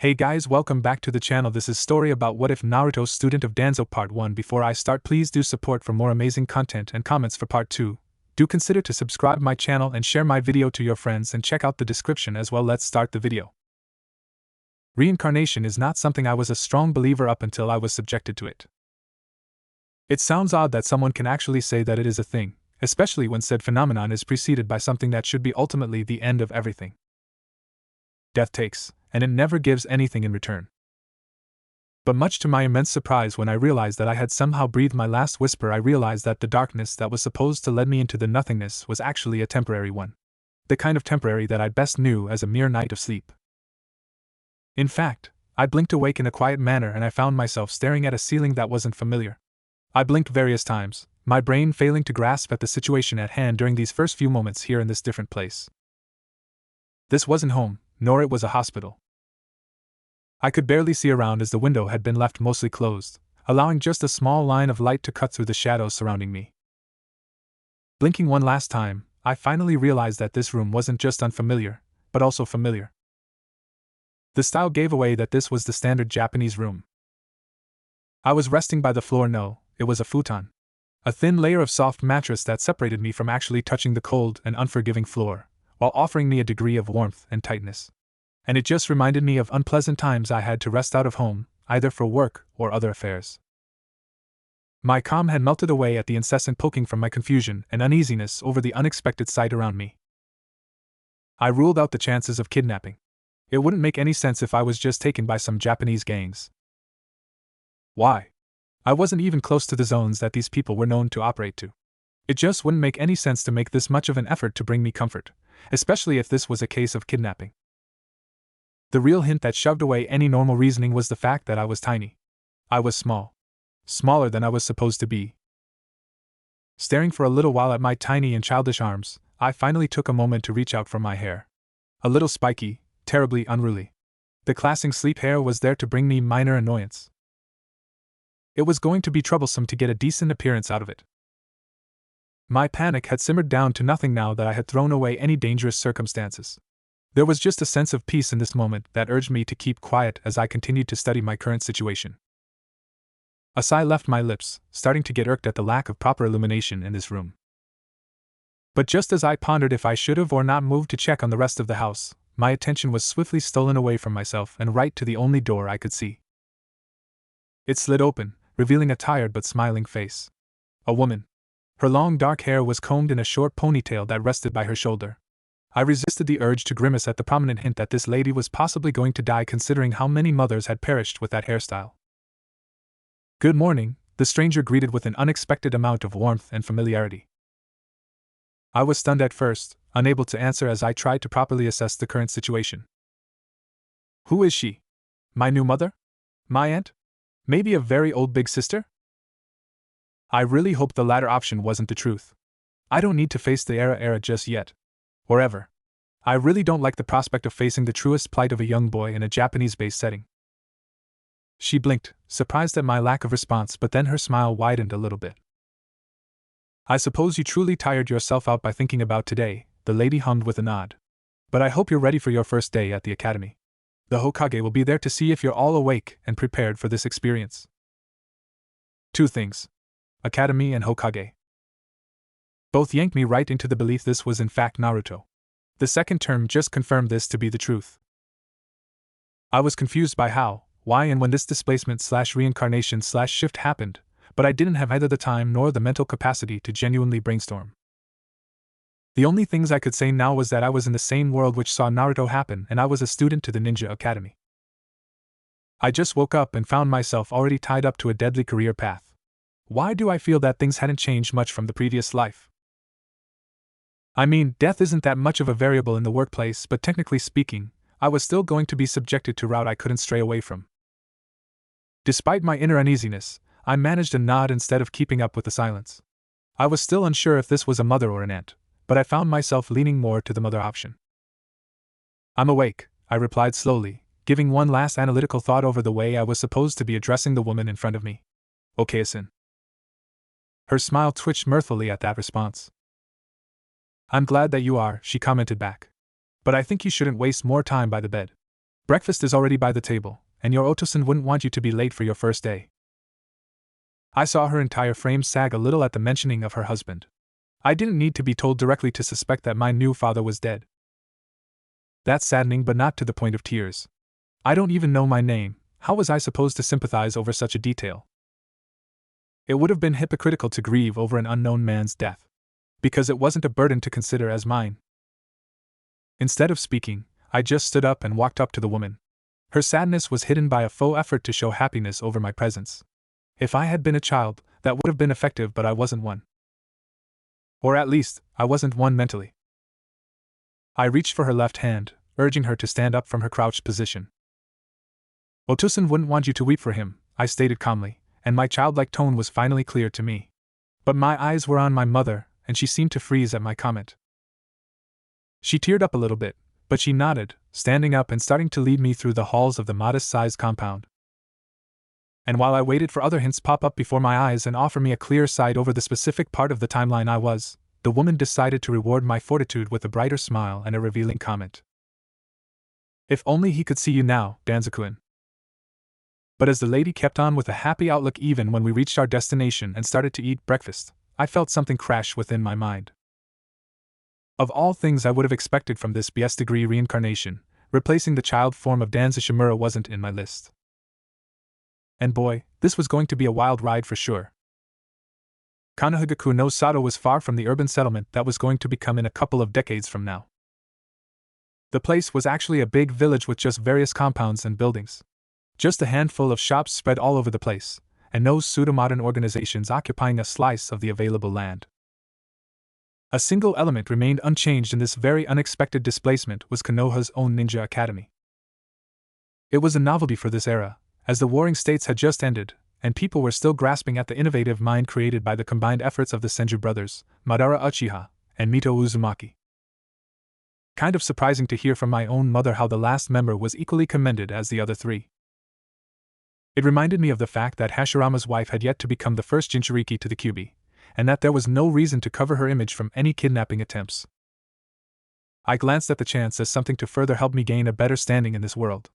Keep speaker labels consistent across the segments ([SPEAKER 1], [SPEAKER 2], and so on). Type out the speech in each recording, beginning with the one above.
[SPEAKER 1] Hey guys, welcome back to the channel. This is story about what if Naruto student of Danzoo part 1. Before I start, please do support for more amazing content and comments for part 2. Do consider to subscribe my channel and share my video to your friends and check out the description as well. Let's start the video. Reincarnation is not something I was a strong believer up until I was subjected to it. It sounds odd that someone can actually say that it is a thing, especially when said phenomenon is preceded by something that should be ultimately the end of everything. Death takes, and it never gives anything in return. But much to my immense surprise, when I realized that I had somehow breathed my last whisper, I realized that the darkness that was supposed to lead me into the nothingness was actually a temporary one. The kind of temporary that I best knew as a mere night of sleep. In fact, I blinked awake in a quiet manner and I found myself staring at a ceiling that wasn't familiar. I blinked various times, my brain failing to grasp at the situation at hand during these first few moments here in this different place. This wasn't home, nor it was a hospital. I could barely see around as the window had been left mostly closed, allowing just a small line of light to cut through the shadows surrounding me. Blinking one last time, I finally realized that this room wasn't just unfamiliar, but also familiar. The style gave away that this was the standard Japanese room. I was resting by the floor. No, it was a futon. A thin layer of soft mattress that separated me from actually touching the cold and unforgiving floor, while offering me a degree of warmth and tightness. And it just reminded me of unpleasant times I had to rest out of home, either for work or other affairs. My calm had melted away at the incessant poking from my confusion and uneasiness over the unexpected sight around me. I ruled out the chances of kidnapping. It wouldn't make any sense if I was just taken by some Japanese gangs. Why? I wasn't even close to the zones that these people were known to operate to. It just wouldn't make any sense to make this much of an effort to bring me comfort, especially if this was a case of kidnapping. The real hint that shoved away any normal reasoning was the fact that I was tiny. I was small. Smaller than I was supposed to be. Staring for a little while at my tiny and childish arms, I finally took a moment to reach out for my hair. A little spiky, terribly unruly. The classing sleep hair was there to bring me minor annoyance. It was going to be troublesome to get a decent appearance out of it. My panic had simmered down to nothing now that I had thrown away any dangerous circumstances. There was just a sense of peace in this moment that urged me to keep quiet as I continued to study my current situation. A sigh left my lips, starting to get irked at the lack of proper illumination in this room. But just as I pondered if I should have or not moved to check on the rest of the house, my attention was swiftly stolen away from myself and right to the only door I could see. It slid open, revealing a tired but smiling face. A woman. Her long dark hair was combed in a short ponytail that rested by her shoulder. I resisted the urge to grimace at the prominent hint that this lady was possibly going to die, considering how many mothers had perished with that hairstyle. "Good morning," the stranger greeted with an unexpected amount of warmth and familiarity. I was stunned at first, unable to answer as I tried to properly assess the current situation. Who is she? My new mother? My aunt? Maybe a very old big sister? I really hope the latter option wasn't the truth. I don't need to face the era just yet. Or ever. I really don't like the prospect of facing the truest plight of a young boy in a Japanese-based setting. She blinked, surprised at my lack of response, but then her smile widened a little bit. "I suppose you truly tired yourself out by thinking about today," the lady hummed with a nod. "But I hope you're ready for your first day at the academy. The Hokage will be there to see if you're all awake and prepared for this experience." Two things. Academy and Hokage. Both yanked me right into the belief this was in fact Naruto. The second term just confirmed this to be the truth. I was confused by how, why and when this displacement/reincarnation/shift happened, but I didn't have either the time nor the mental capacity to genuinely brainstorm. The only things I could say now was that I was in the same world which saw Naruto happen and I was a student to the ninja academy. I just woke up and found myself already tied up to a deadly career path. Why do I feel that things hadn't changed much from the previous life? I mean, death isn't that much of a variable in the workplace, but technically speaking, I was still going to be subjected to a route I couldn't stray away from. Despite my inner uneasiness, I managed a nod instead of keeping up with the silence. I was still unsure if this was a mother or an aunt, but I found myself leaning more to the mother option. "I'm awake," I replied slowly, giving one last analytical thought over the way I was supposed to be addressing the woman in front of me. "Okay-san." Her smile twitched mirthfully at that response. "I'm glad that you are," she commented back. "But I think you shouldn't waste more time by the bed. Breakfast is already by the table, and your Otosan wouldn't want you to be late for your first day. I saw her entire frame sag a little at the mentioning of her husband. I didn't need to be told directly to suspect that my new father was dead. That's saddening, but not to the point of tears. I don't even know my name. How was I supposed to sympathize over such a detail? It would have been hypocritical to grieve over an unknown man's death, because it wasn't a burden to consider as mine. Instead of speaking, I just stood up and walked up to the woman. Her sadness was hidden by a faux effort to show happiness over my presence. If I had been a child, that would have been effective, but I wasn't one. Or at least, I wasn't one mentally. I reached for her left hand, urging her to stand up from her crouched position. Otosan wouldn't want you to weep for him, I stated calmly, and my childlike tone was finally clear to me. But my eyes were on my mother, and she seemed to freeze at my comment. She teared up a little bit, but she nodded, standing up and starting to lead me through the halls of the modest-sized compound. And while I waited for other hints pop up before my eyes and offer me a clear sight over the specific part of the timeline I was, the woman decided to reward my fortitude with a brighter smile and a revealing comment. If only he could see you now, Danzoo-kun. But as the lady kept on with a happy outlook even when we reached our destination and started to eat breakfast, I felt something crash within my mind. Of all things I would have expected from this BS degree reincarnation, replacing the child form of Danzoo Shimura wasn't in my list. And boy, this was going to be a wild ride for sure. Kanohigaku no Sato was far from the urban settlement that was going to become in a couple of decades from now. The place was actually a big village with just various compounds and buildings. Just a handful of shops spread all over the place, and no pseudo-modern organizations occupying a slice of the available land. A single element remained unchanged in this very unexpected displacement was Konoha's own ninja academy. It was a novelty for this era, as the warring states had just ended, and people were still grasping at the innovative mind created by the combined efforts of the Senju brothers, Madara Uchiha, and Mito Uzumaki. Kind of surprising to hear from my own mother how the last member was equally commended as the other three. It reminded me of the fact that Hashirama's wife had yet to become the first Jinchuriki to the Kyuubi, and that there was no reason to cover her image from any kidnapping attempts. I glanced at the chance as something to further help me gain a better standing in this world.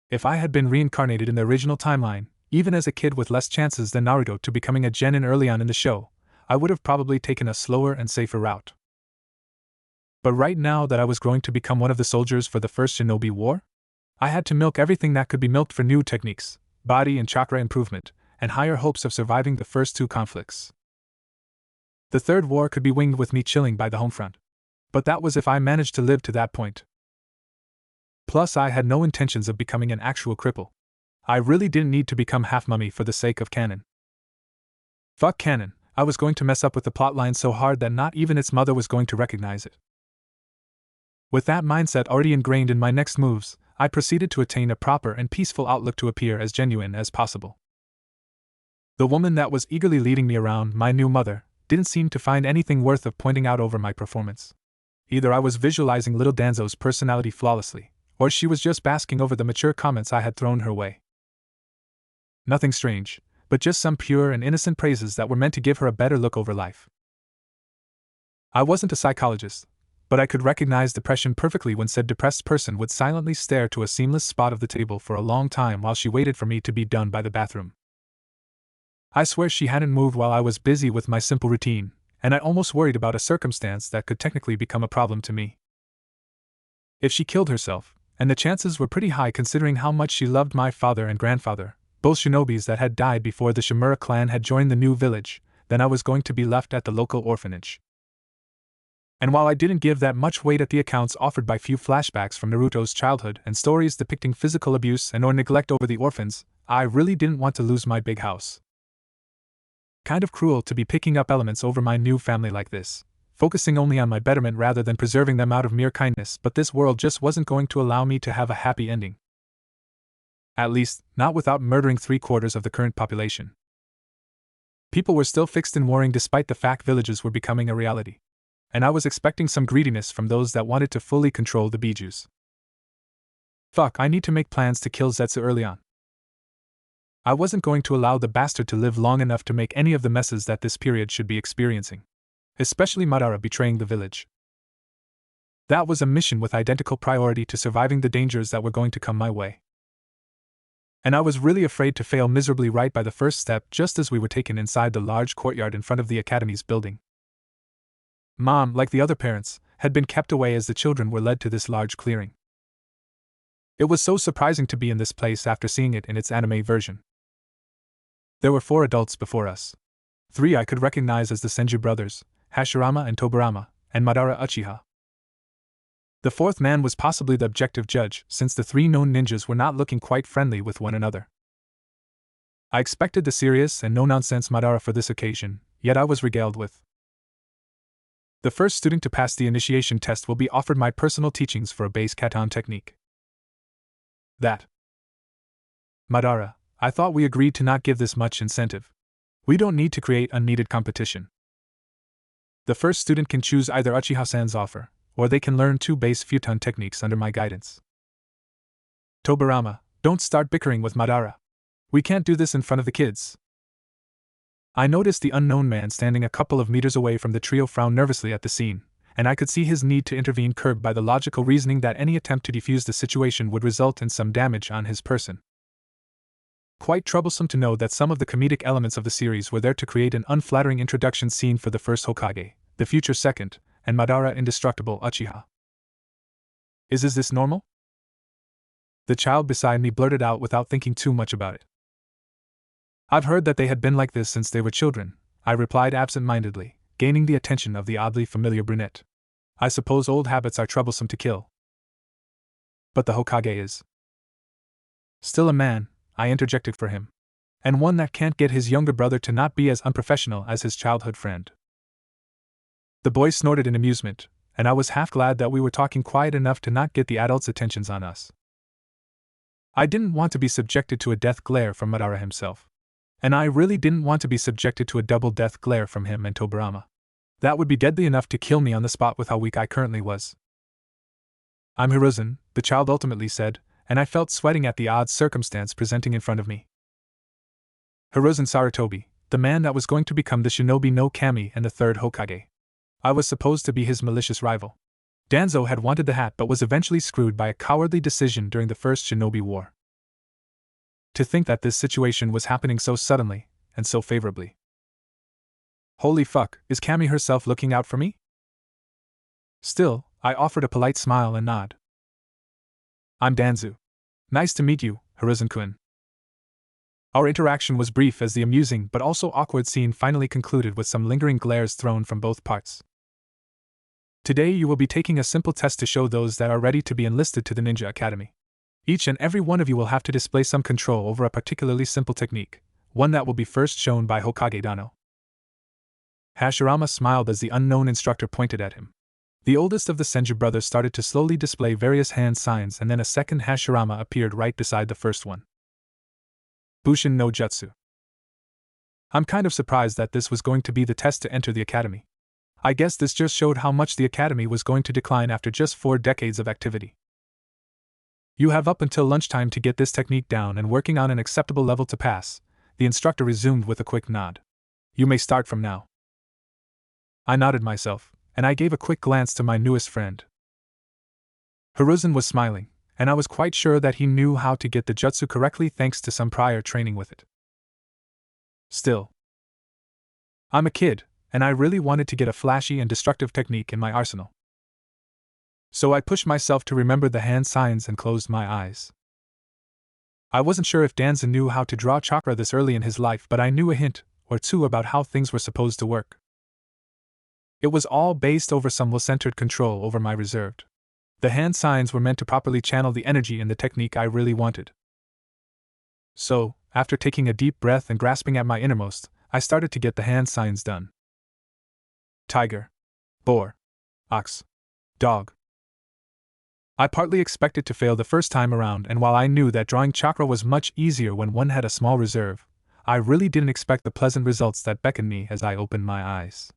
[SPEAKER 1] If I had been reincarnated in the original timeline, even as a kid with less chances than Naruto to becoming a genin early on in the show, I would have probably taken a slower and safer route. But right now that I was growing to become one of the soldiers for the first Shinobi War, I had to milk everything that could be milked for new techniques, body and chakra improvement, and higher hopes of surviving the first two conflicts. The third war could be winged with me chilling by the home front. But that was if I managed to live to that point. Plus, I had no intentions of becoming an actual cripple. I really didn't need to become half-mummy for the sake of canon. Fuck canon, I was going to mess up with the plotline so hard that not even its mother was going to recognize it. With that mindset already ingrained in my next moves, I proceeded to attain a proper and peaceful outlook to appear as genuine as possible. The woman that was eagerly leading me around, my new mother, didn't seem to find anything worth of pointing out over my performance. Either I was visualizing little Danzo's personality flawlessly, or she was just basking over the mature comments I had thrown her way. Nothing strange, but just some pure and innocent praises that were meant to give her a better look over life. I wasn't a psychologist, but I could recognize depression perfectly when said depressed person would silently stare to a seamless spot of the table for a long time while she waited for me to be done by the bathroom. I swear she hadn't moved while I was busy with my simple routine, and I almost worried about a circumstance that could technically become a problem to me. If she killed herself, and the chances were pretty high considering how much she loved my father and grandfather, both shinobis that had died before the Shimura clan had joined the new village, then I was going to be left at the local orphanage. And while I didn't give that much weight at the accounts offered by few flashbacks from Naruto's childhood and stories depicting physical abuse and or neglect over the orphans, I really didn't want to lose my big house. Kind of cruel to be picking up elements over my new family like this, focusing only on my betterment rather than preserving them out of mere kindness, but this world just wasn't going to allow me to have a happy ending. At least, not without murdering 3/4 of the current population. People were still fixed in warring despite the fact villages were becoming a reality. And I was expecting some greediness from those that wanted to fully control the Bijus. Fuck, I need to make plans to kill Zetsu early on. I wasn't going to allow the bastard to live long enough to make any of the messes that this period should be experiencing. Especially Madara betraying the village. That was a mission with identical priority to surviving the dangers that were going to come my way. And I was really afraid to fail miserably right by the first step just as we were taken inside the large courtyard in front of the academy's building. Mom, like the other parents, had been kept away as the children were led to this large clearing. It was so surprising to be in this place after seeing it in its anime version. There were 4 adults before us. 3 I could recognize as the Senju brothers, Hashirama and Tobarama, and Madara Uchiha. The 4th man was possibly the objective judge, since the 3 known ninjas were not looking quite friendly with one another. I expected the serious and no-nonsense Madara for this occasion, yet I was regaled with. The first student to pass the initiation test will be offered my personal teachings for a base katan technique. That. Madara, I thought we agreed to not give this much incentive. We don't need to create unneeded competition. The first student can choose either Uchiha-san's offer, or they can learn 2 base futon techniques under my guidance. Tobarama, don't start bickering with Madara. We can't do this in front of the kids. I noticed the unknown man standing a couple of meters away from the trio frown nervously at the scene, and I could see his need to intervene curbed by the logical reasoning that any attempt to defuse the situation would result in some damage on his person. Quite troublesome to know that some of the comedic elements of the series were there to create an unflattering introduction scene for the first Hokage, the future second, and Madara indestructible Uchiha. Is this normal? The child beside me blurted out without thinking too much about it. I've heard that they had been like this since they were children, I replied absent-mindedly, gaining the attention of the oddly familiar brunette. I suppose old habits are troublesome to kill. But the Hokage is still a man, I interjected for him, and one that can't get his younger brother to not be as unprofessional as his childhood friend. The boy snorted in amusement, and I was half glad that we were talking quiet enough to not get the adults' attentions on us. I didn't want to be subjected to a death glare from Madara himself. And I really didn't want to be subjected to a double death glare from him and Tobarama. That would be deadly enough to kill me on the spot with how weak I currently was. I'm Hiruzen, the child ultimately said, and I felt sweating at the odd circumstance presenting in front of me. Hiruzen Sarutobi, the man that was going to become the shinobi no kami and the 3rd Hokage. I was supposed to be his malicious rival. Danzoo had wanted the hat but was eventually screwed by a cowardly decision during the First Shinobi War. To think that this situation was happening so suddenly, and so favorably. Holy fuck, is Kami herself looking out for me? Still, I offered a polite smile and nod. I'm Danzoo. Nice to meet you, Hiruzen-kun. Our interaction was brief as the amusing but also awkward scene finally concluded with some lingering glares thrown from both parts. Today you will be taking a simple test to show those that are ready to be enlisted to the Ninja Academy. Each and every one of you will have to display some control over a particularly simple technique, one that will be first shown by Hokage Dano. Hashirama smiled as the unknown instructor pointed at him. The oldest of the Senju brothers started to slowly display various hand signs and then a second Hashirama appeared right beside the first one. Bushin no Jutsu. I'm kind of surprised that this was going to be the test to enter the academy. I guess this just showed how much the academy was going to decline after just 4 decades of activity. You have up until lunchtime to get this technique down and working on an acceptable level to pass, the instructor resumed with a quick nod. You may start from now. I nodded myself, and I gave a quick glance to my newest friend. Hiruzen was smiling, and I was quite sure that he knew how to get the jutsu correctly thanks to some prior training with it. Still, I'm a kid, and I really wanted to get a flashy and destructive technique in my arsenal. So I pushed myself to remember the hand signs and closed my eyes. I wasn't sure if Danzoo knew how to draw chakra this early in his life, but I knew a hint or two about how things were supposed to work. It was all based over some will-centered control over my reserved. The hand signs were meant to properly channel the energy in the technique I really wanted. So, after taking a deep breath and grasping at my innermost, I started to get the hand signs done. Tiger. Boar. Ox. Dog. I partly expected to fail the first time around, and while I knew that drawing chakra was much easier when one had a small reserve, I really didn't expect the pleasant results that beckoned me as I opened my eyes.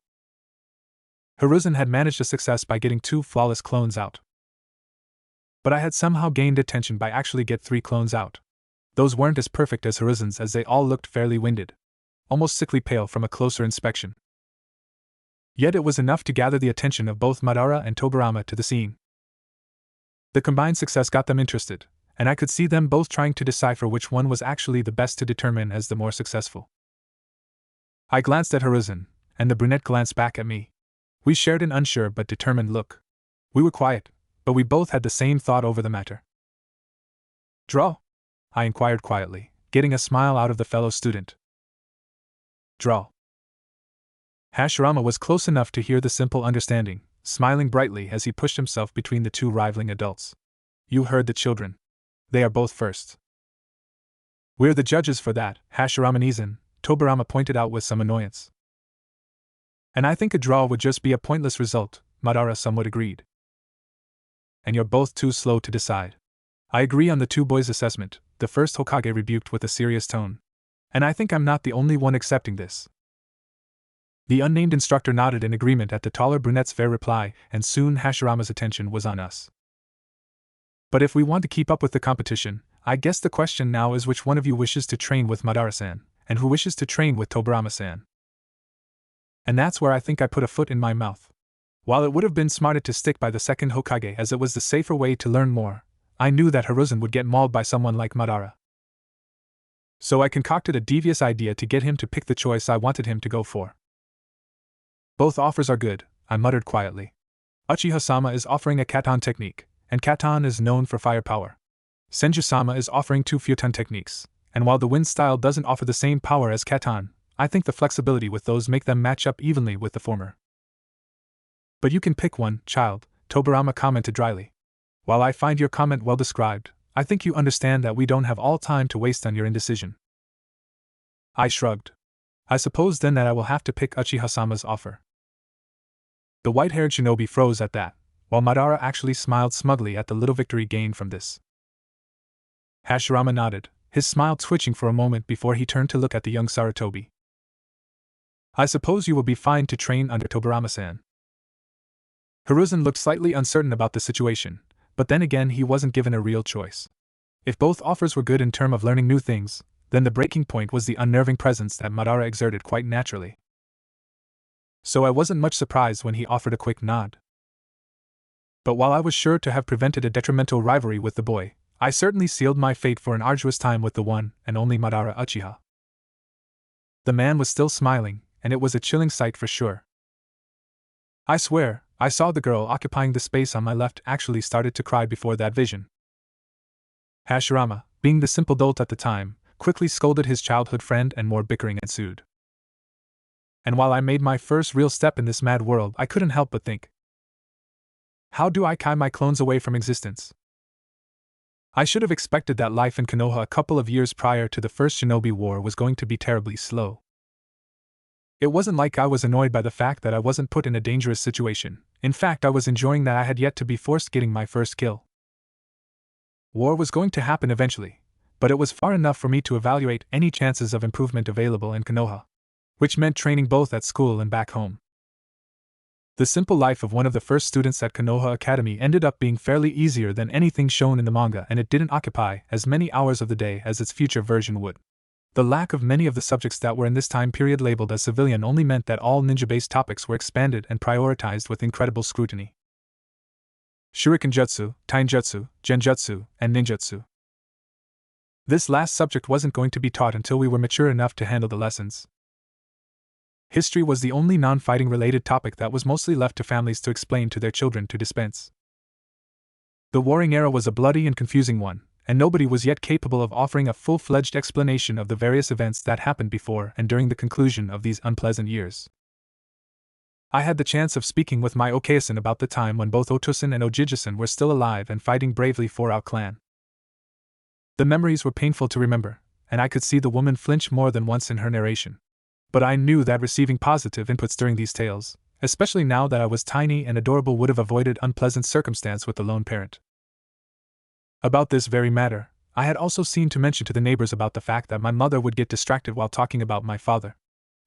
[SPEAKER 1] Hiruzen had managed a success by getting 2 flawless clones out. But I had somehow gained attention by actually get 3 clones out. Those weren't as perfect as Hiruzen's as they all looked fairly winded, almost sickly pale from a closer inspection. Yet it was enough to gather the attention of both Madara and Tobarama to the scene. The combined success got them interested, and I could see them both trying to decipher which one was actually the best to determine as the more successful. I glanced at Hiruzen, and the brunette glanced back at me. We shared an unsure but determined look. We were quiet, but we both had the same thought over the matter. Draw? I inquired quietly, getting a smile out of the fellow student. Draw. Hashirama was close enough to hear the simple understanding, smiling brightly as he pushed himself between the two rivaling adults. You heard the children. They are both first. We're the judges for that, Hashirama-Nizen, Tobirama pointed out with some annoyance. And I think a draw would just be a pointless result, Madara somewhat agreed. And you're both too slow to decide. I agree on the two boys' assessment, the first Hokage rebuked with a serious tone. And I think I'm not the only one accepting this. The unnamed instructor nodded in agreement at the taller brunette's fair reply, and soon Hashirama's attention was on us. But if we want to keep up with the competition, I guess the question now is which one of you wishes to train with Madara-san, and who wishes to train with Tobirama-san. And that's where I think I put a foot in my mouth. While it would have been smarter to stick by the second Hokage as it was the safer way to learn more, I knew that Hiruzen would get mauled by someone like Madara. So I concocted a devious idea to get him to pick the choice I wanted him to go for. Both offers are good, I muttered quietly. Uchiha-sama is offering a Katon technique, and Katon is known for firepower. Senju-sama is offering two Futon techniques, and while the wind style doesn't offer the same power as Katon, I think the flexibility with those make them match up evenly with the former. But you can pick one, child, Tobirama commented dryly. While I find your comment well described, I think you understand that we don't have all time to waste on your indecision. I shrugged. I suppose then that I will have to pick Uchiha-sama's offer. The white-haired shinobi froze at that, while Madara actually smiled smugly at the little victory gained from this. Hashirama nodded, his smile twitching for a moment before he turned to look at the young Sarutobi. I suppose you will be fine to train under Tobirama-san. Hiruzen looked slightly uncertain about the situation, but then again he wasn't given a real choice. If both offers were good in terms of learning new things, then the breaking point was the unnerving presence that Madara exerted quite naturally. So I wasn't much surprised when he offered a quick nod. But while I was sure to have prevented a detrimental rivalry with the boy, I certainly sealed my fate for an arduous time with the one and only Madara Uchiha. The man was still smiling, and it was a chilling sight for sure. I swear, I saw the girl occupying the space on my left actually started to cry before that vision. Hashirama, being the simple dolt at the time, quickly scolded his childhood friend and more bickering ensued. And while I made my first real step in this mad world, I couldn't help but think, how do I kai my clones away from existence? I should have expected that life in Konoha a couple of years prior to the first Shinobi War was going to be terribly slow. It wasn't like I was annoyed by the fact that I wasn't put in a dangerous situation. In fact, I was enjoying that I had yet to be forced getting my first kill. War was going to happen eventually, but it was far enough for me to evaluate any chances of improvement available in Konoha, which meant training both at school and back home. The simple life of one of the first students at Konoha Academy ended up being fairly easier than anything shown in the manga, and it didn't occupy as many hours of the day as its future version would. The lack of many of the subjects that were in this time period labeled as civilian only meant that all ninja-based topics were expanded and prioritized with incredible scrutiny. Shuriken Jutsu, Tainjutsu, Genjutsu, and Ninjutsu. This last subject wasn't going to be taught until we were mature enough to handle the lessons. History was the only non-fighting related topic that was mostly left to families to explain to their children to dispense. The warring era was a bloody and confusing one, and nobody was yet capable of offering a full-fledged explanation of the various events that happened before and during the conclusion of these unpleasant years. I had the chance of speaking with my Okeasan about the time when both Otosan and Ojijisan were still alive and fighting bravely for our clan. The memories were painful to remember, and I could see the woman flinch more than once in her narration. But I knew that receiving positive inputs during these tales, especially now that I was tiny and adorable, would have avoided unpleasant circumstance with the lone parent. About this very matter, I had also seen to mention to the neighbors about the fact that my mother would get distracted while talking about my father.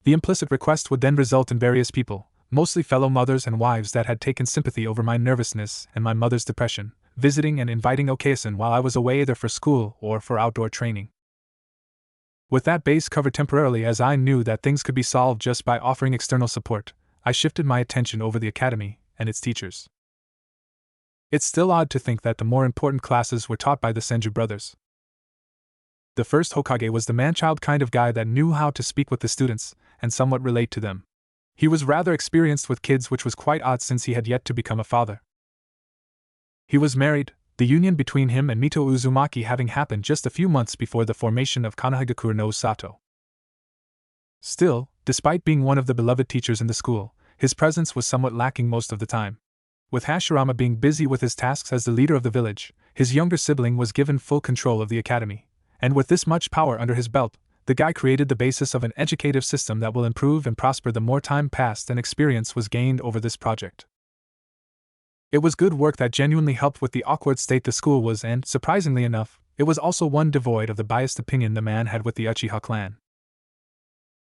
[SPEAKER 1] The implicit request would then result in various people, mostly fellow mothers and wives that had taken sympathy over my nervousness and my mother's depression, visiting and inviting Okeasan while I was away either for school or for outdoor training. With that base covered temporarily, as I knew that things could be solved just by offering external support, I shifted my attention over the academy and its teachers. It's still odd to think that the more important classes were taught by the Senju brothers. The first Hokage was the man-child kind of guy that knew how to speak with the students and somewhat relate to them. He was rather experienced with kids, which was quite odd since he had yet to become a father. He was married, the union between him and Mito Uzumaki having happened just a few months before the formation of Konohagakure no Sato. Still, despite being one of the beloved teachers in the school, his presence was somewhat lacking most of the time. With Hashirama being busy with his tasks as the leader of the village, his younger sibling was given full control of the academy, and with this much power under his belt, the guy created the basis of an educative system that will improve and prosper the more time passed and experience was gained over this project. It was good work that genuinely helped with the awkward state the school was, and, surprisingly enough, it was also one devoid of the biased opinion the man had with the Uchiha clan.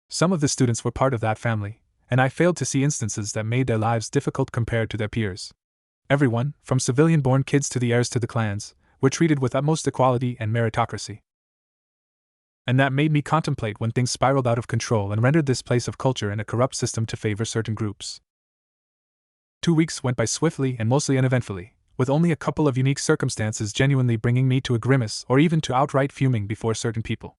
[SPEAKER 1] Some of the students were part of that family, and I failed to see instances that made their lives difficult compared to their peers. Everyone, from civilian-born kids to the heirs to the clans, were treated with utmost equality and meritocracy. And that made me contemplate when things spiraled out of control and rendered this place of culture and a corrupt system to favor certain groups. 2 weeks went by swiftly and mostly uneventfully, with only a couple of unique circumstances genuinely bringing me to a grimace or even to outright fuming before certain people.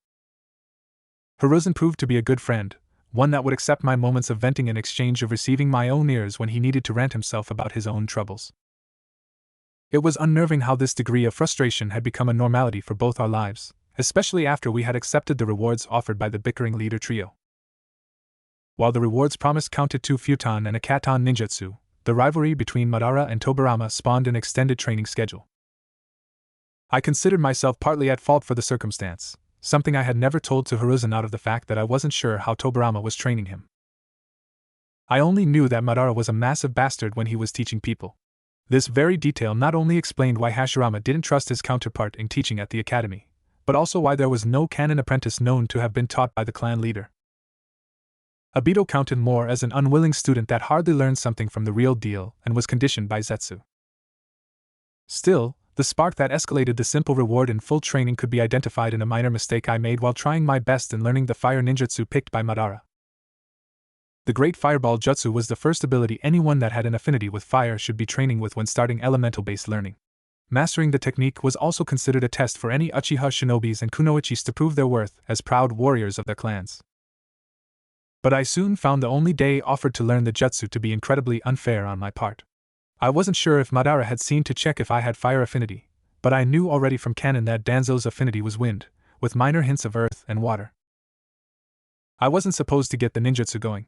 [SPEAKER 1] Hiruzen proved to be a good friend, one that would accept my moments of venting in exchange of receiving my own ears when he needed to rant himself about his own troubles. It was unnerving how this degree of frustration had become a normality for both our lives, especially after we had accepted the rewards offered by the bickering leader trio. While the rewards promised counted 2 futon and a katon ninjutsu, the rivalry between Madara and Tobirama spawned an extended training schedule. I considered myself partly at fault for the circumstance, something I had never told to Hiruzen out of the fact that I wasn't sure how Tobirama was training him. I only knew that Madara was a massive bastard when he was teaching people. This very detail not only explained why Hashirama didn't trust his counterpart in teaching at the academy, but also why there was no canon apprentice known to have been taught by the clan leader. Obito counted more as an unwilling student that hardly learned something from the real deal and was conditioned by Zetsu. Still, the spark that escalated the simple reward in full training could be identified in a minor mistake I made while trying my best in learning the fire ninjutsu picked by Madara. The Great Fireball Jutsu was the first ability anyone that had an affinity with fire should be training with when starting elemental-based learning. Mastering the technique was also considered a test for any Uchiha shinobis and kunoichis to prove their worth as proud warriors of their clans. But I soon found the only day offered to learn the jutsu to be incredibly unfair on my part. I wasn't sure if Madara had seen to check if I had fire affinity, but I knew already from canon that Danzoo's affinity was wind, with minor hints of earth and water. I wasn't supposed to get the ninjutsu going.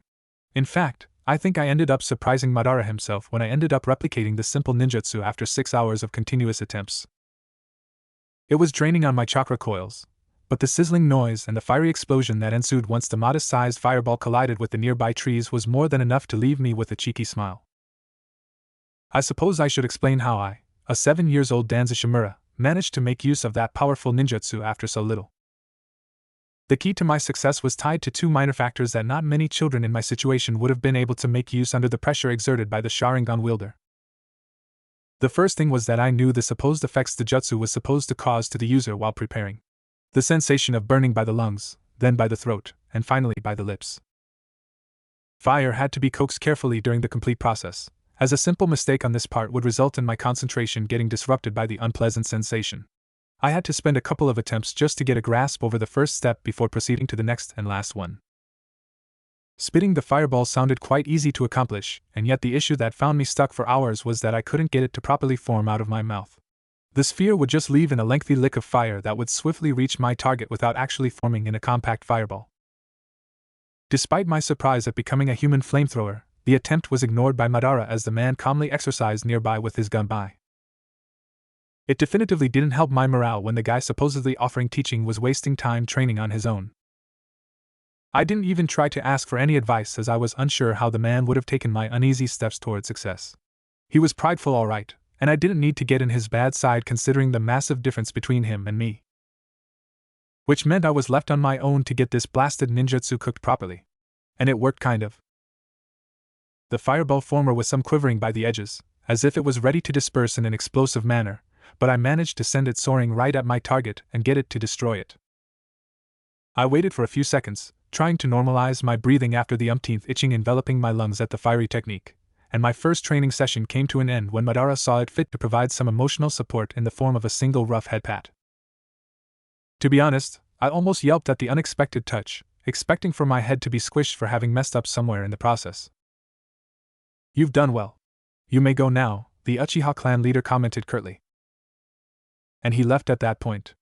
[SPEAKER 1] In fact, I think I ended up surprising Madara himself when I ended up replicating the simple ninjutsu after 6 hours of continuous attempts. It was draining on my chakra coils, but the sizzling noise and the fiery explosion that ensued once the modest-sized fireball collided with the nearby trees was more than enough to leave me with a cheeky smile. I suppose I should explain how I, a 7-year-old Danzoo Shimura, managed to make use of that powerful ninjutsu after so little. The key to my success was tied to 2 minor factors that not many children in my situation would have been able to make use under the pressure exerted by the Sharingan wielder. The first thing was that I knew the supposed effects the jutsu was supposed to cause to the user while preparing. The sensation of burning by the lungs, then by the throat, and finally by the lips. Fire had to be coaxed carefully during the complete process, as a simple mistake on this part would result in my concentration getting disrupted by the unpleasant sensation. I had to spend a couple of attempts just to get a grasp over the first step before proceeding to the next and last one. Spitting the fireball sounded quite easy to accomplish, and yet the issue that found me stuck for hours was that I couldn't get it to properly form out of my mouth. The sphere would just leave in a lengthy lick of fire that would swiftly reach my target without actually forming in a compact fireball. Despite my surprise at becoming a human flamethrower, the attempt was ignored by Madara as the man calmly exercised nearby with his gunbai. It definitively didn't help my morale when the guy supposedly offering teaching was wasting time training on his own. I didn't even try to ask for any advice as I was unsure how the man would have taken my uneasy steps toward success. He was prideful all right, and I didn't need to get in his bad side considering the massive difference between him and me. Which meant I was left on my own to get this blasted ninjutsu cooked properly. And it worked kind of. The fireball former was some quivering by the edges, as if it was ready to disperse in an explosive manner, but I managed to send it soaring right at my target and get it to destroy it. I waited for a few seconds, trying to normalize my breathing after the umpteenth itching enveloping my lungs at the fiery technique, and my first training session came to an end when Madara saw it fit to provide some emotional support in the form of a single rough head pat. To be honest, I almost yelped at the unexpected touch, expecting for my head to be squished for having messed up somewhere in the process. "You've done well. You may go now," the Uchiha clan leader commented curtly. And he left at that point.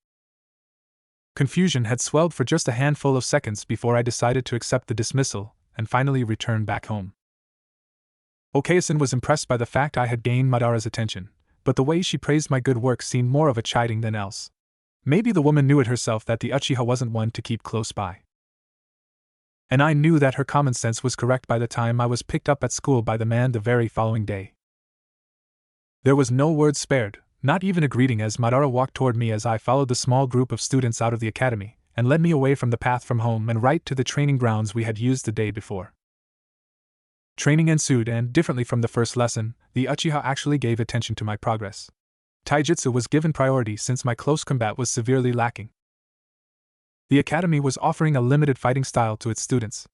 [SPEAKER 1] Confusion had swelled for just a handful of seconds before I decided to accept the dismissal and finally return back home. Okayasan was impressed by the fact I had gained Madara's attention, but the way she praised my good work seemed more of a chiding than else. Maybe the woman knew it herself that the Uchiha wasn't one to keep close by. And I knew that her common sense was correct by the time I was picked up at school by the man the very following day. There was no word spared, not even a greeting, as Madara walked toward me as I followed the small group of students out of the academy, and led me away from the path from home and right to the training grounds we had used the day before. Training ensued, and differently from the first lesson, the Uchiha actually gave attention to my progress. Taijutsu was given priority since my close combat was severely lacking. The academy was offering a limited fighting style to its students,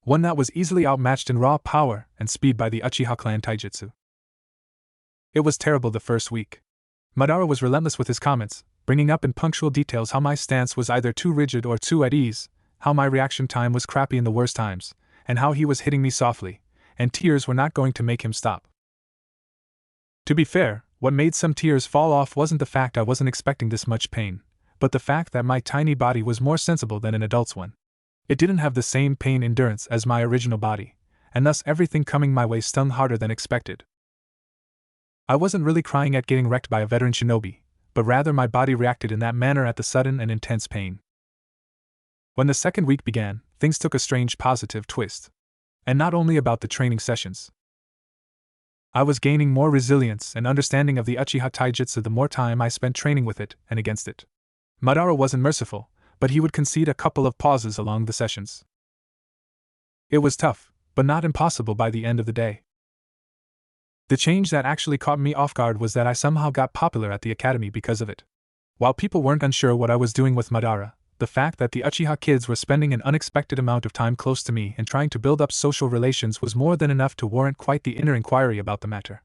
[SPEAKER 1] one that was easily outmatched in raw power and speed by the Uchiha clan taijutsu. It was terrible the first week. Madara was relentless with his comments, bringing up in punctual details how my stance was either too rigid or too at ease, how my reaction time was crappy in the worst times, and how he was hitting me softly, and tears were not going to make him stop. To be fair, what made some tears fall off wasn't the fact I wasn't expecting this much pain, but the fact that my tiny body was more sensible than an adult's one. It didn't have the same pain endurance as my original body, and thus everything coming my way stung harder than expected. I wasn't really crying at getting wrecked by a veteran shinobi, but rather my body reacted in that manner at the sudden and intense pain. When the second week began, things took a strange positive twist. And not only about the training sessions. I was gaining more resilience and understanding of the Uchiha taijutsu the more time I spent training with it and against it. Madara wasn't merciful, but he would concede a couple of pauses along the sessions. It was tough, but not impossible by the end of the day. The change that actually caught me off guard was that I somehow got popular at the academy because of it. While people weren't unsure what I was doing with Madara, the fact that the Uchiha kids were spending an unexpected amount of time close to me and trying to build up social relations was more than enough to warrant quite the inner inquiry about the matter.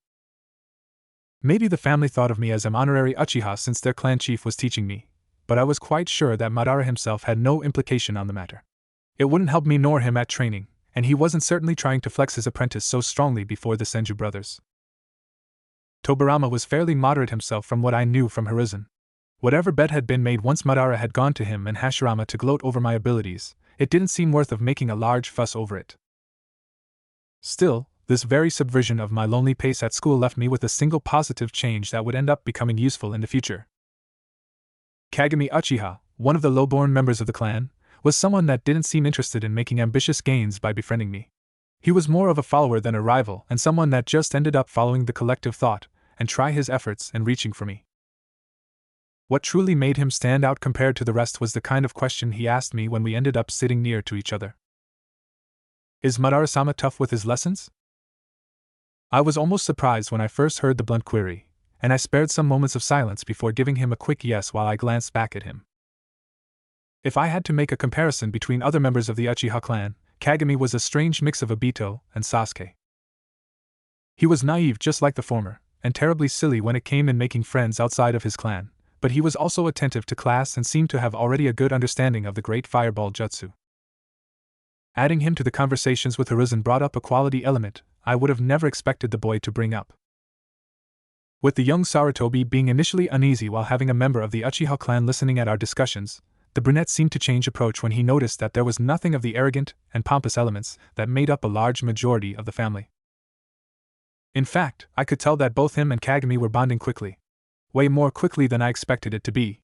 [SPEAKER 1] Maybe the family thought of me as an honorary Uchiha since their clan chief was teaching me, but I was quite sure that Madara himself had no implication on the matter. It wouldn't help me nor him at training, and he wasn't certainly trying to flex his apprentice so strongly before the Senju brothers. Tobirama was fairly moderate himself from what I knew from Hiruzen. Whatever bet had been made once Madara had gone to him and Hashirama to gloat over my abilities, it didn't seem worth of making a large fuss over it. Still, this very subversion of my lonely pace at school left me with a single positive change that would end up becoming useful in the future. Kagami Uchiha, one of the low-born members of the clan, was someone that didn't seem interested in making ambitious gains by befriending me. He was more of a follower than a rival, and someone that just ended up following the collective thought and try his efforts and reaching for me. What truly made him stand out compared to the rest was the kind of question he asked me when we ended up sitting near to each other. "Is Madara-sama tough with his lessons?" I was almost surprised when I first heard the blunt query, and I spared some moments of silence before giving him a quick yes while I glanced back at him. If I had to make a comparison between other members of the Uchiha clan, Kagami was a strange mix of Obito and Sasuke. He was naive just like the former, and terribly silly when it came in making friends outside of his clan, but he was also attentive to class and seemed to have already a good understanding of the great fireball jutsu. Adding him to the conversations with Hiruzen brought up a quality element I would have never expected the boy to bring up. With the young Sarutobi being initially uneasy while having a member of the Uchiha clan listening at our discussions, the brunette seemed to change approach when he noticed that there was nothing of the arrogant and pompous elements that made up a large majority of the family. In fact, I could tell that both him and Kagami were bonding quickly. Way more quickly than I expected it to be.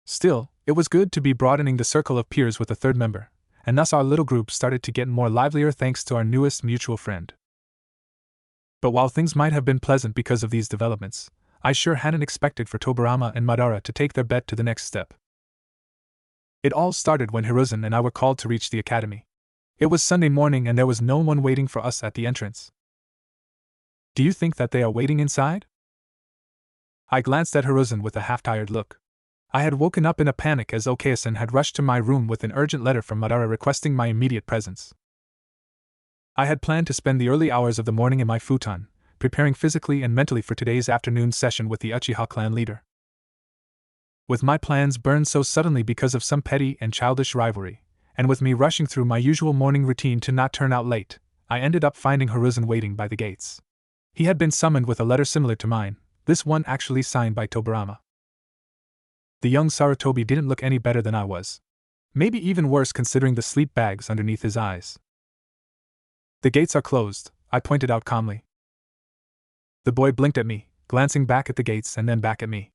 [SPEAKER 1] Still, it was good to be broadening the circle of peers with a third member, and thus our little group started to get more livelier thanks to our newest mutual friend. But while things might have been pleasant because of these developments, I sure hadn't expected for Tobirama and Madara to take their bet to the next step. It all started when Hiruzen and I were called to reach the academy. It was Sunday morning and there was no one waiting for us at the entrance. "Do you think that they are waiting inside?" I glanced at Hiruzen with a half-tired look. I had woken up in a panic as Okayasan had rushed to my room with an urgent letter from Madara requesting my immediate presence. I had planned to spend the early hours of the morning in my futon, preparing physically and mentally for today's afternoon session with the Uchiha clan leader. With my plans burned so suddenly because of some petty and childish rivalry, and with me rushing through my usual morning routine to not turn out late, I ended up finding Hiruzen waiting by the gates. He had been summoned with a letter similar to mine, this one actually signed by Tobirama. The young Sarutobi didn't look any better than I was. Maybe even worse considering the sleep bags underneath his eyes. "The gates are closed," I pointed out calmly. The boy blinked at me, glancing back at the gates and then back at me.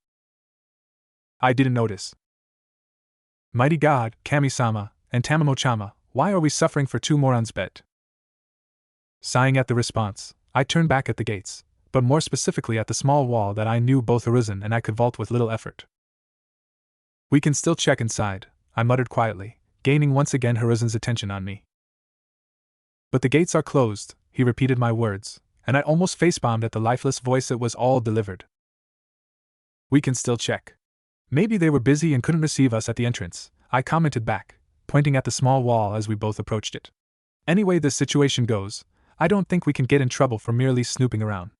[SPEAKER 1] I didn't notice. Mighty God, Kami-sama, and Tamamo-chama, why are we suffering for 2 morons bet? Sighing at the response, I turned back at the gates, but more specifically at the small wall that I knew both Hiruzen and I could vault with little effort. "We can still check inside," I muttered quietly, gaining once again Hiruzen's attention on me. "But the gates are closed," he repeated my words, and I almost facepalmed at the lifeless voice it was all delivered. "We can still check. Maybe they were busy and couldn't receive us at the entrance," I commented back, pointing at the small wall as we both approached it. "Anyway this situation goes, I don't think we can get in trouble for merely snooping around."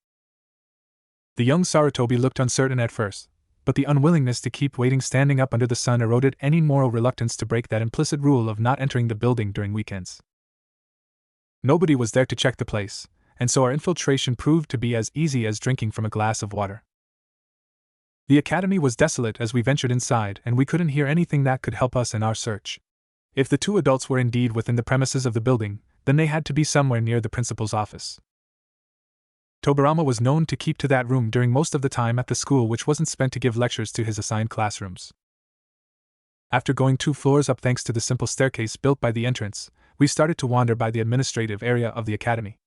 [SPEAKER 1] The young Sarutobi looked uncertain at first, but the unwillingness to keep waiting standing up under the sun eroded any moral reluctance to break that implicit rule of not entering the building during weekends. Nobody was there to check the place, and so our infiltration proved to be as easy as drinking from a glass of water. The academy was desolate as we ventured inside, and we couldn't hear anything that could help us in our search. If the 2 adults were indeed within the premises of the building, then they had to be somewhere near the principal's office. Tobirama was known to keep to that room during most of the time at the school, which wasn't spent to give lectures to his assigned classrooms. After going 2 floors up thanks to the simple staircase built by the entrance, we started to wander by the administrative area of the academy.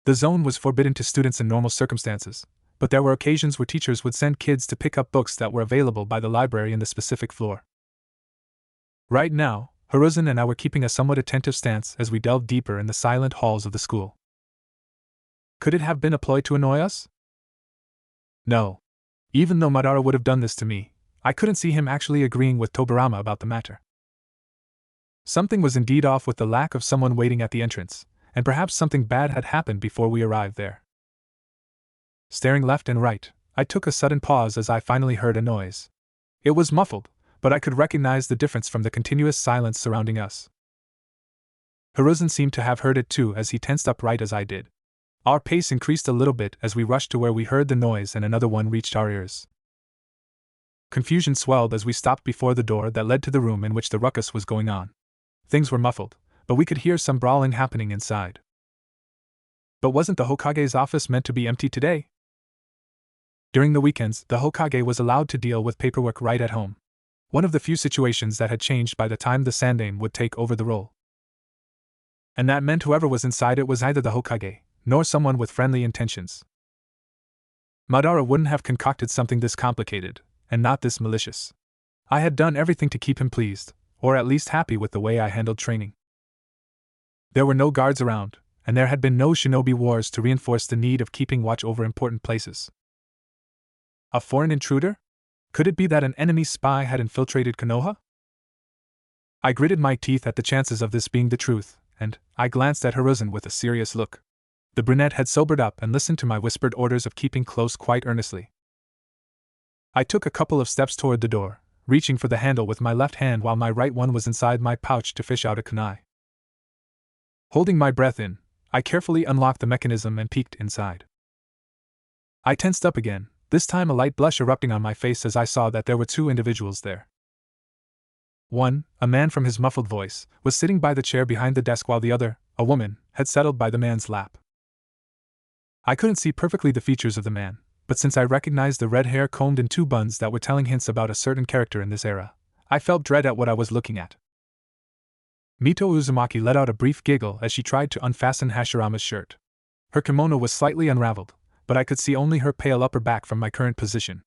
[SPEAKER 1] The zone was forbidden to students in normal circumstances, but there were occasions where teachers would send kids to pick up books that were available by the library in the specific floor. Right now, Hiruzen and I were keeping a somewhat attentive stance as we delved deeper in the silent halls of the school. Could it have been a ploy to annoy us? No. Even though Madara would have done this to me, I couldn't see him actually agreeing with Tobirama about the matter. Something was indeed off with the lack of someone waiting at the entrance, and perhaps something bad had happened before we arrived there. Staring left and right, I took a sudden pause as I finally heard a noise. It was muffled, but I could recognize the difference from the continuous silence surrounding us. Hiruzen seemed to have heard it too as he tensed up right as I did. Our pace increased a little bit as we rushed to where we heard the noise and another one reached our ears. Confusion swelled as we stopped before the door that led to the room in which the ruckus was going on. Things were muffled, but we could hear some brawling happening inside. But wasn't the Hokage's office meant to be empty today? During the weekends, the Hokage was allowed to deal with paperwork right at home. One of the few situations that had changed by the time the Sandaime would take over the role. And that meant whoever was inside it was either the Hokage, nor someone with friendly intentions. Madara wouldn't have concocted something this complicated, and not this malicious. I had done everything to keep him pleased, or at least happy with the way I handled training. There were no guards around, and there had been no shinobi wars to reinforce the need of keeping watch over important places. A foreign intruder? Could it be that an enemy spy had infiltrated Konoha? I gritted my teeth at the chances of this being the truth, and I glanced at Hiruzen with a serious look. The brunette had sobered up and listened to my whispered orders of keeping close quite earnestly. I took a couple of steps toward the door, reaching for the handle with my left hand while my right one was inside my pouch to fish out a kunai. Holding my breath in, I carefully unlocked the mechanism and peeked inside. I tensed up again, this time a light blush erupting on my face as I saw that there were 2 individuals there. One, a man from his muffled voice, was sitting by the chair behind the desk while the other, a woman, had settled by the man's lap. I couldn't see perfectly the features of the man, but since I recognized the red hair combed in 2 buns that were telling hints about a certain character in this era, I felt dread at what I was looking at. Mito Uzumaki let out a brief giggle as she tried to unfasten Hashirama's shirt. Her kimono was slightly unraveled, but I could see only her pale upper back from my current position.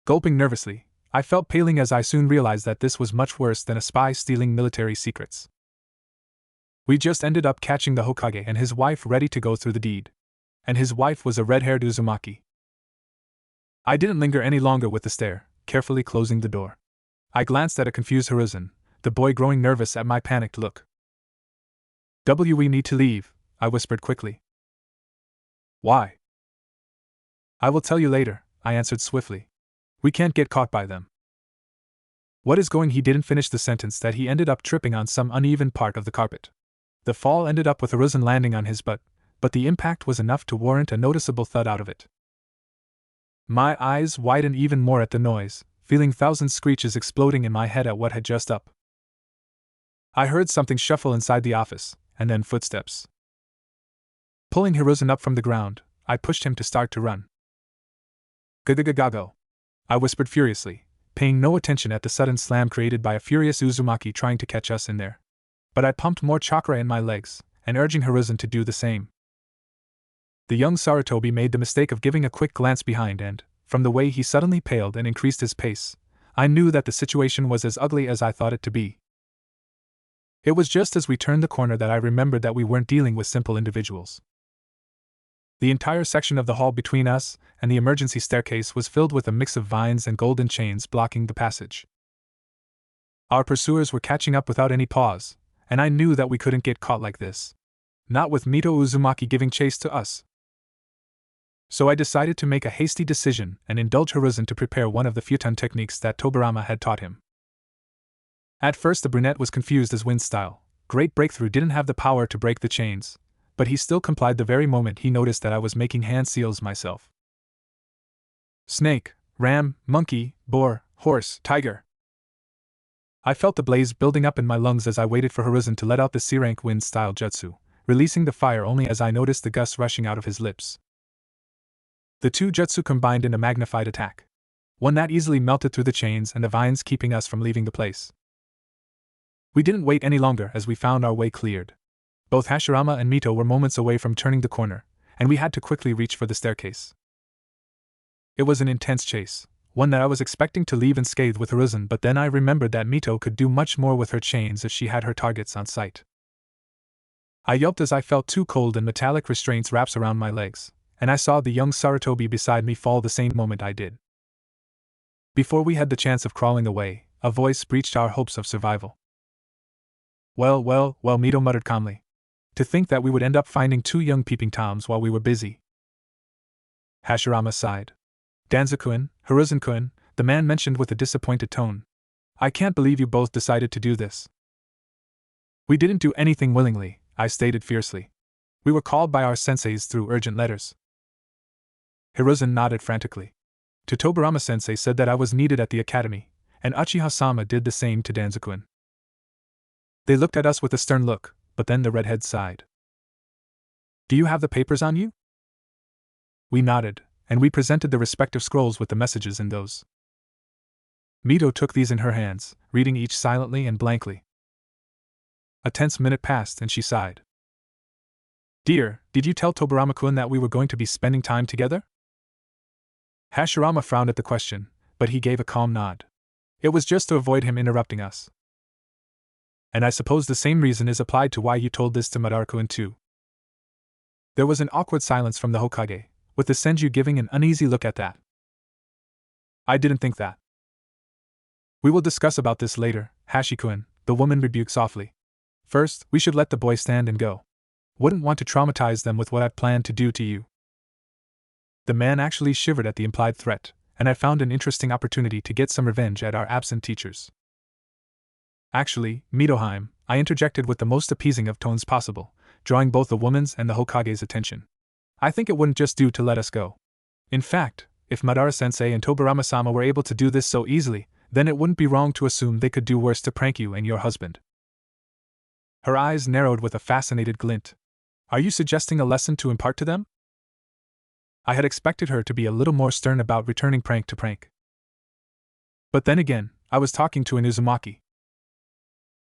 [SPEAKER 1] Gulping nervously, I felt paling as I soon realized that this was much worse than a spy stealing military secrets. We just ended up catching the Hokage and his wife ready to go through the deed. And his wife was a red-haired Uzumaki. I didn't linger any longer with the stare, carefully closing the door. I glanced at a confused Hiruzen, the boy growing nervous at my panicked look. We need to leave, I whispered quickly. Why? I will tell you later, I answered swiftly. We can't get caught by them. What is going? He didn't finish the sentence that he ended up tripping on some uneven part of the carpet. The fall ended up with Hiruzen landing on his butt, but the impact was enough to warrant a noticeable thud out of it. My eyes widened even more at the noise, feeling thousand screeches exploding in my head at what had just up. I heard something shuffle inside the office, and then footsteps. Pulling Hiruzen up from the ground, I pushed him to start to run. Gagagagago, I whispered furiously, paying no attention at the sudden slam created by a furious Uzumaki trying to catch us in there. But I pumped more chakra in my legs, and urging Hiruzen to do the same. The young Sarutobi made the mistake of giving a quick glance behind and, from the way he suddenly paled and increased his pace, I knew that the situation was as ugly as I thought it to be. It was just as we turned the corner that I remembered that we weren't dealing with simple individuals. The entire section of the hall between us and the emergency staircase was filled with a mix of vines and golden chains blocking the passage. Our pursuers were catching up without any pause, and I knew that we couldn't get caught like this. Not with Mito Uzumaki giving chase to us. So I decided to make a hasty decision and indulge Hiruzen to prepare one of the futon techniques that Tobarama had taught him. At first the brunette was confused as Wind's style, Great Breakthrough didn't have the power to break the chains, but he still complied the very moment he noticed that I was making hand seals myself. Snake, ram, monkey, boar, horse, tiger. I felt the blaze building up in my lungs as I waited for Hiruzen to let out the C-rank Wind-style jutsu, releasing the fire only as I noticed the gusts rushing out of his lips. The two jutsu combined in a magnified attack. One that easily melted through the chains and the vines keeping us from leaving the place. We didn't wait any longer as we found our way cleared. Both Hashirama and Mito were moments away from turning the corner, and we had to quickly reach for the staircase. It was an intense chase, one that I was expecting to leave unscathed with Hiruzen, but then I remembered that Mito could do much more with her chains if she had her targets on sight. I yelped as I felt two cold and metallic restraints wraps around my legs, and I saw the young Sarutobi beside me fall the same moment I did. Before we had the chance of crawling away, a voice breached our hopes of survival. Well, Mito muttered calmly. To think that we would end up finding two young peeping toms while we were busy. Hashirama sighed. Danzoo-kun, Hiruzen-kun, the man mentioned with a disappointed tone. I can't believe you both decided to do this. We didn't do anything willingly, I stated fiercely. We were called by our senseis through urgent letters. Hiruzen nodded frantically. Tobarama-sensei said that I was needed at the academy, and Uchiha-sama did the same to Danzoo-kun. They looked at us with a stern look, but then the redhead sighed. Do you have the papers on you? We nodded, and we presented the respective scrolls with the messages in those. Mito took these in her hands, reading each silently and blankly. A tense minute passed and she sighed. Dear, did you tell Tobarama-kun that we were going to be spending time together? Hashirama frowned at the question, but he gave a calm nod. It was just to avoid him interrupting us. And I suppose the same reason is applied to why you told this to Madara-kun too. There was an awkward silence from the Hokage, with the Senju giving an uneasy look at that. I didn't think that. We will discuss about this later, Hashi-kun, the woman rebuked softly. First, we should let the boy stand and go. Wouldn't want to traumatize them with what I've planned to do to you. The man actually shivered at the implied threat, and I found an interesting opportunity to get some revenge at our absent teachers. Actually, Mitoheim, I interjected with the most appeasing of tones possible, drawing both the woman's and the Hokage's attention. I think it wouldn't just do to let us go. In fact, if Madara-sensei and Tobarama-sama were able to do this so easily, then it wouldn't be wrong to assume they could do worse to prank you and your husband. Her eyes narrowed with a fascinated glint. Are you suggesting a lesson to impart to them? I had expected her to be a little more stern about returning prank to prank. But then again, I was talking to an Uzumaki.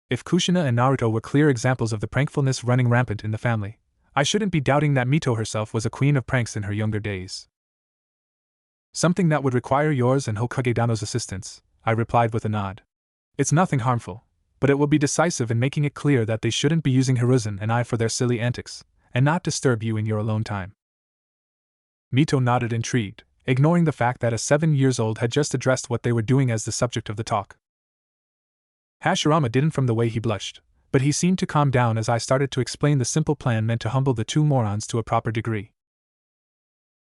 [SPEAKER 1] If Kushina and Naruto were clear examples of the prankfulness running rampant in the family, I shouldn't be doubting that Mito herself was a queen of pranks in her younger days. Something that would require yours and Hokage Dano's assistance, I replied with a nod. It's nothing harmful, but it will be decisive in making it clear that they shouldn't be using Hiruzen and I for their silly antics, and not disturb you in your alone time. Mito nodded intrigued, ignoring the fact that a 7-year-old had just addressed what they were doing as the subject of the talk. Hashirama didn't from the way he blushed, but he seemed to calm down as I started to explain the simple plan meant to humble the two morons to a proper degree.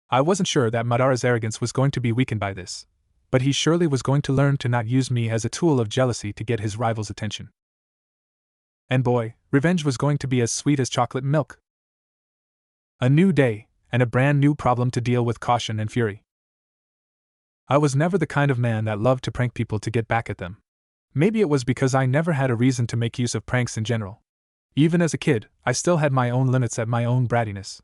[SPEAKER 1] I wasn't sure that Madara's arrogance was going to be weakened by this, but he surely was going to learn to not use me as a tool of jealousy to get his rival's attention. And boy, revenge was going to be as sweet as chocolate milk. A new day, and a brand new problem to deal with caution and fury. I was never the kind of man that loved to prank people to get back at them. Maybe it was because I never had a reason to make use of pranks in general. Even as a kid, I still had my own limits at my own brattiness.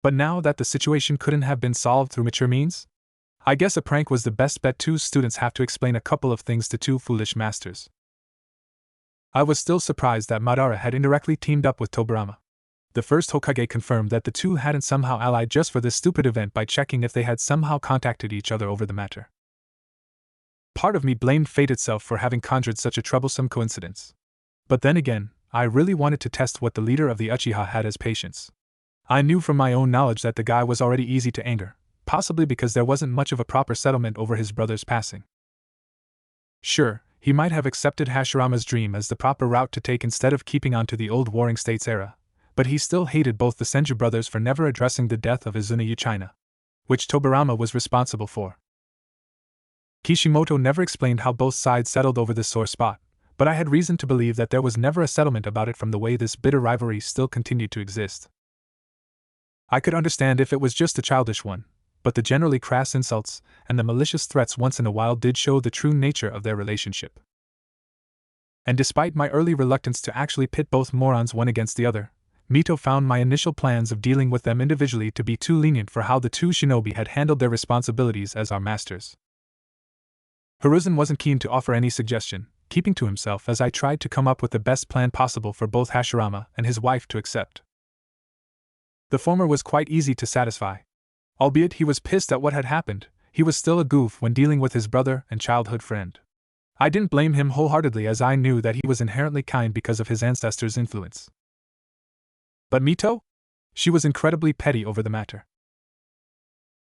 [SPEAKER 1] But now that the situation couldn't have been solved through mature means, I guess a prank was the best bet. Two students have to explain a couple of things to two foolish masters. I was still surprised that Madara had indirectly teamed up with Tobirama. The first Hokage confirmed that the two hadn't somehow allied just for this stupid event by checking if they had somehow contacted each other over the matter. Part of me blamed fate itself for having conjured such a troublesome coincidence. But then again, I really wanted to test what the leader of the Uchiha had as patience. I knew from my own knowledge that the guy was already easy to anger, possibly because there wasn't much of a proper settlement over his brother's passing. Sure, he might have accepted Hashirama's dream as the proper route to take instead of keeping on to the old Warring States era, but he still hated both the Senju brothers for never addressing the death of Izuna Uchina, which Tobirama was responsible for. Kishimoto never explained how both sides settled over this sore spot, but I had reason to believe that there was never a settlement about it from the way this bitter rivalry still continued to exist. I could understand if it was just a childish one, but the generally crass insults and the malicious threats once in a while did show the true nature of their relationship. And despite my early reluctance to actually pit both morons one against the other, Mito found my initial plans of dealing with them individually to be too lenient for how the two shinobi had handled their responsibilities as our masters. Hiruzen wasn't keen to offer any suggestion, keeping to himself as I tried to come up with the best plan possible for both Hashirama and his wife to accept. The former was quite easy to satisfy. Albeit he was pissed at what had happened, he was still a goof when dealing with his brother and childhood friend. I didn't blame him wholeheartedly as I knew that he was inherently kind because of his ancestors' influence. But Mito? She was incredibly petty over the matter.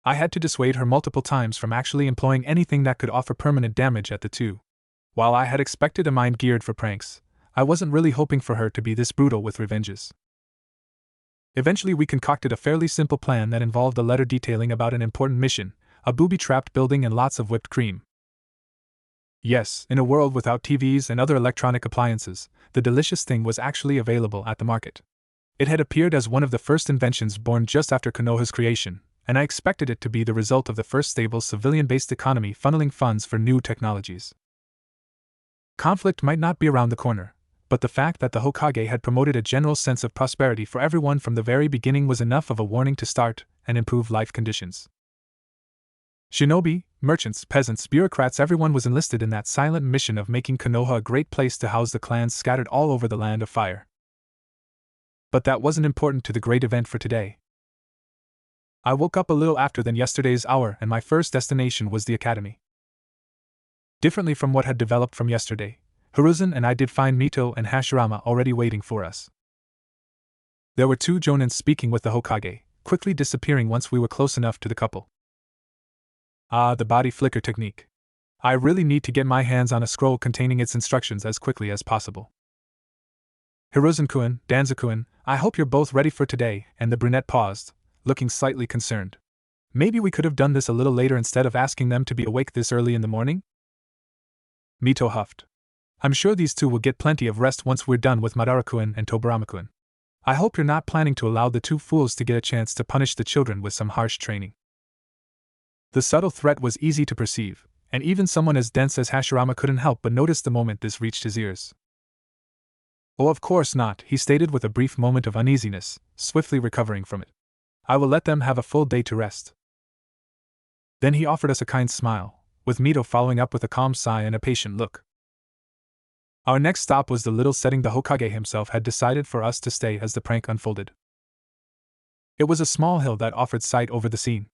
[SPEAKER 1] I had to dissuade her multiple times from actually employing anything that could offer permanent damage at the two. While I had expected a mind geared for pranks, I wasn't really hoping for her to be this brutal with revenges. Eventually we concocted a fairly simple plan that involved a letter detailing about an important mission, a booby-trapped building and lots of whipped cream. Yes, in a world without TVs and other electronic appliances, the delicious thing was actually available at the market. It had appeared as one of the first inventions born just after Konoha's creation, and I expected it to be the result of the first stable civilian-based economy funneling funds for new technologies. Conflict might not be around the corner, but the fact that the Hokage had promoted a general sense of prosperity for everyone from the very beginning was enough of a warning to start and improve life conditions. Shinobi, merchants, peasants, bureaucrats, everyone was enlisted in that silent mission of making Konoha a great place to house the clans scattered all over the Land of Fire. But that wasn't important to the great event for today. I woke up a little after than yesterday's hour and my first destination was the academy. Differently from what had developed from yesterday, Hiruzen and I did find Mito and Hashirama already waiting for us. There were two Jonins speaking with the Hokage, quickly disappearing once we were close enough to the couple. Ah, the body flicker technique. I really need to get my hands on a scroll containing its instructions as quickly as possible. Hiruzen-kun, Danzoo-kun, I hope you're both ready for today, and the brunette paused, looking slightly concerned. Maybe we could have done this a little later instead of asking them to be awake this early in the morning? Mito huffed. I'm sure these two will get plenty of rest once we're done with Madara-kun and Tobirama-kun. I hope you're not planning to allow the two fools to get a chance to punish the children with some harsh training. The subtle threat was easy to perceive, and even someone as dense as Hashirama couldn't help but notice the moment this reached his ears. Oh, of course not, he stated with a brief moment of uneasiness, swiftly recovering from it. I will let them have a full day to rest. Then he offered us a kind smile, with Mito following up with a calm sigh and a patient look. Our next stop was the little setting the Hokage himself had decided for us to stay as the prank unfolded. It was a small hill that offered sight over the scene.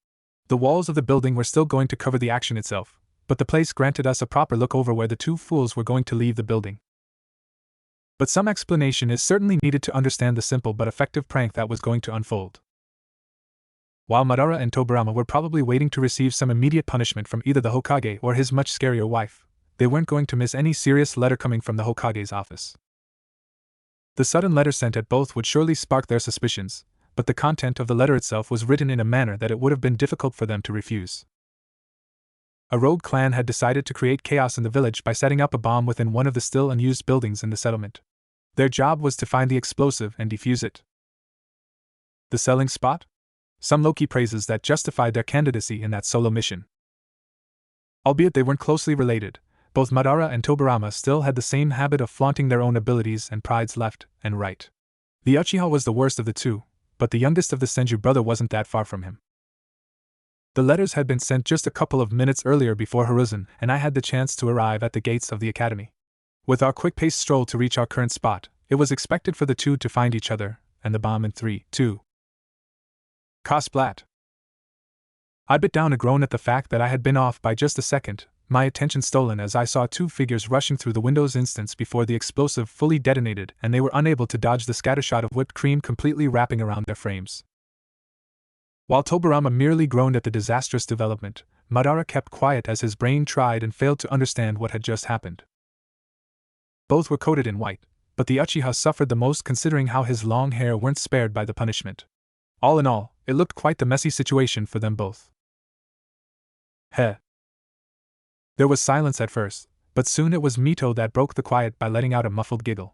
[SPEAKER 1] The walls of the building were still going to cover the action itself, but the place granted us a proper look over where the two fools were going to leave the building. But some explanation is certainly needed to understand the simple but effective prank that was going to unfold. While Madara and Tobirama were probably waiting to receive some immediate punishment from either the Hokage or his much scarier wife, they weren't going to miss any serious letter coming from the Hokage's office. The sudden letter sent at both would surely spark their suspicions, but the content of the letter itself was written in a manner that it would have been difficult for them to refuse. A rogue clan had decided to create chaos in the village by setting up a bomb within one of the still unused buildings in the settlement. Their job was to find the explosive and defuse it. The selling spot? Some low-key praises that justified their candidacy in that solo mission. Albeit they weren't closely related, both Madara and Tobirama still had the same habit of flaunting their own abilities and prides left and right. The Uchiha was the worst of the two, but the youngest of the Senju brother wasn't that far from him. The letters had been sent just a couple of minutes earlier before Hiruzen and I had the chance to arrive at the gates of the academy. With our quick-paced stroll to reach our current spot, it was expected for the two to find each other, and the bomb in 3, 2. Kasplat. I bit down a groan at the fact that I had been off by just a second, my attention stolen as I saw two figures rushing through the windows instants before the explosive fully detonated and they were unable to dodge the scattershot of whipped cream completely wrapping around their frames. While Tobirama merely groaned at the disastrous development, Madara kept quiet as his brain tried and failed to understand what had just happened. Both were coated in white, but the Uchiha suffered the most considering how his long hair weren't spared by the punishment. All in all, it looked quite the messy situation for them both. Heh. There was silence at first, but soon it was Mito that broke the quiet by letting out a muffled giggle.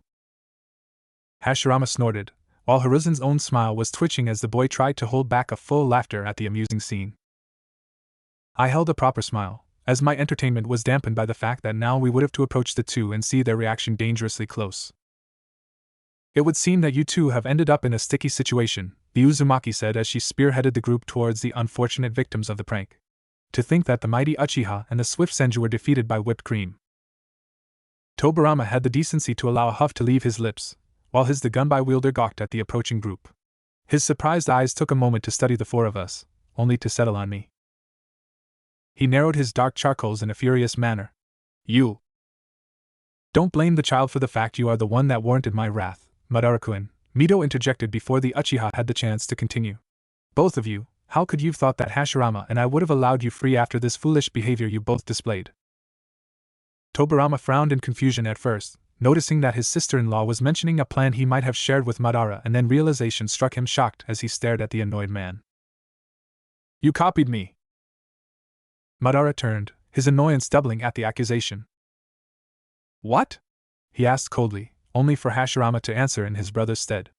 [SPEAKER 1] Hashirama snorted, while Hiruzen's own smile was twitching as the boy tried to hold back a full laughter at the amusing scene. I held a proper smile, as my entertainment was dampened by the fact that now we would have to approach the two and see their reaction dangerously close. It would seem that you two have ended up in a sticky situation, the Uzumaki said as she spearheaded the group towards the unfortunate victims of the prank. To think that the mighty Uchiha and the swift Senju were defeated by whipped cream. Tobirama had the decency to allow a huff to leave his lips, while the gunbai wielder gawked at the approaching group. His surprised eyes took a moment to study the four of us, only to settle on me. He narrowed his dark charcoals in a furious manner. You. Don't blame the child for the fact you are the one that warranted my wrath, Madara-kun, Mito interjected before the Uchiha had the chance to continue. Both of you, how could you've thought that Hashirama and I would have allowed you free after this foolish behavior you both displayed? Tobirama frowned in confusion at first, noticing that his sister-in-law was mentioning a plan he might have shared with Madara, and then realization struck him shocked as he stared at the annoyed man. You copied me. Madara turned, his annoyance doubling at the accusation. What? He asked coldly, only for Hashirama to answer in his brother's stead.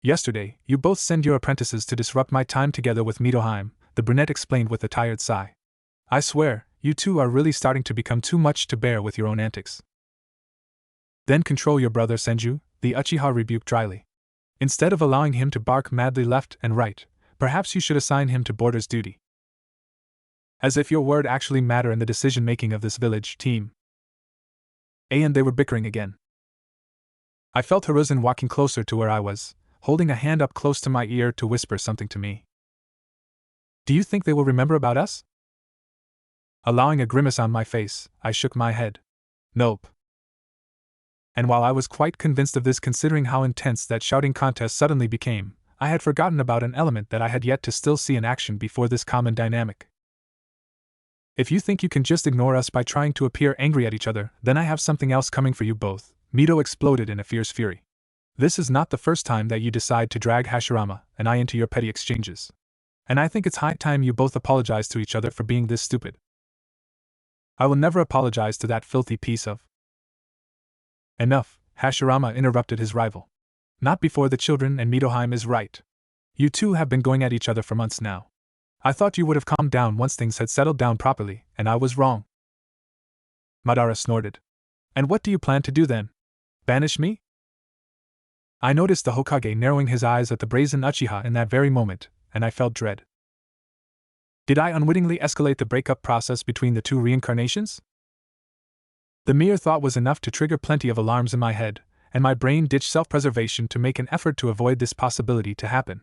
[SPEAKER 1] Yesterday, you both sent your apprentices to disrupt my time together with Mitoheim, the brunette explained with a tired sigh. I swear, you two are really starting to become too much to bear with your own antics. Then control your brother Senju, the Uchiha rebuked dryly. Instead of allowing him to bark madly left and right, perhaps you should assign him to boarder's duty. As if your word actually matter in the decision-making of this village team. And they were bickering again. I felt Hiruzen walking closer to where I was, holding a hand up close to my ear to whisper something to me. Do you think they will remember about us? Allowing a grimace on my face, I shook my head. Nope. And while I was quite convinced of this considering how intense that shouting contest suddenly became, I had forgotten about an element that I had yet to still see in action before this common dynamic. If you think you can just ignore us by trying to appear angry at each other, then I have something else coming for you both, Mito exploded in a fierce fury. This is not the first time that you decide to drag Hashirama and I into your petty exchanges. And I think it's high time you both apologize to each other for being this stupid. I will never apologize to that filthy piece of... Enough, Hashirama interrupted his rival. Not before the children, and Mitoheim is right. You two have been going at each other for months now. I thought you would have calmed down once things had settled down properly, and I was wrong. Madara snorted. And what do you plan to do then? Banish me? I noticed the Hokage narrowing his eyes at the brazen Uchiha in that very moment, and I felt dread. Did I unwittingly escalate the breakup process between the two reincarnations? The mere thought was enough to trigger plenty of alarms in my head, and my brain ditched self-preservation to make an effort to avoid this possibility to happen.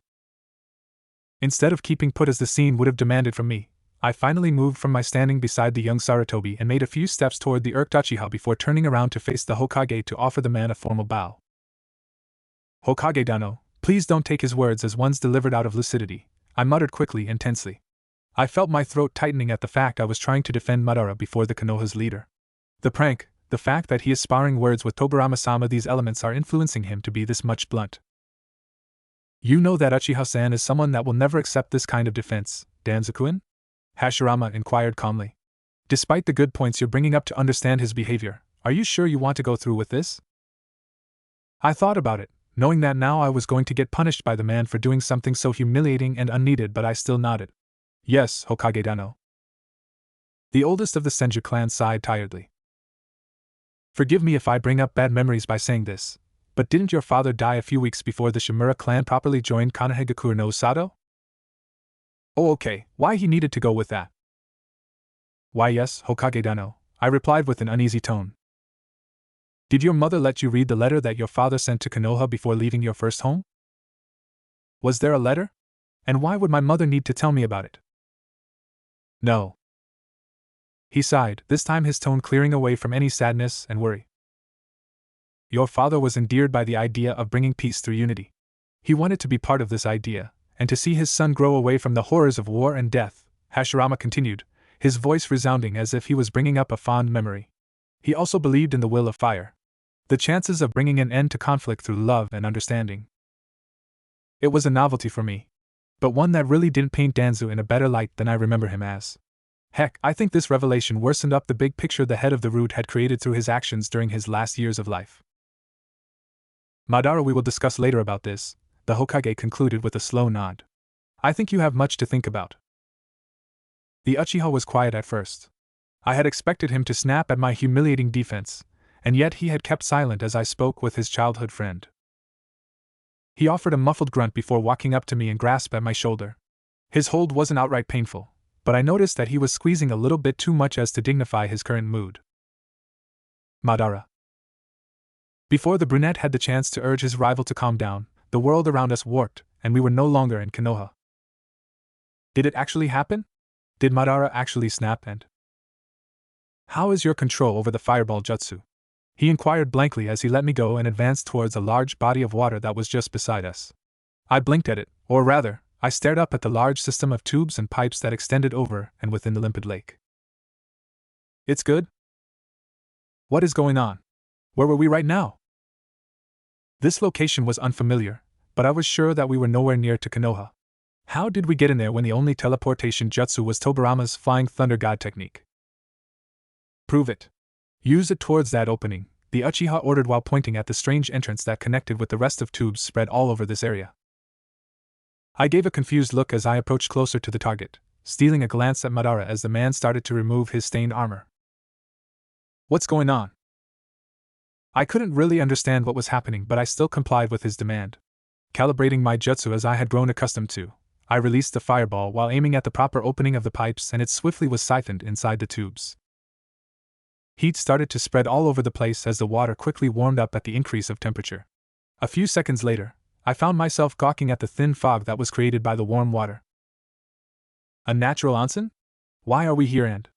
[SPEAKER 1] Instead of keeping put as the scene would have demanded from me, I finally moved from my standing beside the young Sarutobi and made a few steps toward the irked Uchiha before turning around to face the Hokage to offer the man a formal bow. Hokage Dano, please don't take his words as ones delivered out of lucidity, I muttered quickly and tensely. I felt my throat tightening at the fact I was trying to defend Madara before the Konoha's leader. The prank The fact that he is sparring words with Tobarama-sama, these elements are influencing him to be this much blunt. You know that Uchiha-san is someone that will never accept this kind of defense, Danzoo-kun? Hashirama inquired calmly. Despite the good points you're bringing up to understand his behavior, are you sure you want to go through with this? I thought about it, knowing that now I was going to get punished by the man for doing something so humiliating and unneeded, but I still nodded. Yes, Hokage Dano. The oldest of the Senju clan sighed tiredly. Forgive me if I bring up bad memories by saying this, but didn't your father die a few weeks before the Shimura clan properly joined Konohagakure no Sato? Oh okay, why he needed to go with that? Why yes, Hokage Dano, I replied with an uneasy tone. Did your mother let you read the letter that your father sent to Konoha before leaving your first home? Was there a letter? And why would my mother need to tell me about it? No. He sighed, this time his tone clearing away from any sadness and worry. Your father was endeared by the idea of bringing peace through unity. He wanted to be part of this idea, and to see his son grow away from the horrors of war and death, Hashirama continued, his voice resounding as if he was bringing up a fond memory. He also believed in the will of fire. The chances of bringing an end to conflict through love and understanding. It was a novelty for me, but one that really didn't paint Danzoo in a better light than I remember him as. Heck, I think this revelation worsened up the big picture the head of the root had created through his actions during his last years of life. Madara, we will discuss later about this, the Hokage concluded with a slow nod. I think you have much to think about. The Uchiha was quiet at first. I had expected him to snap at my humiliating defense, and yet he had kept silent as I spoke with his childhood friend. He offered a muffled grunt before walking up to me and grasped at my shoulder. His hold wasn't outright painful, but I noticed that he was squeezing a little bit too much as to dignify his current mood. Madara. Before the brunette had the chance to urge his rival to calm down, the world around us warped, and we were no longer in Konoha. Did it actually happen? Did Madara actually snap and... How is your control over the fireball jutsu? He inquired blankly as he let me go and advanced towards a large body of water that was just beside us. I blinked at it, or rather, I stared up at the large system of tubes and pipes that extended over and within the limpid lake. It's good? What is going on? Where were we right now? This location was unfamiliar, but I was sure that we were nowhere near to Konoha. How did we get in there when the only teleportation jutsu was Tobarama's Flying Thunder God technique? Prove it. Use it towards that opening, the Uchiha ordered while pointing at the strange entrance that connected with the rest of tubes spread all over this area. I gave a confused look as I approached closer to the target, stealing a glance at Madara as the man started to remove his stained armor. What's going on? I couldn't really understand what was happening, but I still complied with his demand. Calibrating my jutsu as I had grown accustomed to, I released the fireball while aiming at the proper opening of the pipes, and it swiftly was siphoned inside the tubes. Heat started to spread all over the place as the water quickly warmed up at the increase of temperature. A few seconds later, I found myself gawking at the thin fog that was created by the warm water. A natural onsen? Why are we here? And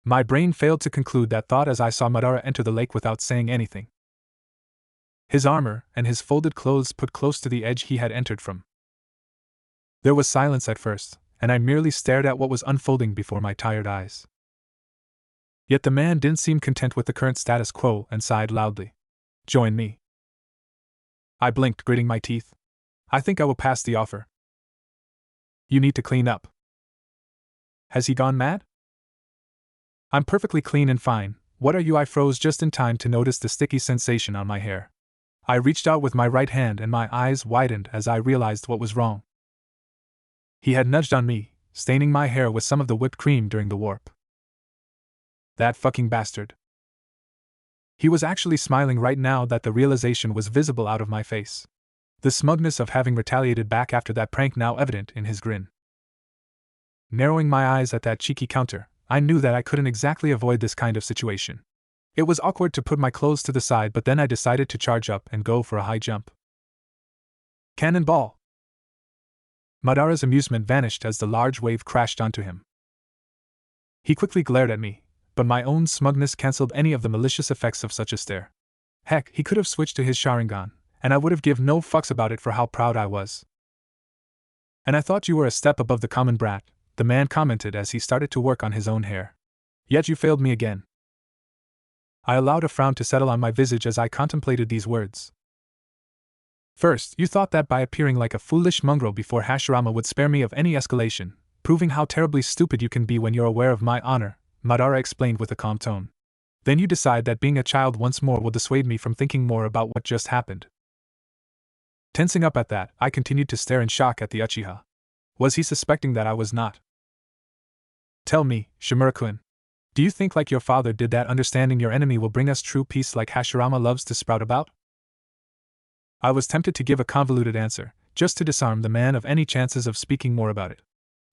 [SPEAKER 1] my brain failed to conclude that thought as I saw Madara enter the lake without saying anything. His armor and his folded clothes put close to the edge he had entered from. There was silence at first, and I merely stared at what was unfolding before my tired eyes. Yet the man didn't seem content with the current status quo and sighed loudly. Join me. I blinked, gritting my teeth. I think I will pass the offer. You need to clean up. Has he gone mad? I'm perfectly clean and fine. What are you? I froze just in time to notice the sticky sensation on my hair. I reached out with my right hand and my eyes widened as I realized what was wrong. He had nudged on me, staining my hair with some of the whipped cream during the warp. That fucking bastard. He was actually smiling right now that the realization was visible out of my face. The smugness of having retaliated back after that prank now evident in his grin. Narrowing my eyes at that cheeky counter, I knew that I couldn't exactly avoid this kind of situation. It was awkward to put my clothes to the side, but then I decided to charge up and go for a high jump. Cannonball! Madara's amusement vanished as the large wave crashed onto him. He quickly glared at me, but my own smugness cancelled any of the malicious effects of such a stare. Heck, he could have switched to his Sharingan, and I would have given no fucks about it for how proud I was. And I thought you were a step above the common brat, the man commented as he started to work on his own hair. Yet you failed me again. I allowed a frown to settle on my visage as I contemplated these words. First, you thought that by appearing like a foolish mongrel before Hashirama would spare me of any escalation, proving how terribly stupid you can be when you're aware of my honor, Madara explained with a calm tone. Then you decide that being a child once more will dissuade me from thinking more about what just happened. Tensing up at that, I continued to stare in shock at the Uchiha. Was he suspecting that I was not? Tell me, Shimura-kun. Do you think like your father did that understanding your enemy will bring us true peace like Hashirama loves to sprout about? I was tempted to give a convoluted answer, just to disarm the man of any chances of speaking more about it.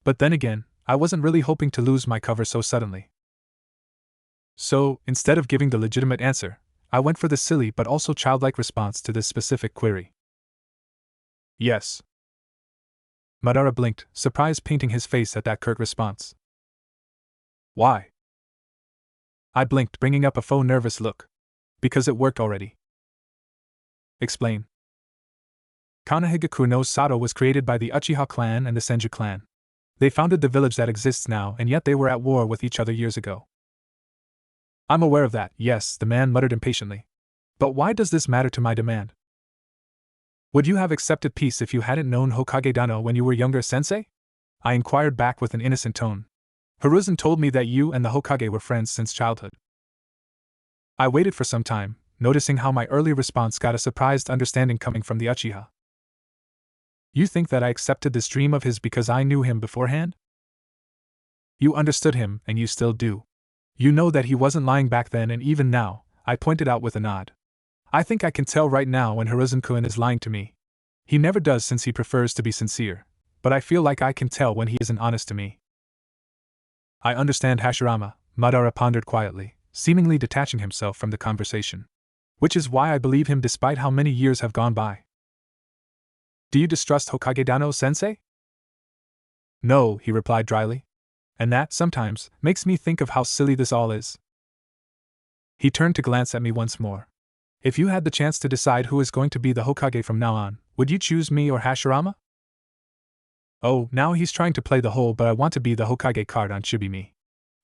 [SPEAKER 1] But then again, I wasn't really hoping to lose my cover so suddenly. So, instead of giving the legitimate answer, I went for the silly but also childlike response to this specific query. Yes. Madara blinked, surprise painting his face at that curt response. Why? I blinked, bringing up a faux nervous look. Because it worked already. Explain. Kanahigaku no Sato was created by the Uchiha clan and the Senju clan. They founded the village that exists now, and yet they were at war with each other years ago. I'm aware of that, yes, the man muttered impatiently. But why does this matter to my demand? Would you have accepted peace if you hadn't known Hokage Dano when you were younger, sensei? I inquired back with an innocent tone. Hiruzen told me that you and the Hokage were friends since childhood. I waited for some time, noticing how my early response got a surprised understanding coming from the Uchiha. You think that I accepted this dream of his because I knew him beforehand? You understood him, and you still do. You know that he wasn't lying back then, and even now, I pointed out with a nod. I think I can tell right now when Hiruzen-kun is lying to me. He never does since he prefers to be sincere, but I feel like I can tell when he isn't honest to me. I understand Hashirama, Madara pondered quietly, seemingly detaching himself from the conversation. Which is why I believe him despite how many years have gone by. Do you distrust Hokage Dano, sensei? No, he replied dryly. And that, sometimes, makes me think of how silly this all is. He turned to glance at me once more. If you had the chance to decide who is going to be the Hokage from now on, would you choose me or Hashirama? Oh, now he's trying to play the whole but I want to be the Hokage card on should be me.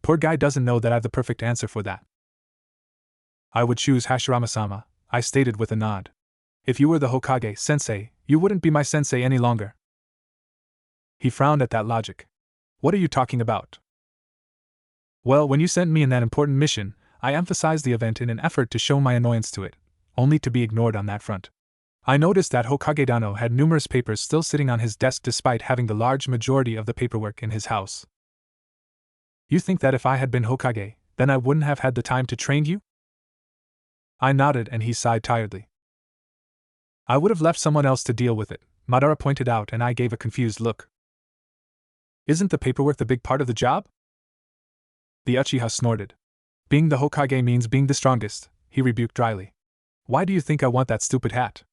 [SPEAKER 1] Poor guy doesn't know that I have the perfect answer for that. I would choose Hashirama-sama, I stated with a nod. If you were the Hokage, sensei, you wouldn't be my sensei any longer. He frowned at that logic. What are you talking about? Well, when you sent me in that important mission, I emphasized the event in an effort to show my annoyance to it, only to be ignored on that front. I noticed that Hokage Dano had numerous papers still sitting on his desk despite having the large majority of the paperwork in his house. You think that if I had been Hokage, then I wouldn't have had the time to train you? I nodded and he sighed tiredly. I would have left someone else to deal with it, Madara pointed out, and I gave a confused look. Isn't the paperwork the big part of the job? The Uchiha snorted. Being the Hokage means being the strongest, he rebuked dryly. Why do you think I want that stupid hat?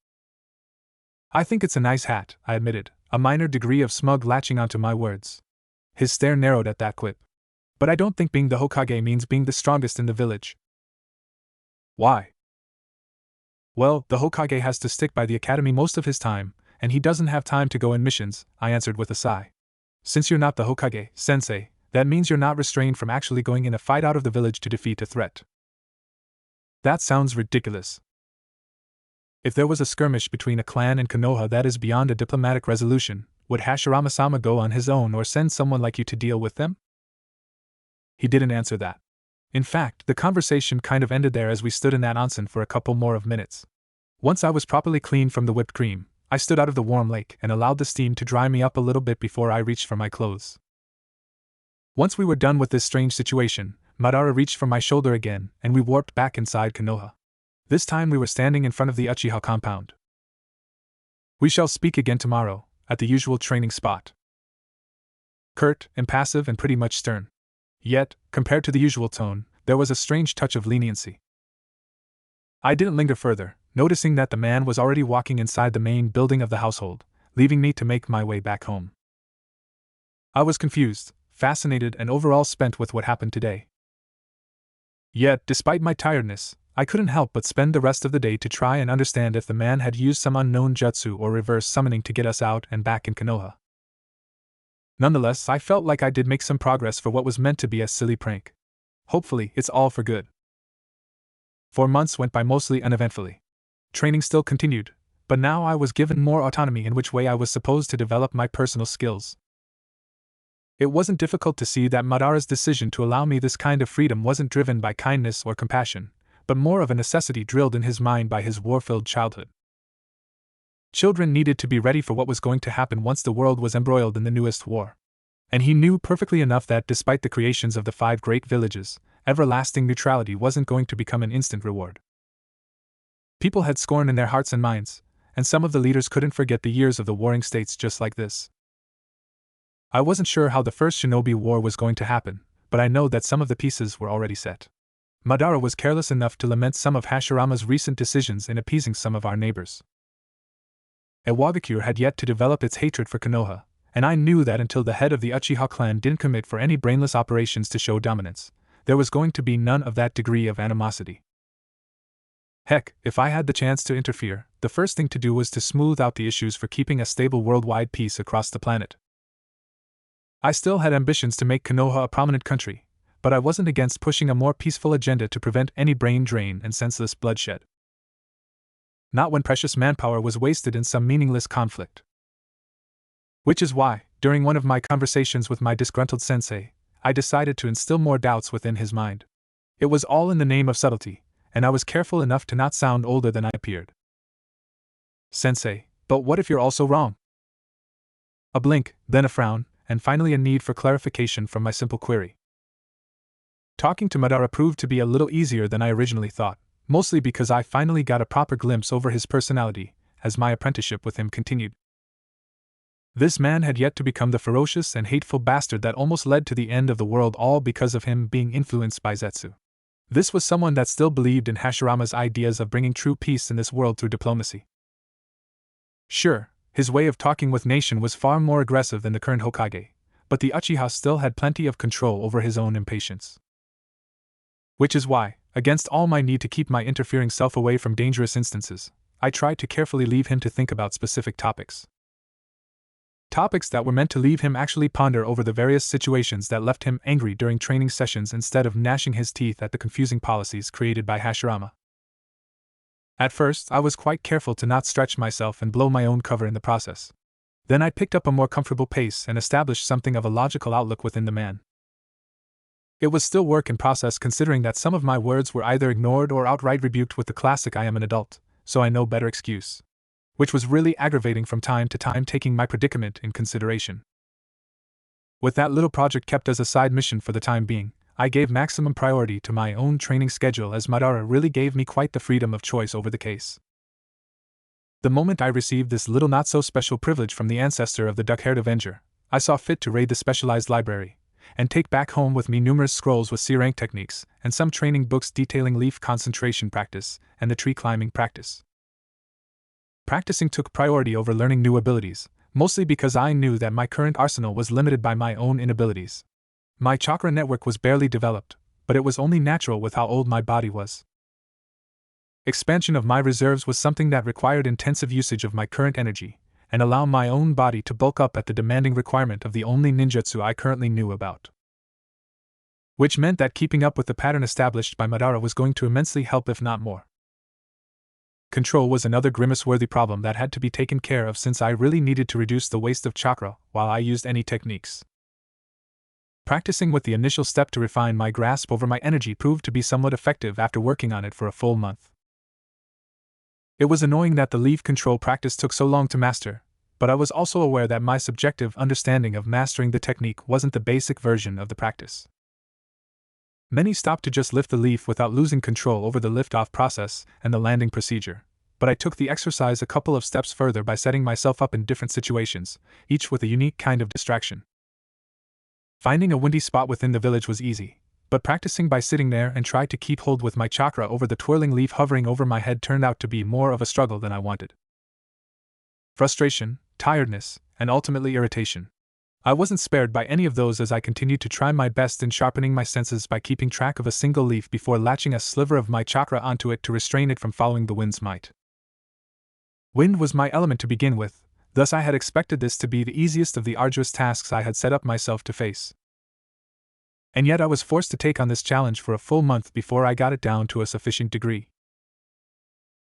[SPEAKER 1] I think it's a nice hat, I admitted, a minor degree of smug latching onto my words. His stare narrowed at that quip. But I don't think being the Hokage means being the strongest in the village. Why? Well, the Hokage has to stick by the academy most of his time, and he doesn't have time to go in missions, I answered with a sigh. Since you're not the Hokage, sensei, that means you're not restrained from actually going in a fight out of the village to defeat a threat. That sounds ridiculous. If there was a skirmish between a clan and Konoha that is beyond a diplomatic resolution, would Hashirama-sama go on his own or send someone like you to deal with them? He didn't answer that. In fact, the conversation kind of ended there as we stood in that onsen for a couple more of minutes. Once I was properly cleaned from the whipped cream, I stood out of the warm lake and allowed the steam to dry me up a little bit before I reached for my clothes. Once we were done with this strange situation, Madara reached for my shoulder again, and we warped back inside Konoha. This time we were standing in front of the Uchiha compound. We shall speak again tomorrow, at the usual training spot. Curt, impassive and pretty much stern. Yet, compared to the usual tone, there was a strange touch of leniency. I didn't linger further, noticing that the man was already walking inside the main building of the household, leaving me to make my way back home. I was confused, fascinated, and overall spent with what happened today. Yet, despite my tiredness, I couldn't help but spend the rest of the day to try and understand if the man had used some unknown jutsu or reverse summoning to get us out and back in Konoha. Nonetheless, I felt like I did make some progress for what was meant to be a silly prank. Hopefully, it's all for good. 4 months went by mostly uneventfully. Training still continued, but now I was given more autonomy in which way I was supposed to develop my personal skills. It wasn't difficult to see that Madara's decision to allow me this kind of freedom wasn't driven by kindness or compassion, but more of a necessity drilled in his mind by his war-filled childhood. Children needed to be ready for what was going to happen once the world was embroiled in the newest war. And he knew perfectly enough that despite the creations of the 5 great villages, everlasting neutrality wasn't going to become an instant reward. People had scorn in their hearts and minds, and some of the leaders couldn't forget the years of the warring states just like this. I wasn't sure how the first Shinobi War was going to happen, but I know that some of the pieces were already set. Madara was careless enough to lament some of Hashirama's recent decisions in appeasing some of our neighbors. Iwagakure had yet to develop its hatred for Konoha, and I knew that until the head of the Uchiha clan didn't commit for any brainless operations to show dominance, there was going to be none of that degree of animosity. Heck, if I had the chance to interfere, the first thing to do was to smooth out the issues for keeping a stable worldwide peace across the planet. I still had ambitions to make Konoha a prominent country, but I wasn't against pushing a more peaceful agenda to prevent any brain drain and senseless bloodshed. Not when precious manpower was wasted in some meaningless conflict. Which is why, during one of my conversations with my disgruntled sensei, I decided to instill more doubts within his mind. It was all in the name of subtlety, and I was careful enough to not sound older than I appeared. Sensei, but what if you're also wrong? A blink, then a frown, and finally a need for clarification from my simple query. Talking to Madara proved to be a little easier than I originally thought, mostly because I finally got a proper glimpse over his personality, as my apprenticeship with him continued. This man had yet to become the ferocious and hateful bastard that almost led to the end of the world, all because of him being influenced by Zetsu. This was someone that still believed in Hashirama's ideas of bringing true peace in this world through diplomacy. Sure, his way of talking with nation was far more aggressive than the current Hokage, but the Uchiha still had plenty of control over his own impatience. Which is why, against all my need to keep my interfering self away from dangerous instances, I tried to carefully leave him to think about specific topics. Topics that were meant to leave him actually ponder over the various situations that left him angry during training sessions instead of gnashing his teeth at the confusing policies created by Hashirama. At first, I was quite careful to not stretch myself and blow my own cover in the process. Then I picked up a more comfortable pace and established something of a logical outlook within the man. It was still work in process, considering that some of my words were either ignored or outright rebuked with the classic "I am an adult, so I know better" excuse, which was really aggravating from time to time, taking my predicament in consideration. With that little project kept as a side mission for the time being, I gave maximum priority to my own training schedule, as Madara really gave me quite the freedom of choice over the case. The moment I received this little not-so-special privilege from the ancestor of the duck-haired Avenger, I saw fit to raid the specialized library, and take back home with me numerous scrolls with C-rank techniques, and some training books detailing leaf concentration practice, and the tree climbing practice. Practicing took priority over learning new abilities, mostly because I knew that my current arsenal was limited by my own inabilities. My chakra network was barely developed, but it was only natural with how old my body was. Expansion of my reserves was something that required intensive usage of my current energy, and allow my own body to bulk up at the demanding requirement of the only ninjutsu I currently knew about. Which meant that keeping up with the pattern established by Madara was going to immensely help, if not more. Control was another grimace-worthy problem that had to be taken care of, since I really needed to reduce the waste of chakra while I used any techniques. Practicing with the initial step to refine my grasp over my energy proved to be somewhat effective after working on it for a full month. It was annoying that the leaf control practice took so long to master, but I was also aware that my subjective understanding of mastering the technique wasn't the basic version of the practice. Many stopped to just lift the leaf without losing control over the lift-off process and the landing procedure, but I took the exercise a couple of steps further by setting myself up in different situations, each with a unique kind of distraction. Finding a windy spot within the village was easy, but practicing by sitting there and trying to keep hold with my chakra over the twirling leaf hovering over my head turned out to be more of a struggle than I wanted. Frustration, tiredness, and ultimately irritation. I wasn't spared by any of those as I continued to try my best in sharpening my senses by keeping track of a single leaf before latching a sliver of my chakra onto it to restrain it from following the wind's might. Wind was my element to begin with, thus I had expected this to be the easiest of the arduous tasks I had set up myself to face. And yet I was forced to take on this challenge for a full month before I got it down to a sufficient degree.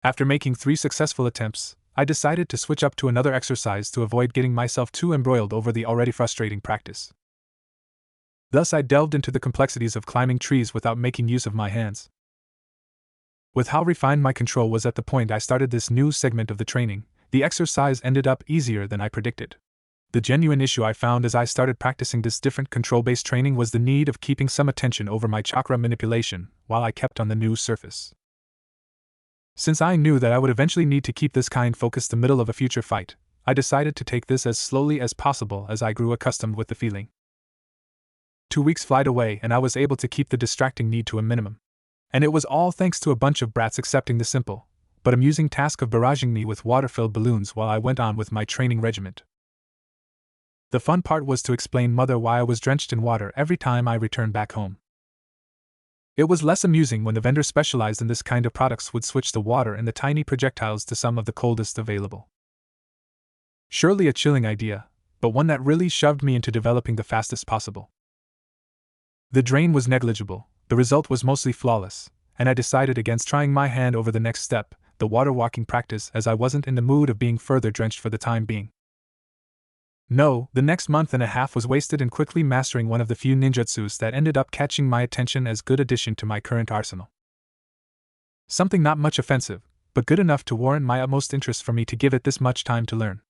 [SPEAKER 1] After making 3 successful attempts, I decided to switch up to another exercise to avoid getting myself too embroiled over the already frustrating practice. Thus I delved into the complexities of climbing trees without making use of my hands. With how refined my control was at the point I started this new segment of the training, the exercise ended up easier than I predicted. The genuine issue I found as I started practicing this different control-based training was the need of keeping some attention over my chakra manipulation while I kept on the new surface. Since I knew that I would eventually need to keep this kind focused in the middle of a future fight, I decided to take this as slowly as possible as I grew accustomed with the feeling. 2 weeks flied away and I was able to keep the distracting need to a minimum. And it was all thanks to a bunch of brats accepting the simple, but amusing task of barraging me with water-filled balloons while I went on with my training regiment. The fun part was to explain Mother why I was drenched in water every time I returned back home. It was less amusing when the vendor specialized in this kind of products would switch the water in the tiny projectiles to some of the coldest available. Surely a chilling idea, but one that really shoved me into developing the fastest possible. The drain was negligible, the result was mostly flawless, and I decided against trying my hand over the next step, the water walking practice, as I wasn't in the mood of being further drenched for the time being. No, the next month and a half was wasted in quickly mastering one of the few ninjutsus that ended up catching my attention as good addition to my current arsenal. Something not much offensive, but good enough to warrant my utmost interest for me to give it this much time to learn.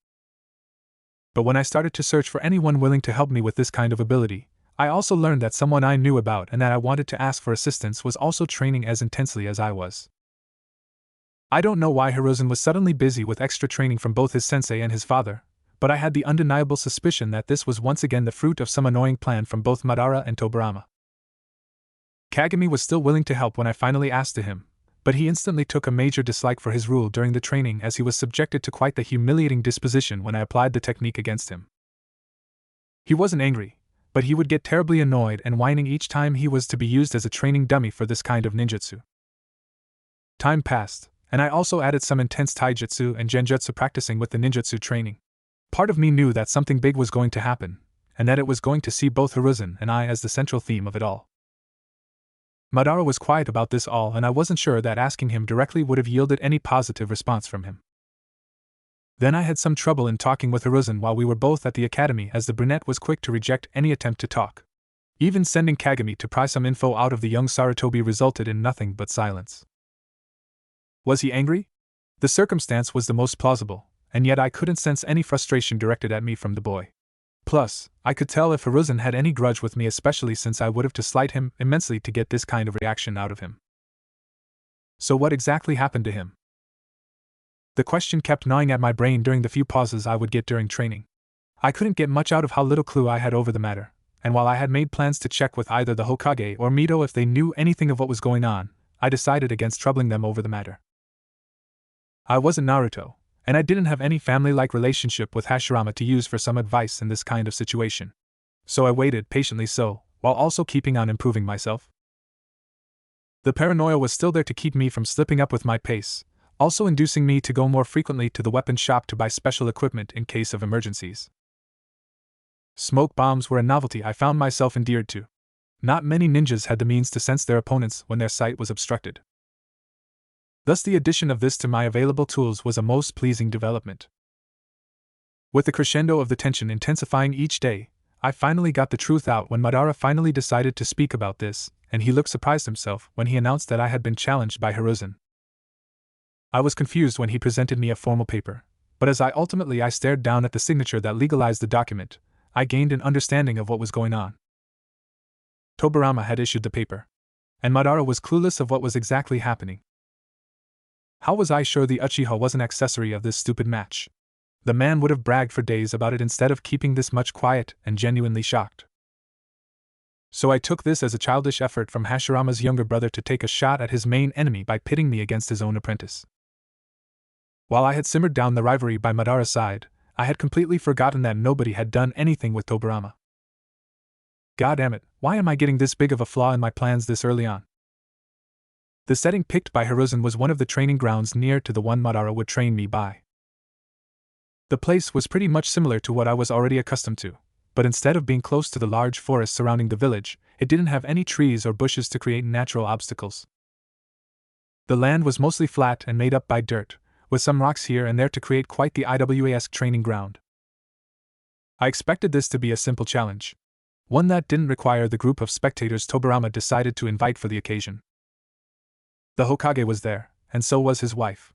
[SPEAKER 1] But when I started to search for anyone willing to help me with this kind of ability, I also learned that someone I knew about and that I wanted to ask for assistance was also training as intensely as I was. I don't know why Hiruzen was suddenly busy with extra training from both his sensei and his father, but I had the undeniable suspicion that this was once again the fruit of some annoying plan from both Madara and Tobirama. Kagami was still willing to help when I finally asked to him, but he instantly took a major dislike for his rule during the training as he was subjected to quite the humiliating disposition when I applied the technique against him. He wasn't angry, but he would get terribly annoyed and whining each time he was to be used as a training dummy for this kind of ninjutsu. Time passed, and I also added some intense taijutsu and genjutsu practicing with the ninjutsu training. Part of me knew that something big was going to happen, and that it was going to see both Hiruzen and I as the central theme of it all. Madara was quiet about this all, and I wasn't sure that asking him directly would have yielded any positive response from him. Then I had some trouble in talking with Hiruzen while we were both at the academy, as the brunette was quick to reject any attempt to talk. Even sending Kagami to pry some info out of the young Sarutobi resulted in nothing but silence. Was he angry? The circumstance was the most plausible, and yet I couldn't sense any frustration directed at me from the boy. Plus, I could tell if Hiruzen had any grudge with me, especially since I would have to slight him immensely to get this kind of reaction out of him. So what exactly happened to him? The question kept gnawing at my brain during the few pauses I would get during training. I couldn't get much out of how little clue I had over the matter, and while I had made plans to check with either the Hokage or Mito if they knew anything of what was going on, I decided against troubling them over the matter. I wasn't Naruto, and I didn't have any family-like relationship with Hashirama to use for some advice in this kind of situation. So I waited patiently, while also keeping on improving myself. The paranoia was still there to keep me from slipping up with my pace, also inducing me to go more frequently to the weapon shop to buy special equipment in case of emergencies. Smoke bombs were a novelty I found myself endeared to. Not many ninjas had the means to sense their opponents when their sight was obstructed. Thus the addition of this to my available tools was a most pleasing development. With the crescendo of the tension intensifying each day, I finally got the truth out when Madara finally decided to speak about this, and he looked surprised himself when he announced that I had been challenged by Hiruzen. I was confused when he presented me a formal paper, but as I stared down at the signature that legalized the document, I gained an understanding of what was going on. Tobirama had issued the paper, and Madara was clueless of what was exactly happening. How was I sure the Uchiha was an accessory of this stupid match? The man would have bragged for days about it instead of keeping this much quiet and genuinely shocked. So I took this as a childish effort from Hashirama's younger brother to take a shot at his main enemy by pitting me against his own apprentice. While I had simmered down the rivalry by Madara's side, I had completely forgotten that nobody had done anything with Tobirama. God damn it, why am I getting this big of a flaw in my plans this early on? The setting picked by Hiruzen was one of the training grounds near to the one Madara would train me by. The place was pretty much similar to what I was already accustomed to, but instead of being close to the large forest surrounding the village, It didn't have any trees or bushes to create natural obstacles. The land was mostly flat and made up by dirt, with some rocks here and there to create quite the IWA-esque training ground. I expected this to be a simple challenge, one that didn't require the group of spectators Tobirama decided to invite for the occasion. The Hokage was there, and so was his wife.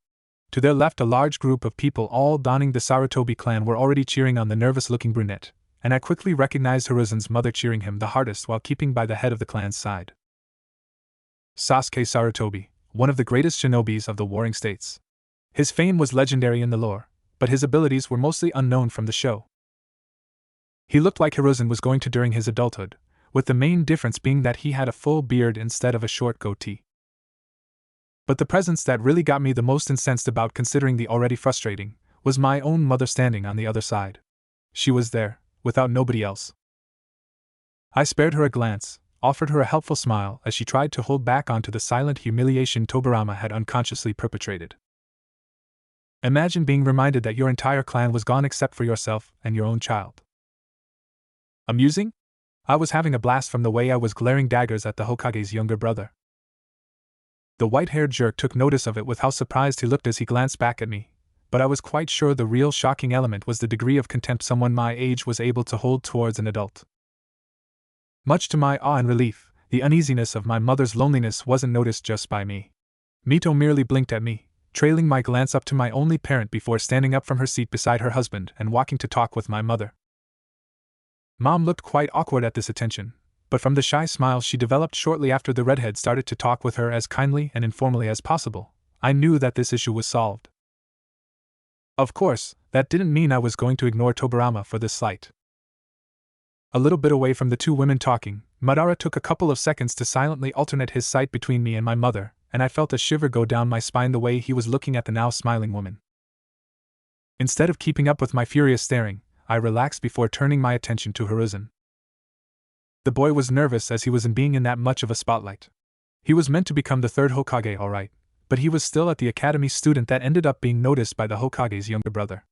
[SPEAKER 1] To their left, a large group of people all donning the Sarutobi clan were already cheering on the nervous-looking brunette, and I quickly recognized Hiruzen's mother cheering him the hardest while keeping by the head of the clan's side. Sasuke Sarutobi, one of the greatest shinobis of the warring states. His fame was legendary in the lore, but his abilities were mostly unknown from the show. He looked like Hiruzen was going to during his adulthood, with the main difference being that he had a full beard instead of a short goatee. But the presence that really got me the most incensed about considering the already frustrating was my own mother standing on the other side. She was there, without nobody else. I spared her a glance, offered her a helpful smile as she tried to hold back onto the silent humiliation Tobirama had unconsciously perpetrated. Imagine being reminded that your entire clan was gone except for yourself and your own child. Amusing? I was having a blast from the way I was glaring daggers at the Hokage's younger brother. The white-haired jerk took notice of it with how surprised he looked as he glanced back at me, but I was quite sure the real shocking element was the degree of contempt someone my age was able to hold towards an adult. Much to my awe and relief, the uneasiness of my mother's loneliness wasn't noticed just by me. Mito merely blinked at me, trailing my glance up to my only parent before standing up from her seat beside her husband and walking to talk with my mother. Mom looked quite awkward at this attention, but from the shy smile she developed shortly after the redhead started to talk with her as kindly and informally as possible, I knew that this issue was solved. Of course, that didn't mean I was going to ignore Tobirama for this slight. A little bit away from the two women talking, Madara took a couple of seconds to silently alternate his sight between me and my mother, and I felt a shiver go down my spine the way he was looking at the now smiling woman. Instead of keeping up with my furious staring, I relaxed before turning my attention to Hiruzen. The boy was nervous as he was in being in that much of a spotlight. He was meant to become the third Hokage, alright, but he was still at the academy student that ended up being noticed by the Hokage's younger brother.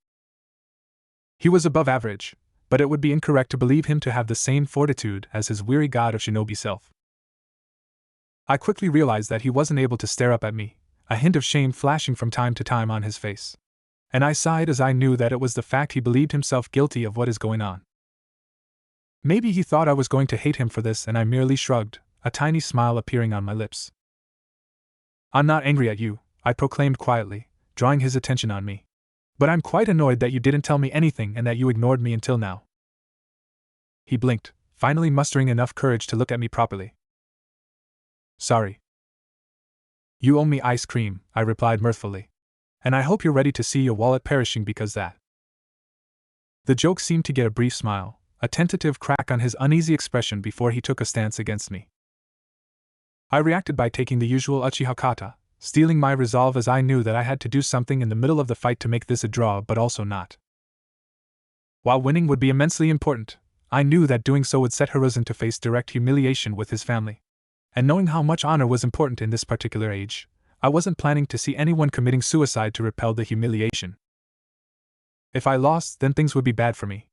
[SPEAKER 1] He was above average, but it would be incorrect to believe him to have the same fortitude as his weary god of shinobi self. I quickly realized that he wasn't able to stare up at me, a hint of shame flashing from time to time on his face. And I sighed as I knew that it was the fact he believed himself guilty of what is going on. Maybe he thought I was going to hate him for this and I merely shrugged, a tiny smile appearing on my lips. I'm not angry at you, I proclaimed quietly, drawing his attention on me. But I'm quite annoyed that you didn't tell me anything and that you ignored me until now. He blinked, finally mustering enough courage to look at me properly. Sorry. You owe me ice cream, I replied mirthfully. And I hope you're ready to see your wallet perishing because that. The joke seemed to get a brief smile, a tentative crack on his uneasy expression before he took a stance against me. I reacted by taking the usual Uchiha kata, stealing my resolve as I knew that I had to do something in the middle of the fight to make this a draw but also not. While winning would be immensely important, I knew that doing so would set Hiruzen to face direct humiliation with his family. And knowing how much honor was important in this particular age, I wasn't planning to see anyone committing suicide to repel the humiliation. If I lost, then things would be bad for me.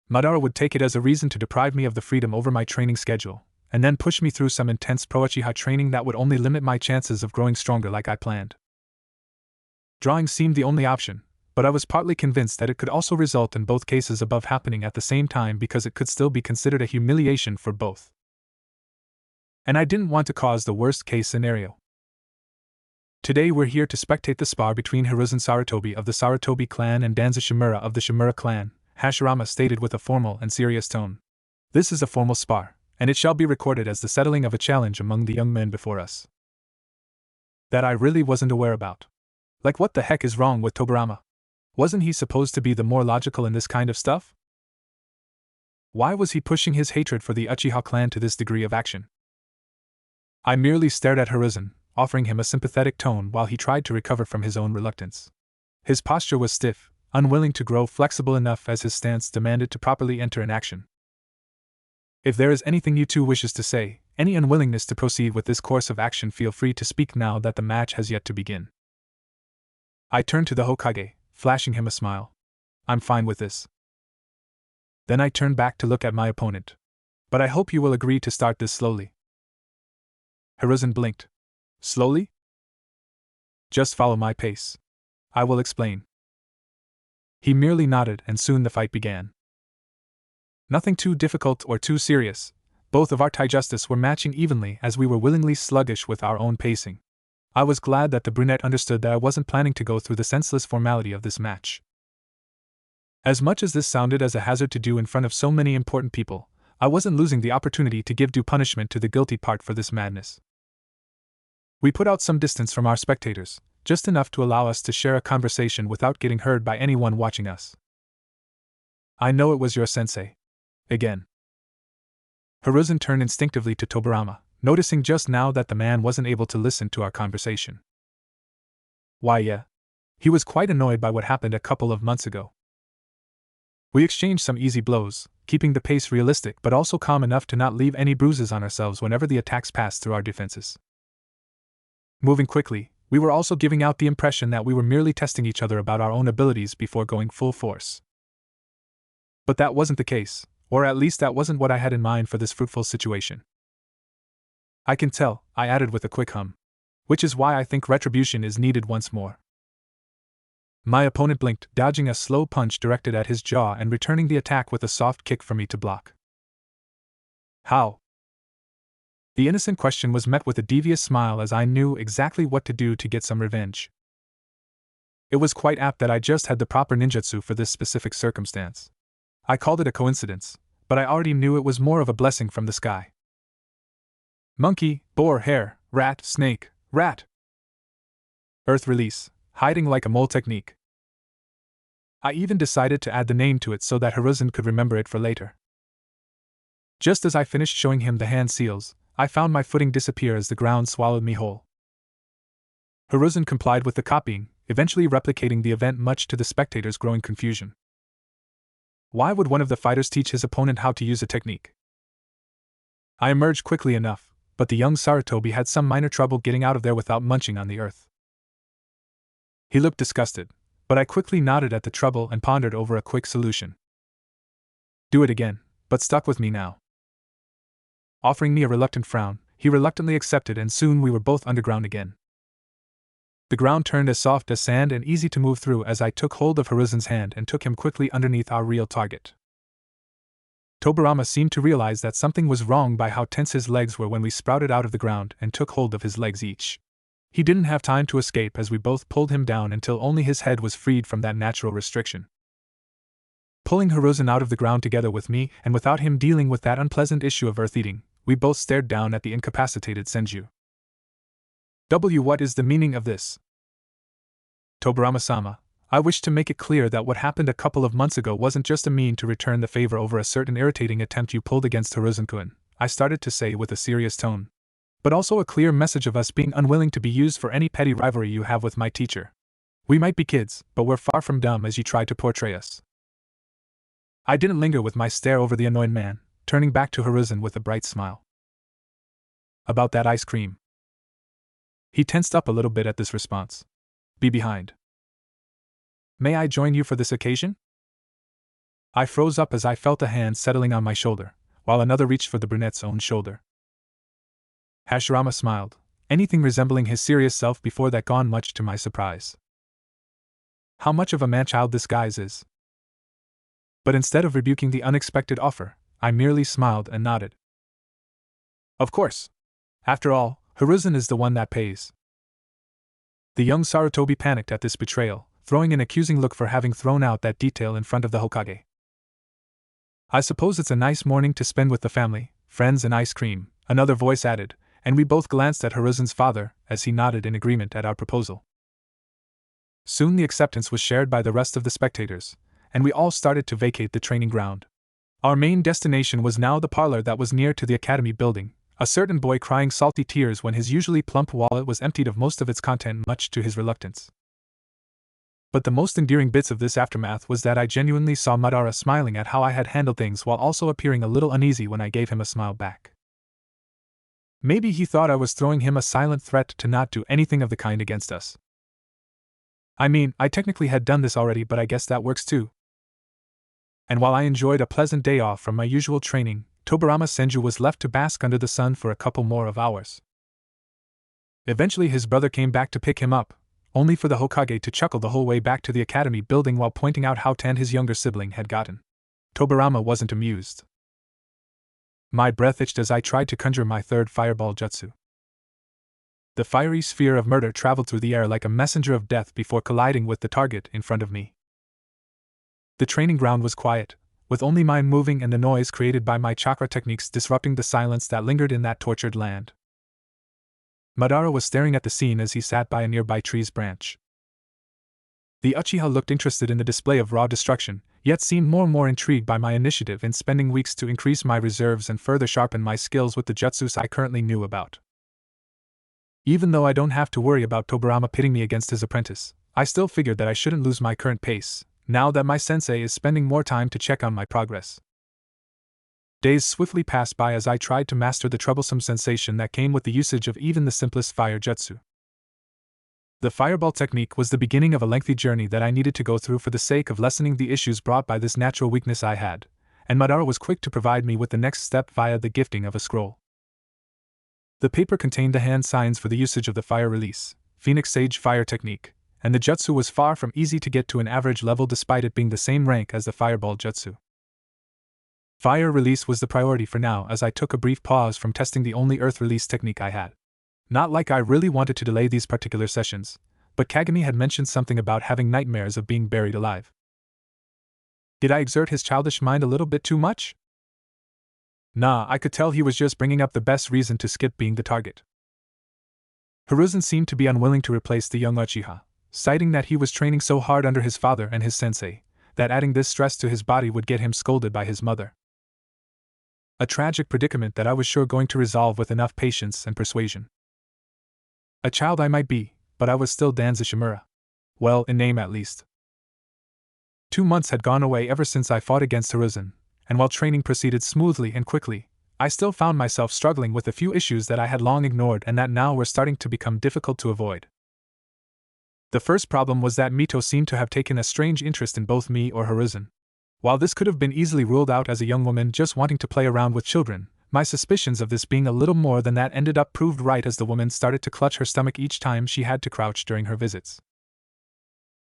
[SPEAKER 1] Madara would take it as a reason to deprive me of the freedom over my training schedule, and then push me through some intense pro-Uchiha training that would only limit my chances of growing stronger like I planned. Drawing seemed the only option, but I was partly convinced that it could also result in both cases above happening at the same time because it could still be considered a humiliation for both. And I didn't want to cause the worst-case scenario. Today we're here to spectate the spar between Hiruzen Sarutobi of the Sarutobi clan and Danzoo Shimura of the Shimura clan, Hashirama stated with a formal and serious tone. This is a formal spar, and it shall be recorded as the settling of a challenge among the young men before us. That I really wasn't aware about. Like, what the heck is wrong with Tobirama? Wasn't he supposed to be the more logical in this kind of stuff? Why was he pushing his hatred for the Uchiha clan to this degree of action? I merely stared at Hiruzen, offering him a sympathetic tone while he tried to recover from his own reluctance. His posture was stiff, unwilling to grow flexible enough as his stance demanded to properly enter in action. If there is anything you two wishes to say, any unwillingness to proceed with this course of action, feel free to speak now that the match has yet to begin. I turned to the Hokage, flashing him a smile. I'm fine with this. Then I turned back to look at my opponent. But I hope you will agree to start this slowly. Hiruzen blinked. Slowly? Just follow my pace. I will explain. He merely nodded, and soon the fight began. Nothing too difficult or too serious. Both of our Taijustice were matching evenly as we were willingly sluggish with our own pacing. I was glad that the brunette understood that I wasn't planning to go through the senseless formality of this match. As much as this sounded as a hazard to do in front of so many important people, I wasn't losing the opportunity to give due punishment to the guilty part for this madness. We put out some distance from our spectators, just enough to allow us to share a conversation without getting heard by anyone watching us. I know it was your sensei. Again. Hiruzen turned instinctively to Tobarama, noticing just now that the man wasn't able to listen to our conversation. Why, yeah. He was quite annoyed by what happened a couple of months ago. We exchanged some easy blows, keeping the pace realistic but also calm enough to not leave any bruises on ourselves whenever the attacks passed through our defenses. Moving quickly, we were also giving out the impression that we were merely testing each other about our own abilities before going full force. But that wasn't the case, or at least that wasn't what I had in mind for this fruitful situation. I can tell, I added with a quick hum. Which is why I think retribution is needed once more. My opponent blinked, dodging a slow punch directed at his jaw and returning the attack with a soft kick for me to block. How? The innocent question was met with a devious smile as I knew exactly what to do to get some revenge. It was quite apt that I just had the proper ninjutsu for this specific circumstance. I called it a coincidence, but I already knew it was more of a blessing from the sky. Monkey, boar, hare, rat, snake, rat. Earth release, hiding like a mole technique. I even decided to add the name to it so that Hiruzen could remember it for later. Just as I finished showing him the hand seals, I found my footing disappear as the ground swallowed me whole. Hiruzen complied with the copying, eventually replicating the event much to the spectators' growing confusion. Why would one of the fighters teach his opponent how to use a technique? I emerged quickly enough, but the young Sarutobi had some minor trouble getting out of there without munching on the earth. He looked disgusted, but I quickly nodded at the trouble and pondered over a quick solution. Do it again, but stuck with me now. Offering me a reluctant frown, he reluctantly accepted, and soon we were both underground again. The ground turned as soft as sand and easy to move through as I took hold of Hiruzen's hand and took him quickly underneath our real target. Tobarama seemed to realize that something was wrong by how tense his legs were when we sprouted out of the ground and took hold of his legs each. He didn't have time to escape as we both pulled him down until only his head was freed from that natural restriction. Pulling Hiruzen out of the ground together with me, and without him dealing with that unpleasant issue of earth-eating, we both stared down at the incapacitated Senju. What is the meaning of this? Tobarama-sama, I wish to make it clear that what happened a couple of months ago wasn't just a mean to return the favor over a certain irritating attempt you pulled against Hiruzen-kun, I started to say with a serious tone. But also a clear message of us being unwilling to be used for any petty rivalry you have with my teacher. We might be kids, but we're far from dumb as you try to portray us. I didn't linger with my stare over the annoyed man, turning back to Hiruzen with a bright smile. About that ice cream. He tensed up a little bit at this response. Be behind. May I join you for this occasion? I froze up as I felt a hand settling on my shoulder, while another reached for the brunette's own shoulder. Hashirama smiled, anything resembling his serious self before that gone, much to my surprise. How much of a man-child this guise is. But instead of rebuking the unexpected offer, I merely smiled and nodded. Of course. After all, Hiruzen is the one that pays. The young Sarutobi panicked at this betrayal, throwing an accusing look for having thrown out that detail in front of the Hokage. I suppose it's a nice morning to spend with the family, friends and ice cream, another voice added, and we both glanced at Hiruzen's father as he nodded in agreement at our proposal. Soon the acceptance was shared by the rest of the spectators, and we all started to vacate the training ground. Our main destination was now the parlor that was near to the academy building, a certain boy crying salty tears when his usually plump wallet was emptied of most of its content, much to his reluctance. But the most endearing bits of this aftermath was that I genuinely saw Madara smiling at how I had handled things while also appearing a little uneasy when I gave him a smile back. Maybe he thought I was throwing him a silent threat to not do anything of the kind against us. I mean, I technically had done this already, but I guess that works too. And while I enjoyed a pleasant day off from my usual training, Tobarama Senju was left to bask under the sun for a couple more of hours. Eventually his brother came back to pick him up, only for the Hokage to chuckle the whole way back to the academy building while pointing out how tanned his younger sibling had gotten. Tobarama wasn't amused. My breath itched as I tried to conjure my third fireball jutsu. The fiery sphere of murder traveled through the air like a messenger of death before colliding with the target in front of me. The training ground was quiet, with only mine moving and the noise created by my chakra techniques disrupting the silence that lingered in that tortured land. Madara was staring at the scene as he sat by a nearby tree's branch. The Uchiha looked interested in the display of raw destruction, yet seemed more and more intrigued by my initiative in spending weeks to increase my reserves and further sharpen my skills with the jutsus I currently knew about. Even though I don't have to worry about Tobarama pitting me against his apprentice, I still figured that I shouldn't lose my current pace, now that my sensei is spending more time to check on my progress. Days swiftly passed by as I tried to master the troublesome sensation that came with the usage of even the simplest fire jutsu. The fireball technique was the beginning of a lengthy journey that I needed to go through for the sake of lessening the issues brought by this natural weakness I had, and Madara was quick to provide me with the next step via the gifting of a scroll. The paper contained the hand signs for the usage of the fire release, Phoenix Sage fire technique, and the jutsu was far from easy to get to an average level despite it being the same rank as the fireball jutsu. Fire release was the priority for now as I took a brief pause from testing the only earth release technique I had. Not like I really wanted to delay these particular sessions, but Kagami had mentioned something about having nightmares of being buried alive. Did I exert his childish mind a little bit too much? Nah, I could tell he was just bringing up the best reason to skip being the target. Hiruzen seemed to be unwilling to replace the young Uchiha, citing that he was training so hard under his father and his sensei, that adding this stress to his body would get him scolded by his mother. A tragic predicament that I was sure going to resolve with enough patience and persuasion. A child I might be, but I was still Danzoo Shimura. Well, in name at least. 2 months had gone away ever since I fought against Hiruzen, and while training proceeded smoothly and quickly, I still found myself struggling with a few issues that I had long ignored and that now were starting to become difficult to avoid. The first problem was that Mito seemed to have taken a strange interest in both me or Hiruzen. While this could have been easily ruled out as a young woman just wanting to play around with children, my suspicions of this being a little more than that ended up proved right as the woman started to clutch her stomach each time she had to crouch during her visits.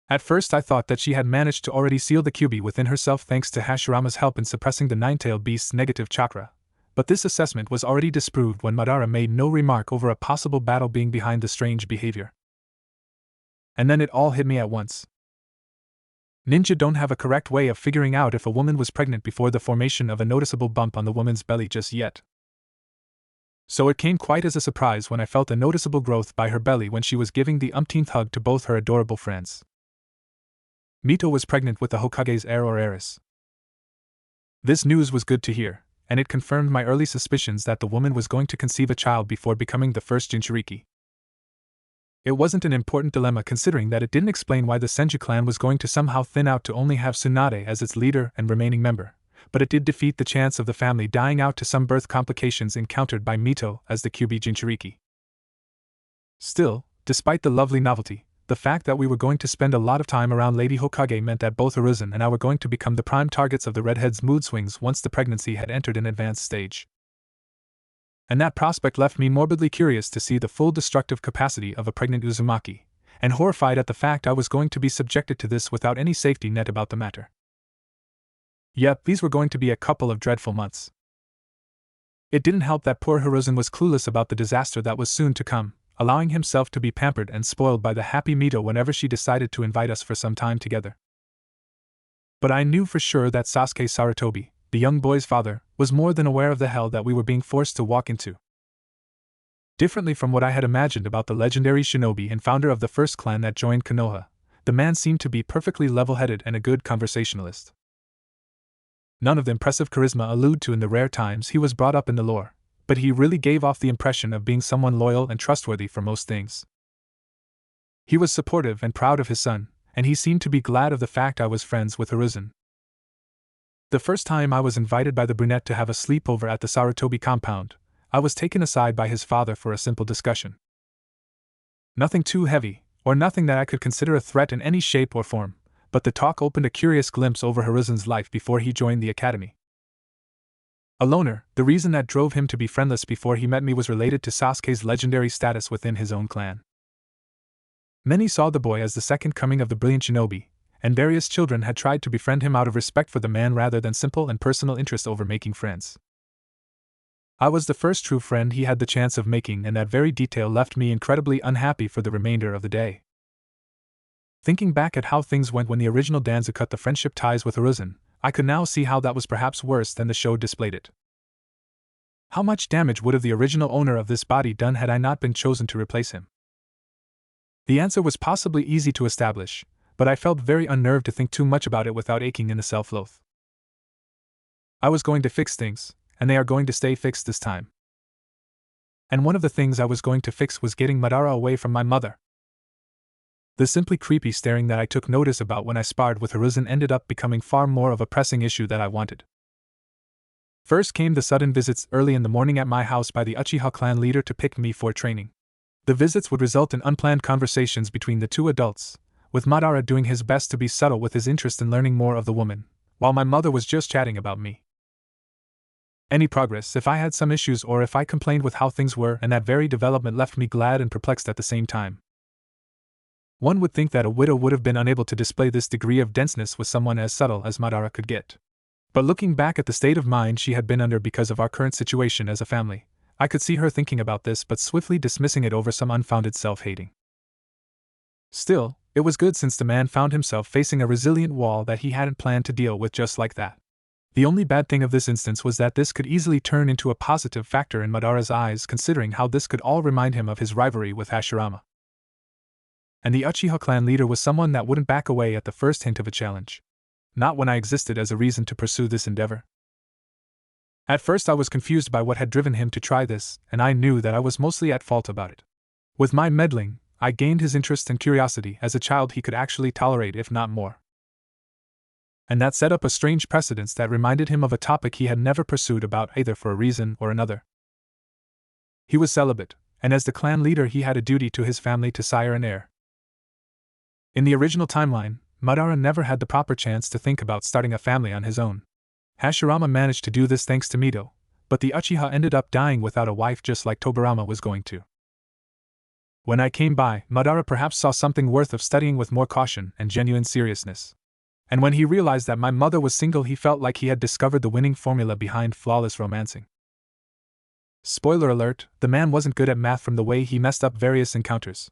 [SPEAKER 1] At first I thought that she had managed to already seal the Kyuubi within herself thanks to Hashirama's help in suppressing the nine-tailed beast's negative chakra, but this assessment was already disproved when Madara made no remark over a possible battle being behind the strange behavior. And then it all hit me at once. Ninja don't have a correct way of figuring out if a woman was pregnant before the formation of a noticeable bump on the woman's belly just yet. So it came quite as a surprise when I felt a noticeable growth by her belly when she was giving the umpteenth hug to both her adorable friends. Mito was pregnant with the Hokage's heir or heiress. This news was good to hear, and it confirmed my early suspicions that the woman was going to conceive a child before becoming the first Jinchuriki. It wasn't an important dilemma considering that it didn't explain why the Senju clan was going to somehow thin out to only have Tsunade as its leader and remaining member, but it did defeat the chance of the family dying out to some birth complications encountered by Mito as the Kyuubi Jinchuriki. Still, despite the lovely novelty, the fact that we were going to spend a lot of time around Lady Hokage meant that both Hiruzen and I were going to become the prime targets of the redhead's mood swings once the pregnancy had entered an advanced stage. And that prospect left me morbidly curious to see the full destructive capacity of a pregnant Uzumaki, and horrified at the fact I was going to be subjected to this without any safety net about the matter. Yep, these were going to be a couple of dreadful months. It didn't help that poor Hiruzen was clueless about the disaster that was soon to come, allowing himself to be pampered and spoiled by the happy Mito whenever she decided to invite us for some time together. But I knew for sure that Sasuke Sarutobi, the young boy's father, was more than aware of the hell that we were being forced to walk into. Differently from what I had imagined about the legendary shinobi and founder of the first clan that joined Konoha, the man seemed to be perfectly level-headed and a good conversationalist. None of the impressive charisma alluded to in the rare times he was brought up in the lore, but he really gave off the impression of being someone loyal and trustworthy for most things. He was supportive and proud of his son, and he seemed to be glad of the fact I was friends with Hiruzen. The first time I was invited by the brunette to have a sleepover at the Sarutobi compound, I was taken aside by his father for a simple discussion. Nothing too heavy, or nothing that I could consider a threat in any shape or form, but the talk opened a curious glimpse over Hiruzen's life before he joined the academy. A loner, the reason that drove him to be friendless before he met me was related to Sasuke's legendary status within his own clan. Many saw the boy as the second coming of the brilliant shinobi, and various children had tried to befriend him out of respect for the man rather than simple and personal interest over making friends. I was the first true friend he had the chance of making, and that very detail left me incredibly unhappy for the remainder of the day. Thinking back at how things went when the original Danzoo cut the friendship ties with Hiruzen, I could now see how that was perhaps worse than the show displayed it. How much damage would have the original owner of this body done had I not been chosen to replace him? The answer was possibly easy to establish, but I felt very unnerved to think too much about it without aching in the self-loathe. I was going to fix things, and they are going to stay fixed this time. And one of the things I was going to fix was getting Madara away from my mother. The simply creepy staring that I took notice about when I sparred with Hiruzen ended up becoming far more of a pressing issue that I wanted. First came the sudden visits early in the morning at my house by the Uchiha clan leader to pick me for training. The visits would result in unplanned conversations between the two adults, with Madara doing his best to be subtle with his interest in learning more of the woman, while my mother was just chatting about me. Any progress, if I had some issues or if I complained with how things were, and that very development left me glad and perplexed at the same time. One would think that a widow would have been unable to display this degree of denseness with someone as subtle as Madara could get. But looking back at the state of mind she had been under because of our current situation as a family, I could see her thinking about this but swiftly dismissing it over some unfounded self-hating. Still, it was good since the man found himself facing a resilient wall that he hadn't planned to deal with just like that. The only bad thing of this instance was that this could easily turn into a positive factor in Madara's eyes, considering how this could all remind him of his rivalry with Hashirama. And the Uchiha clan leader was someone that wouldn't back away at the first hint of a challenge. Not when I existed as a reason to pursue this endeavor. At first I was confused by what had driven him to try this, and I knew that I was mostly at fault about it. With my meddling, I gained his interest and curiosity as a child he could actually tolerate, if not more. And that set up a strange precedence that reminded him of a topic he had never pursued about either for a reason or another. He was celibate, and as the clan leader he had a duty to his family to sire an heir. In the original timeline, Madara never had the proper chance to think about starting a family on his own. Hashirama managed to do this thanks to Mito, but the Uchiha ended up dying without a wife just like Tobirama was going to. When I came by, Madara perhaps saw something worth of studying with more caution and genuine seriousness. And when he realized that my mother was single, he felt like he had discovered the winning formula behind flawless romancing. Spoiler alert, the man wasn't good at math from the way he messed up various encounters.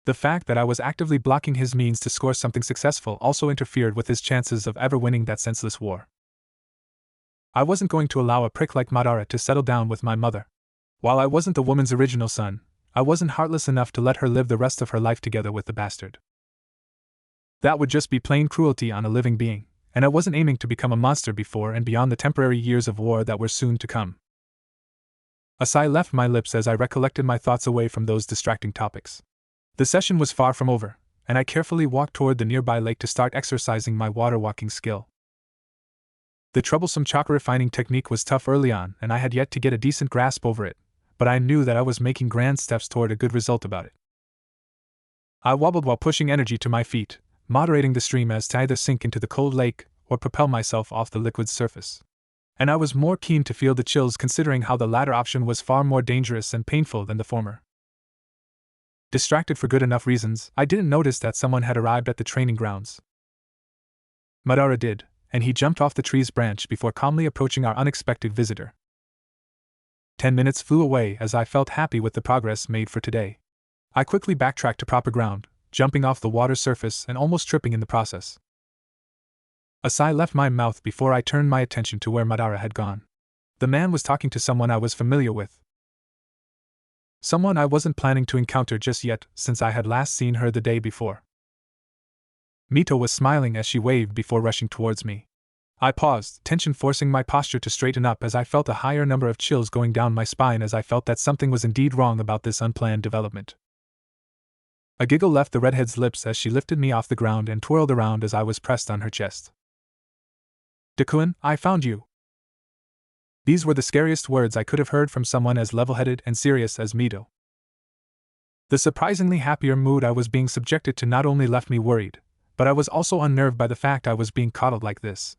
[SPEAKER 1] The fact that I was actively blocking his means to score something successful also interfered with his chances of ever winning that senseless war. I wasn't going to allow a prick like Madara to settle down with my mother. While I wasn't the woman's original son, I wasn't heartless enough to let her live the rest of her life together with the bastard. That would just be plain cruelty on a living being, and I wasn't aiming to become a monster before and beyond the temporary years of war that were soon to come. A sigh left my lips as I recollected my thoughts away from those distracting topics. The session was far from over, and I carefully walked toward the nearby lake to start exercising my water walking skill. The troublesome chakra refining technique was tough early on, and I had yet to get a decent grasp over it, but I knew that I was making grand steps toward a good result about it. I wobbled while pushing energy to my feet, moderating the stream as to either sink into the cold lake or propel myself off the liquid's surface. And I was more keen to feel the chills considering how the latter option was far more dangerous and painful than the former. Distracted for good enough reasons, I didn't notice that someone had arrived at the training grounds. Madara did, and he jumped off the tree's branch before calmly approaching our unexpected visitor. 10 minutes flew away as I felt happy with the progress made for today. I quickly backtracked to proper ground, jumping off the water surface and almost tripping in the process. A sigh left my mouth before I turned my attention to where Madara had gone. The man was talking to someone I was familiar with. Someone I wasn't planning to encounter just yet, since I had last seen her the day before. Mito was smiling as she waved before rushing towards me. I paused, tension forcing my posture to straighten up as I felt a higher number of chills going down my spine as I felt that something was indeed wrong about this unplanned development. A giggle left the redhead's lips as she lifted me off the ground and twirled around as I was pressed on her chest. "Dakun, I found you." These were the scariest words I could have heard from someone as level-headed and serious as Mito. The surprisingly happier mood I was being subjected to not only left me worried, but I was also unnerved by the fact I was being coddled like this.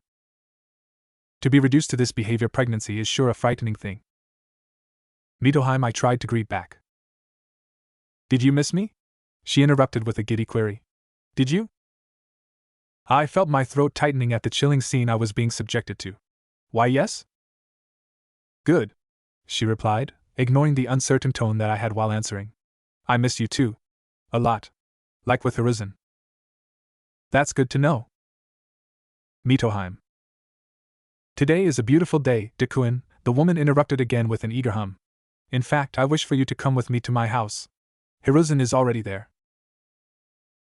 [SPEAKER 1] To be reduced to this behavior pregnancy is sure a frightening thing. Mitoheim, I tried to greet back. Did you miss me? She interrupted with a giddy query. Did you? I felt my throat tightening at the chilling scene I was being subjected to. Why, yes? Good, she replied, ignoring the uncertain tone that I had while answering. I miss you too. A lot. Like with Hiruzen. That's good to know. Mitoheim. Today is a beautiful day, Dekuin, the woman interrupted again with an eager hum. In fact, I wish for you to come with me to my house. Hiruzen is already there.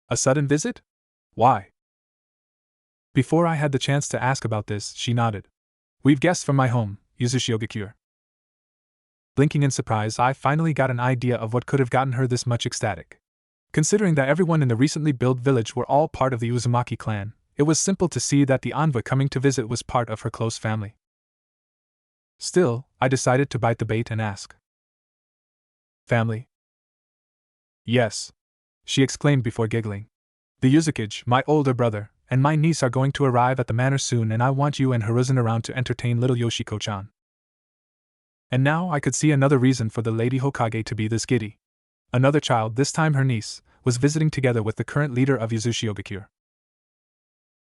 [SPEAKER 1] A sudden visit? Why? Before I had the chance to ask about this, she nodded. We've guests from my home, Yuzushiyogakure. Blinking in surprise, I finally got an idea of what could have gotten her this much ecstatic. Considering that everyone in the recently built village were all part of the Uzumaki clan, it was simple to see that the envoy coming to visit was part of her close family. Still, I decided to bite the bait and ask. Family? Yes, she exclaimed before giggling. The Yuzukage, my older brother, and my niece are going to arrive at the manor soon, and I want you and Hiruzen around to entertain little Yoshiko-chan. And now I could see another reason for the Lady Hokage to be this giddy. Another child, this time her niece, was visiting together with the current leader of Yuzushiyogakure.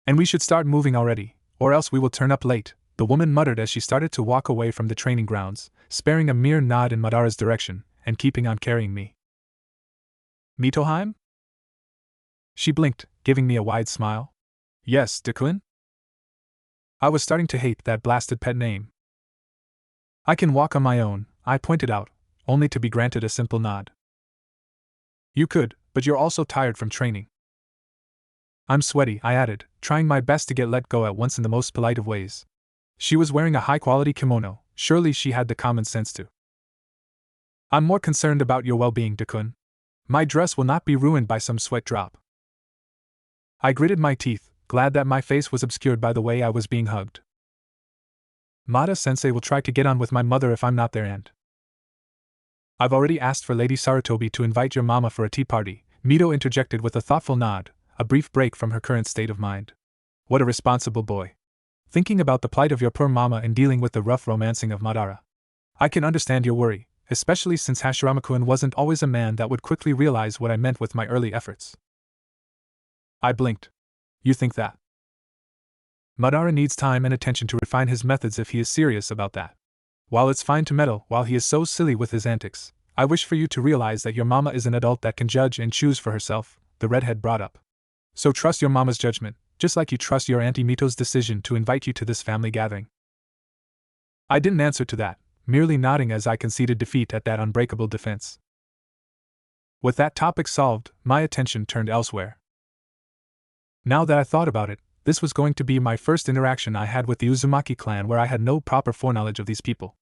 [SPEAKER 1] And we should start moving already, or else we will turn up late, the woman muttered as she started to walk away from the training grounds, sparing a mere nod in Madara's direction, and keeping on carrying me. Mitoheim? She blinked, giving me a wide smile. Yes, Dekuin? I was starting to hate that blasted pet name. I can walk on my own, I pointed out, only to be granted a simple nod. You could, but you're also tired from training. I'm sweaty, I added, trying my best to get let go at once in the most polite of ways. She was wearing a high-quality kimono, surely she had the common sense to. I'm more concerned about your well-being, Dekuin. My dress will not be ruined by some sweat drop. I gritted my teeth, glad that my face was obscured by the way I was being hugged. Mada-sensei will try to get on with my mother if I'm not there, and I've already asked for Lady Sarutobi to invite your mama for a tea party, Mito interjected with a thoughtful nod, a brief break from her current state of mind. What a responsible boy. Thinking about the plight of your poor mama and dealing with the rough romancing of Madara. I can understand your worry, especially since Hashirama-kun wasn't always a man that would quickly realize what I meant with my early efforts. I blinked. You think that? Madara needs time and attention to refine his methods if he is serious about that. While it's fine to meddle while he is so silly with his antics, I wish for you to realize that your mama is an adult that can judge and choose for herself, the redhead brought up. So trust your mama's judgment, just like you trust your Auntie Mito's decision to invite you to this family gathering. I didn't answer to that, merely nodding as I conceded defeat at that unbreakable defense. With that topic solved, my attention turned elsewhere. Now that I thought about it, this was going to be my first interaction I had with the Uzumaki clan where I had no proper foreknowledge of these people.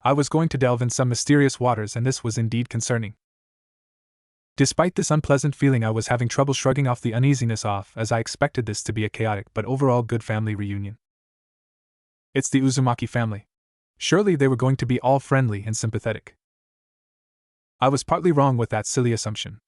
[SPEAKER 1] I was going to delve in some mysterious waters, and this was indeed concerning. Despite this unpleasant feeling, I was having trouble shrugging off the uneasiness off, as I expected this to be a chaotic but overall good family reunion. It's the Uzumaki family. Surely they were going to be all friendly and sympathetic. I was partly wrong with that silly assumption.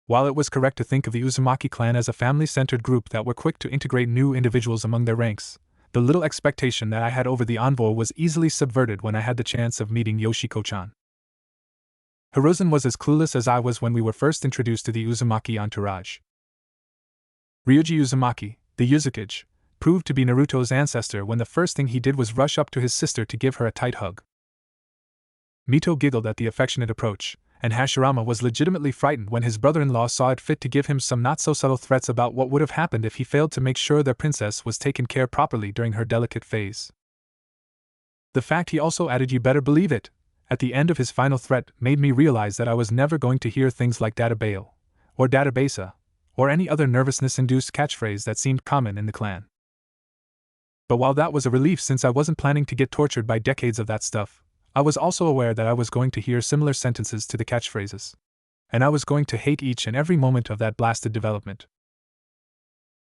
[SPEAKER 1] While it was correct to think of the Uzumaki clan as a family-centered group that were quick to integrate new individuals among their ranks, the little expectation that I had over the envoy was easily subverted when I had the chance of meeting Yoshiko-chan. Hiruzen was as clueless as I was when we were first introduced to the Uzumaki entourage. Ryuji Uzumaki, the Yuzukage, proved to be Naruto's ancestor when the first thing he did was rush up to his sister to give her a tight hug. Mito giggled at the affectionate approach, and Hashirama was legitimately frightened when his brother-in-law saw it fit to give him some not-so-subtle threats about what would have happened if he failed to make sure their princess was taken care properly during her delicate phase. The fact he also added "you better believe it" at the end of his final threat made me realize that I was never going to hear things like "databale," or "databasa," or any other nervousness-induced catchphrase that seemed common in the clan. But while that was a relief since I wasn't planning to get tortured by decades of that stuff, I was also aware that I was going to hear similar sentences to the catchphrases. And I was going to hate each and every moment of that blasted development.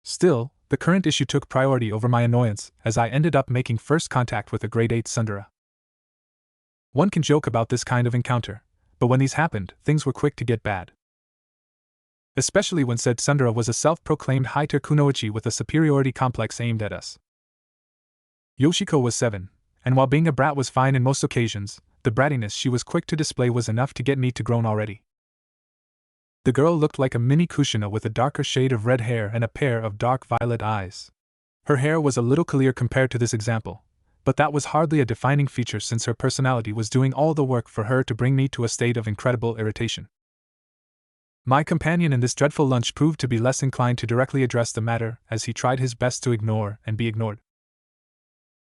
[SPEAKER 1] Still, the current issue took priority over my annoyance as I ended up making first contact with a grade 8 tsundere. One can joke about this kind of encounter, but when these happened, things were quick to get bad. Especially when said tsundere was a self-proclaimed high-tier kunoichi with a superiority complex aimed at us. Yoshiko was 7, and while being a brat was fine in most occasions, the brattiness she was quick to display was enough to get me to groan already. The girl looked like a mini Kushina with a darker shade of red hair and a pair of dark violet eyes. Her hair was a little clear compared to this example, but that was hardly a defining feature since her personality was doing all the work for her to bring me to a state of incredible irritation. My companion in this dreadful lunch proved to be less inclined to directly address the matter, as he tried his best to ignore and be ignored.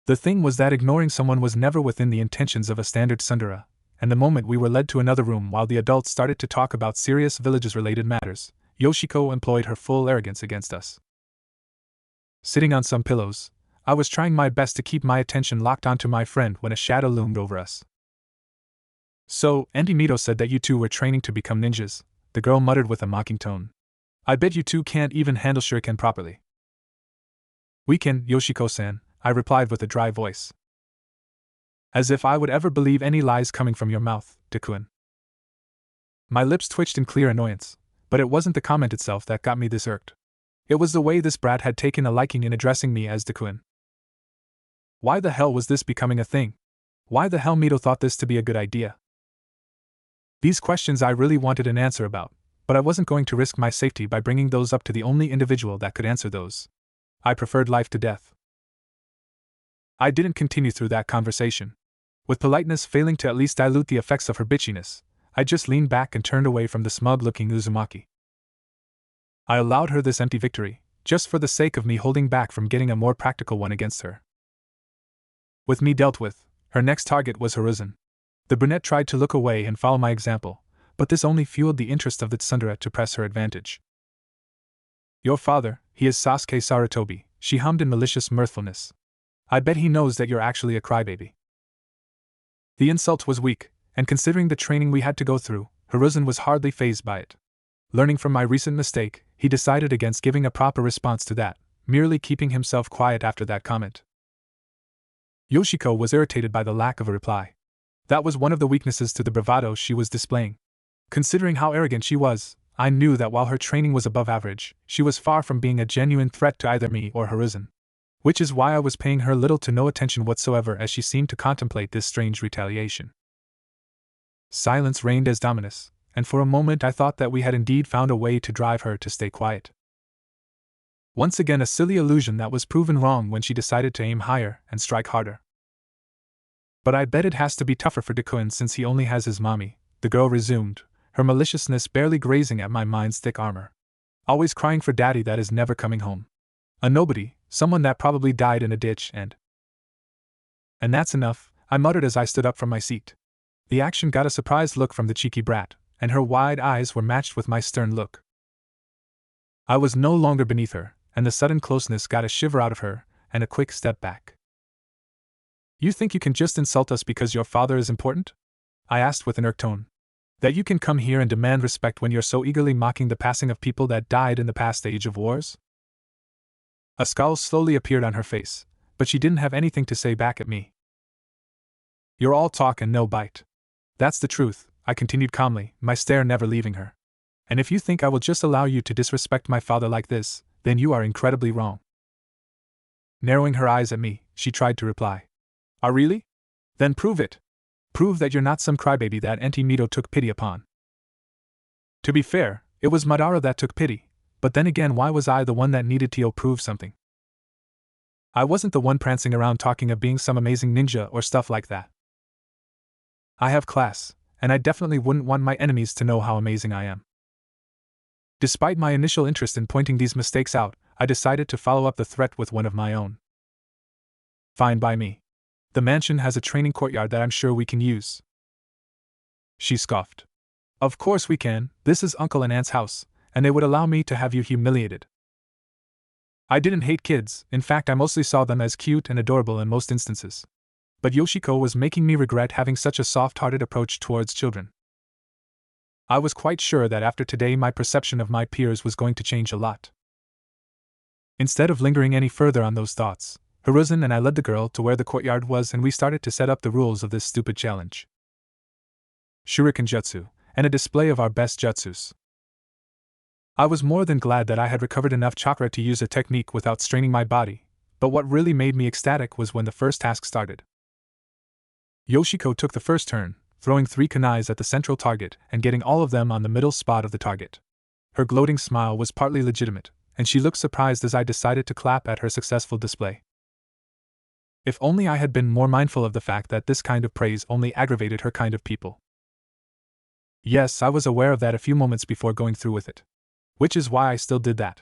[SPEAKER 1] The thing was that ignoring someone was never within the intentions of a standard tsundere, and the moment we were led to another room while the adults started to talk about serious villages-related matters, Yoshiko employed her full arrogance against us. Sitting on some pillows, I was trying my best to keep my attention locked onto my friend when a shadow loomed over us. "So, Auntie Mito said that you two were training to become ninjas," the girl muttered with a mocking tone. "I bet you two can't even handle shuriken properly." "We can, Yoshiko-san," I replied with a dry voice. "As if I would ever believe any lies coming from your mouth, Dekuen." My lips twitched in clear annoyance, but it wasn't the comment itself that got me this irked. It was the way this brat had taken a liking in addressing me as Dekuen. Why the hell was this becoming a thing? Why the hell Mito thought this to be a good idea? These questions I really wanted an answer about, but I wasn't going to risk my safety by bringing those up to the only individual that could answer those. I preferred life to death. I didn't continue through that conversation. With politeness failing to at least dilute the effects of her bitchiness, I just leaned back and turned away from the smug-looking Uzumaki. I allowed her this empty victory, just for the sake of me holding back from getting a more practical one against her. With me dealt with, her next target was Hiruzen. The brunette tried to look away and follow my example, but this only fueled the interest of the tsundere to press her advantage. "Your father, he is Sasuke Sarutobi," she hummed in malicious mirthfulness. "I bet he knows that you're actually a crybaby." The insult was weak, and considering the training we had to go through, Hiruzen was hardly fazed by it. Learning from my recent mistake, he decided against giving a proper response to that, merely keeping himself quiet after that comment. Yoshiko was irritated by the lack of a reply. That was one of the weaknesses to the bravado she was displaying. Considering how arrogant she was, I knew that while her training was above average, she was far from being a genuine threat to either me or Hiruzen. Which is why I was paying her little to no attention whatsoever as she seemed to contemplate this strange retaliation. Silence reigned as dominus, and for a moment I thought that we had indeed found a way to drive her to stay quiet. Once again a silly illusion that was proven wrong when she decided to aim higher and strike harder. "But I bet it has to be tougher for Dekuen since he only has his mommy," the girl resumed, her maliciousness barely grazing at my mind's thick armor. "Always crying for daddy that is never coming home. A nobody, someone that probably died in a ditch and that's enough," I muttered as I stood up from my seat. The action got a surprised look from the cheeky brat, and her wide eyes were matched with my stern look. I was no longer beneath her, and the sudden closeness got a shiver out of her, and a quick step back. "You think you can just insult us because your father is important?" I asked with an irked tone. "That you can come here and demand respect when you're so eagerly mocking the passing of people that died in the past age of wars?" A scowl slowly appeared on her face, but she didn't have anything to say back at me. "You're all talk and no bite. That's the truth," I continued calmly, my stare never leaving her. "And if you think I will just allow you to disrespect my father like this, then you are incredibly wrong." Narrowing her eyes at me, she tried to reply. Really? Then prove it. Prove that you're not some crybaby that Auntie Mito took pity upon." To be fair, it was Madara that took pity, but then again why was I the one that needed to prove something? I wasn't the one prancing around talking of being some amazing ninja or stuff like that. I have class, and I definitely wouldn't want my enemies to know how amazing I am. Despite my initial interest in pointing these mistakes out, I decided to follow up the threat with one of my own. "Fine by me. The mansion has a training courtyard that I'm sure we can use." She scoffed. "Of course we can, this is Uncle and Aunt's house, and they would allow me to have you humiliated." I didn't hate kids, in fact I mostly saw them as cute and adorable in most instances. But Yoshiko was making me regret having such a soft-hearted approach towards children. I was quite sure that after today my perception of my peers was going to change a lot. Instead of lingering any further on those thoughts, Hiruzen and I led the girl to where the courtyard was and we started to set up the rules of this stupid challenge. Shuriken Jutsu, and a display of our best jutsus. I was more than glad that I had recovered enough chakra to use a technique without straining my body, But what really made me ecstatic was when the first task started. Yoshiko took the first turn, throwing 3 kunais at the central target and getting all of them on the middle spot of the target. Her gloating smile was partly legitimate, and she looked surprised as I decided to clap at her successful display. If only I had been more mindful of the fact that this kind of praise only aggravated her kind of people. Yes, I was aware of that a few moments before going through with it. Which is why I still did that.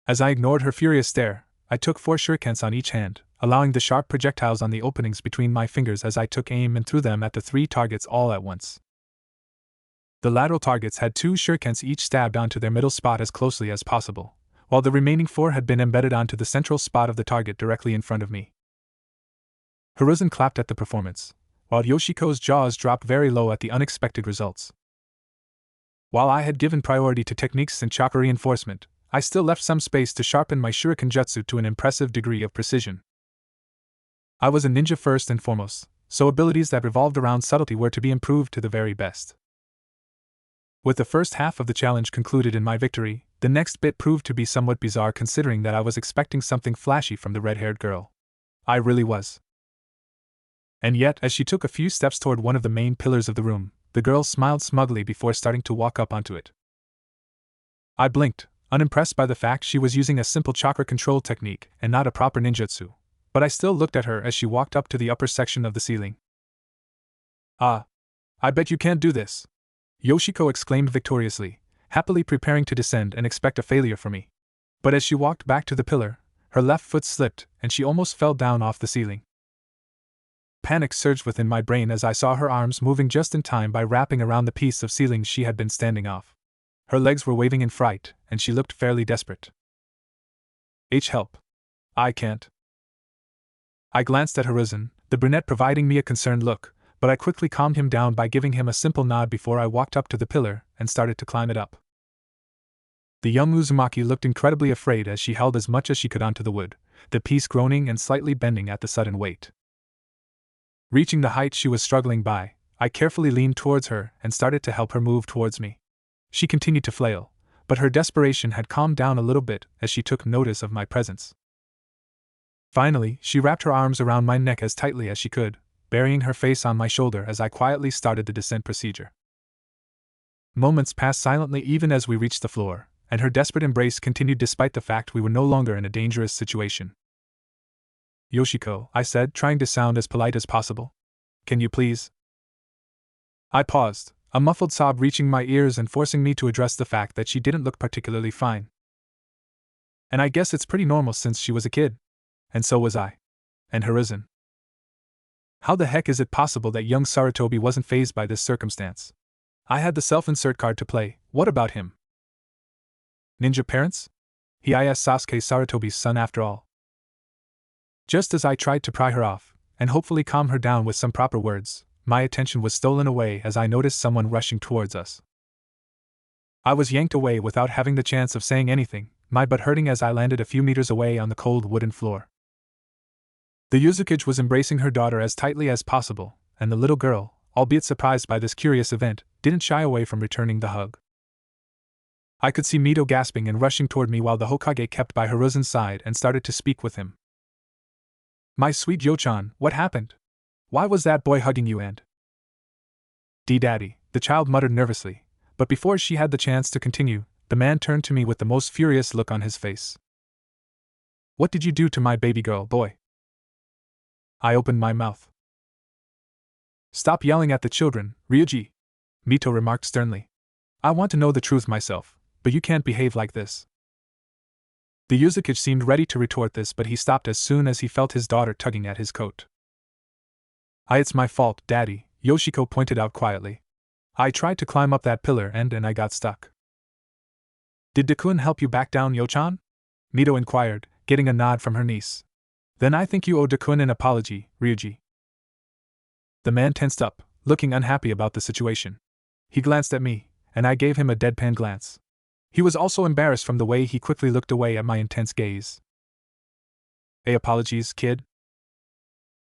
[SPEAKER 1] As I ignored her furious stare, I took 4 shurikens on each hand, allowing the sharp projectiles on the openings between my fingers as I took aim and threw them at the 3 targets all at once. The lateral targets had 2 shurikens each stabbed onto their middle spot as closely as possible, while the remaining 4 had been embedded onto the central spot of the target directly in front of me. Hiruzen clapped at the performance, while Yoshiko's jaws dropped very low at the unexpected results. While I had given priority to techniques and chakra reinforcement, I still left some space to sharpen my shuriken jutsu to an impressive degree of precision. I was a ninja first and foremost, so abilities that revolved around subtlety were to be improved to the very best. With the first half of the challenge concluded in my victory, the next bit proved to be somewhat bizarre considering that I was expecting something flashy from the red-haired girl. I really was. And yet, as she took a few steps toward one of the main pillars of the room, the girl smiled smugly before starting to walk up onto it. I blinked, unimpressed by the fact she was using a simple chakra control technique and not a proper ninjutsu, but I still looked at her as she walked up to the upper section of the ceiling. "Ah, I bet you can't do this," Yoshiko exclaimed victoriously, happily preparing to descend and expect a failure from me. But as she walked back to the pillar, her left foot slipped and she almost fell down off the ceiling. Panic surged within my brain as I saw her arms moving just in time by wrapping around the piece of ceiling she had been standing off. Her legs were waving in fright, and she looked fairly desperate. Help. I can't." I glanced at Hiruzen, the brunette providing me a concerned look, but I quickly calmed him down by giving him a simple nod before I walked up to the pillar and started to climb it up. The young Uzumaki looked incredibly afraid as she held as much as she could onto the wood, the piece groaning and slightly bending at the sudden weight. Reaching the height she was struggling by, I carefully leaned towards her and started to help her move towards me. She continued to flail, but her desperation had calmed down a little bit as she took notice of my presence. Finally, she wrapped her arms around my neck as tightly as she could, burying her face on my shoulder as I quietly started the descent procedure. Moments passed silently even as we reached the floor, and her desperate embrace continued despite the fact we were no longer in a dangerous situation. "Yoshiko," I said, trying to sound as polite as possible. "Can you please?" I paused, a muffled sob reaching my ears and forcing me to address the fact that she didn't look particularly fine. And I guess it's pretty normal since she was a kid. And so was I. And Hiruzen. How the heck is it possible that young Sarutobi wasn't fazed by this circumstance? I had the self-insert card to play, what about him? Ninja parents? He is Sasuke Sarutobi's son after all. Just as I tried to pry her off, and hopefully calm her down with some proper words, my attention was stolen away as I noticed someone rushing towards us. I was yanked away without having the chance of saying anything, my butt hurting as I landed a few meters away on the cold wooden floor. The Yuzukage was embracing her daughter as tightly as possible, and the little girl, albeit surprised by this curious event, didn't shy away from returning the hug. I could see Mito gasping and rushing toward me while the Hokage kept by Hiruzen's side and started to speak with him. "My sweet Yochan, what happened? Why was that boy hugging you and—" "Daddy," the child muttered nervously, but before she had the chance to continue, the man turned to me with the most furious look on his face. "What did you do to my baby girl, boy?" I opened my mouth. "Stop yelling at the children, Ryuji," Mito remarked sternly. "I want to know the truth myself, but you can't behave like this." The Yuzukage seemed ready to retort this, but he stopped as soon as he felt his daughter tugging at his coat. It's my fault, Daddy," Yoshiko pointed out quietly. "I tried to climb up that pillar and I got stuck." "Did Dakun help you back down, Yochan?" Mito inquired, getting a nod from her niece. "Then I think you owe Dakun an apology, Ryuji." The man tensed up, looking unhappy about the situation. He glanced at me, and I gave him a deadpan glance. He was also embarrassed from the way he quickly looked away at my intense gaze. "Apologies, kid?"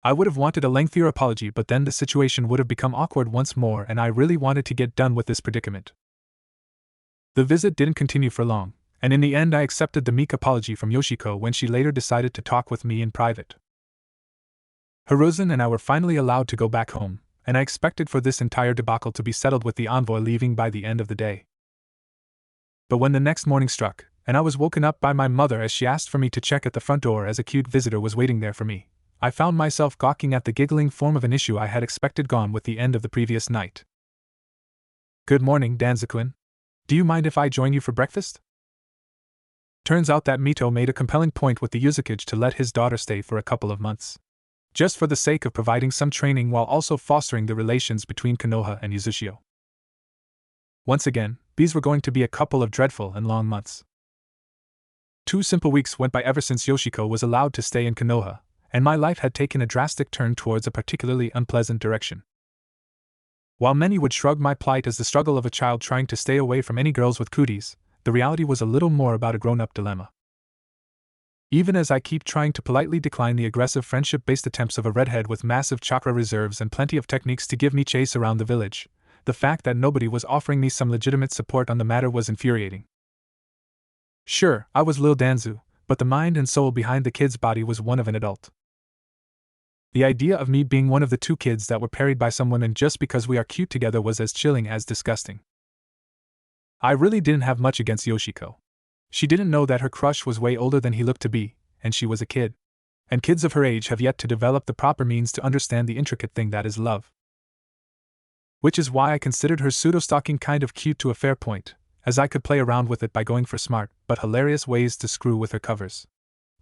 [SPEAKER 1] I would have wanted a lengthier apology, but then the situation would have become awkward once more and I really wanted to get done with this predicament. The visit didn't continue for long, and in the end I accepted the meek apology from Yoshiko when she later decided to talk with me in private. Hiruzen and I were finally allowed to go back home, and I expected for this entire debacle to be settled with the envoy leaving by the end of the day. But when the next morning struck, and I was woken up by my mother as she asked for me to check at the front door as a cute visitor was waiting there for me, I found myself gawking at the giggling form of an issue I had expected gone with the end of the previous night. "Good morning, Danzoo-kun. Do you mind if I join you for breakfast?" Turns out that Mito made a compelling point with the Yuzakage to let his daughter stay for a couple of months, just for the sake of providing some training while also fostering the relations between Konoha and Uzushio. Once again, these were going to be a couple of dreadful and long months. 2 simple weeks went by ever since Yoshiko was allowed to stay in Konoha, and my life had taken a drastic turn towards a particularly unpleasant direction. While many would shrug my plight as the struggle of a child trying to stay away from any girls with cooties, the reality was a little more about a grown-up dilemma. Even as I keep trying to politely decline the aggressive friendship-based attempts of a redhead with massive chakra reserves and plenty of techniques to give me chase around the village, the fact that nobody was offering me some legitimate support on the matter was infuriating. Sure, I was Lil Danzoo, but the mind and soul behind the kid's body was one of an adult. The idea of me being one of the 2 kids that were parried by some women just because we are cute together was as chilling as disgusting. I really didn't have much against Yoshiko. She didn't know that her crush was way older than he looked to be, and she was a kid. And kids of her age have yet to develop the proper means to understand the intricate thing that is love. Which is why I considered her pseudo-stalking kind of cute to a fair point, as I could play around with it by going for smart but hilarious ways to screw with her covers.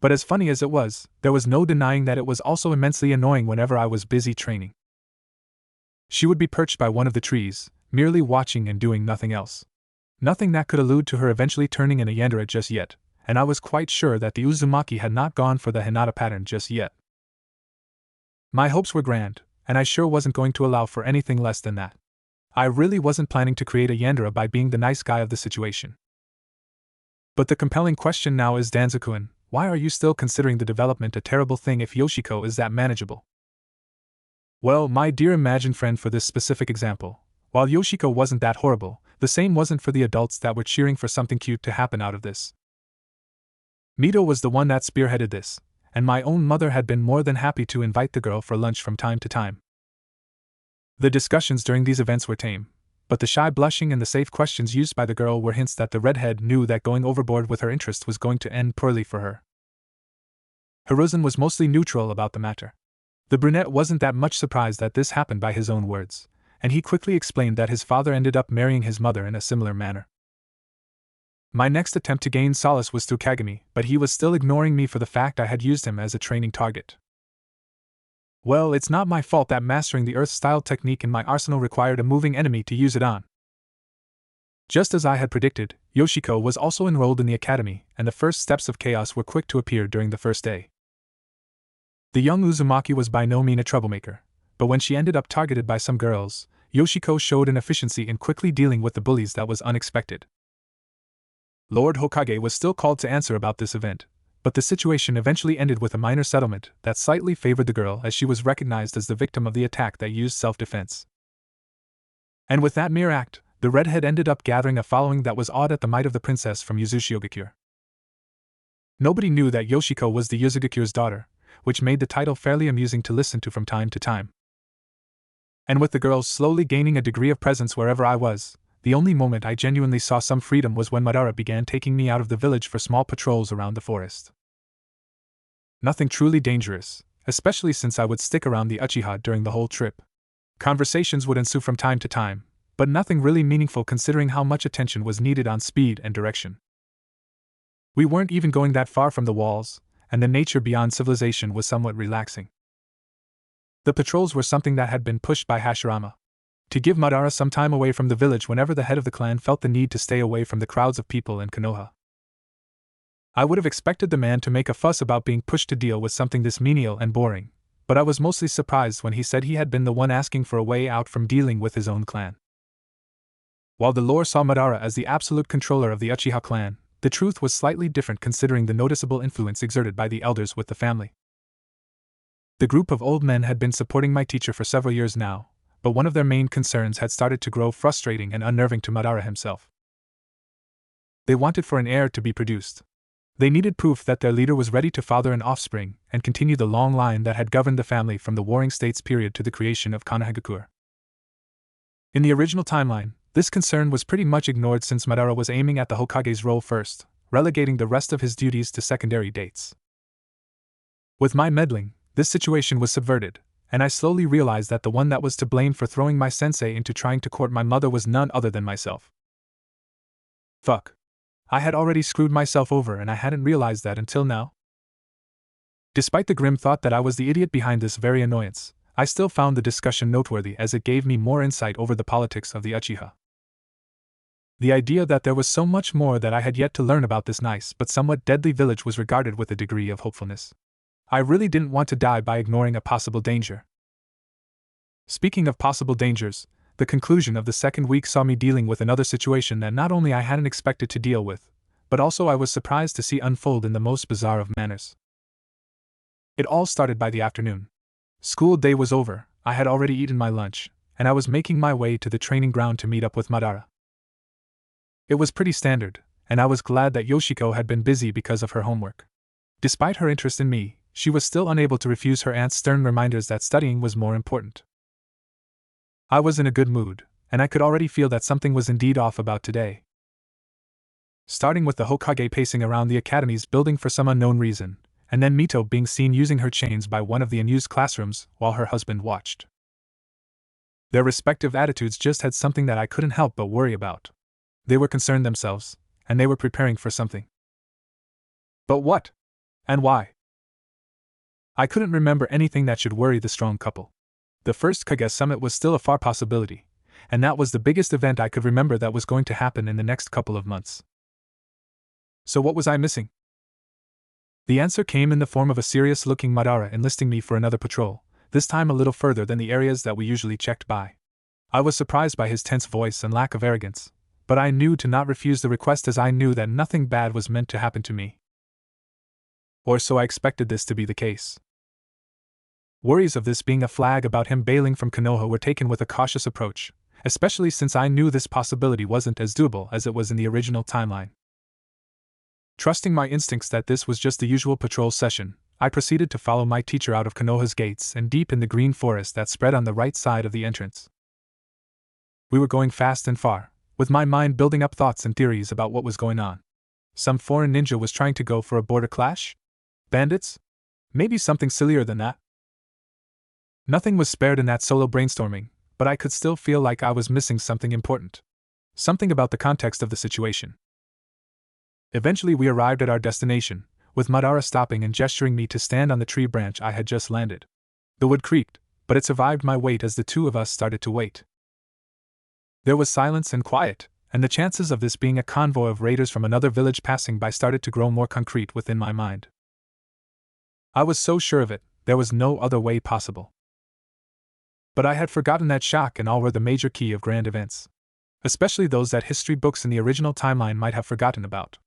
[SPEAKER 1] But as funny as it was, there was no denying that it was also immensely annoying whenever I was busy training. She would be perched by one of the trees, merely watching and doing nothing else. Nothing that could allude to her eventually turning in a yandere just yet, and I was quite sure that the Uzumaki had not gone for the Hinata pattern just yet. My hopes were grand, and I sure wasn't going to allow for anything less than that. I really wasn't planning to create a yandere by being the nice guy of the situation. But the compelling question now is, Danzoo-kun, why are you still considering the development a terrible thing if Yoshiko is that manageable? Well, my dear imagined friend, for this specific example, while Yoshiko wasn't that horrible, the same wasn't for the adults that were cheering for something cute to happen out of this. Mito was the one that spearheaded this, and my own mother had been more than happy to invite the girl for lunch from time to time. The discussions during these events were tame, but the shy blushing and the safe questions used by the girl were hints that the redhead knew that going overboard with her interest was going to end poorly for her. Hiruzen was mostly neutral about the matter. The brunette wasn't that much surprised that this happened by his own words, and he quickly explained that his father ended up marrying his mother in a similar manner. My next attempt to gain solace was through Kagami, but he was still ignoring me for the fact I had used him as a training target. Well, it's not my fault that mastering the Earth-style technique in my arsenal required a moving enemy to use it on. Just as I had predicted, Yoshiko was also enrolled in the academy, and the first steps of chaos were quick to appear during the first day. The young Uzumaki was by no means a troublemaker, but when she ended up targeted by some girls, Yoshiko showed an efficiency in quickly dealing with the bullies that was unexpected. Lord Hokage was still called to answer about this event, but the situation eventually ended with a minor settlement that slightly favored the girl as she was recognized as the victim of the attack that used self-defense. And with that mere act, the redhead ended up gathering a following that was awed at the might of the princess from Uzushio-gakure. Nobody knew that Yoshiko was the Yuzugakure's daughter, which made the title fairly amusing to listen to from time to time. And with the girls slowly gaining a degree of presence wherever I was, the only moment I genuinely saw some freedom was when Madara began taking me out of the village for small patrols around the forest. Nothing truly dangerous, especially since I would stick around the Uchiha during the whole trip. Conversations would ensue from time to time, but nothing really meaningful considering how much attention was needed on speed and direction. We weren't even going that far from the walls, and the nature beyond civilization was somewhat relaxing. The patrols were something that had been pushed by Hashirama, to give Madara some time away from the village whenever the head of the clan felt the need to stay away from the crowds of people in Konoha. I would have expected the man to make a fuss about being pushed to deal with something this menial and boring, but I was mostly surprised when he said he had been the one asking for a way out from dealing with his own clan. While the lore saw Madara as the absolute controller of the Uchiha clan, the truth was slightly different considering the noticeable influence exerted by the elders with the family. The group of old men had been supporting my teacher for several years now, but one of their main concerns had started to grow frustrating and unnerving to Madara himself. They wanted for an heir to be produced. They needed proof that their leader was ready to father an offspring and continue the long line that had governed the family from the Warring States period to the creation of Konohagakure. In the original timeline, this concern was pretty much ignored since Madara was aiming at the Hokage's role first, relegating the rest of his duties to secondary dates. With my meddling, this situation was subverted, and I slowly realized that the one that was to blame for throwing my sensei into trying to court my mother was none other than myself. Fuck. I had already screwed myself over and I hadn't realized that until now. Despite the grim thought that I was the idiot behind this very annoyance, I still found the discussion noteworthy as it gave me more insight over the politics of the Uchiha. The idea that there was so much more that I had yet to learn about this nice but somewhat deadly village was regarded with a degree of hopefulness. I really didn't want to die by ignoring a possible danger. Speaking of possible dangers, the conclusion of the second week saw me dealing with another situation that not only I hadn't expected to deal with, but also I was surprised to see unfold in the most bizarre of manners. It all started by the afternoon. School day was over, I had already eaten my lunch, and I was making my way to the training ground to meet up with Madara. It was pretty standard, and I was glad that Yoshiko had been busy because of her homework. Despite her interest in me, she was still unable to refuse her aunt's stern reminders that studying was more important. I was in a good mood, and I could already feel that something was indeed off about today. Starting with the Hokage pacing around the academy's building for some unknown reason, and then Mito being seen using her chains by one of the unused classrooms while her husband watched. Their respective attitudes just had something that I couldn't help but worry about. They were concerned themselves, and they were preparing for something. But what? And why? I couldn't remember anything that should worry the strong couple. The first Kage summit was still a far possibility, and that was the biggest event I could remember that was going to happen in the next couple of months. So what was I missing? The answer came in the form of a serious-looking Madara enlisting me for another patrol, this time a little further than the areas that we usually checked by. I was surprised by his tense voice and lack of arrogance, but I knew to not refuse the request as I knew that nothing bad was meant to happen to me. Or so I expected this to be the case. Worries of this being a flag about him bailing from Konoha were taken with a cautious approach, especially since I knew this possibility wasn't as doable as it was in the original timeline. Trusting my instincts that this was just the usual patrol session, I proceeded to follow my teacher out of Konoha's gates and deep in the green forest that spread on the right side of the entrance. We were going fast and far, with my mind building up thoughts and theories about what was going on. Some foreign ninja was trying to go for a border clash? Bandits? Maybe something sillier than that? Nothing was spared in that solo brainstorming, but I could still feel like I was missing something important. Something about the context of the situation. Eventually we arrived at our destination, with Madara stopping and gesturing me to stand on the tree branch I had just landed. The wood creaked, but it survived my weight as the two of us started to wait. There was silence and quiet, and the chances of this being a convoy of raiders from another village passing by started to grow more concrete within my mind. I was so sure of it, there was no other way possible. But I had forgotten that shock and awe were the major key of grand events. Especially those that history books in the original timeline might have forgotten about.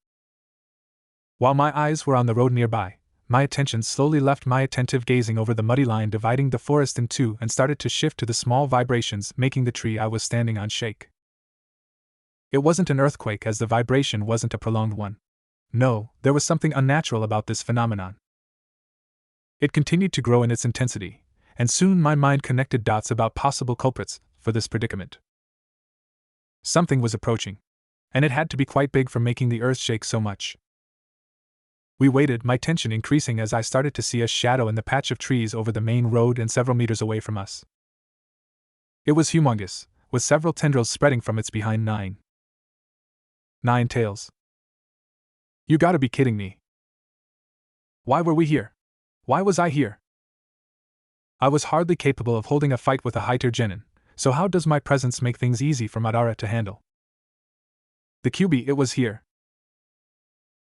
[SPEAKER 1] While my eyes were on the road nearby, my attention slowly left my attentive gazing over the muddy line dividing the forest in two and started to shift to the small vibrations making the tree I was standing on shake. It wasn't an earthquake as the vibration wasn't a prolonged one. No, there was something unnatural about this phenomenon. It continued to grow in its intensity, and soon my mind connected dots about possible culprits for this predicament. Something was approaching, and it had to be quite big for making the earth shake so much. We waited, my tension increasing as I started to see a shadow in the patch of trees over the main road and several meters away from us. It was humongous, with several tendrils spreading from its behind nine tails. You gotta be kidding me. Why were we here? Why was I here? I was hardly capable of holding a fight with a Haiter genin, so how does my presence make things easy for Madara to handle? The Kyuubi, it was here.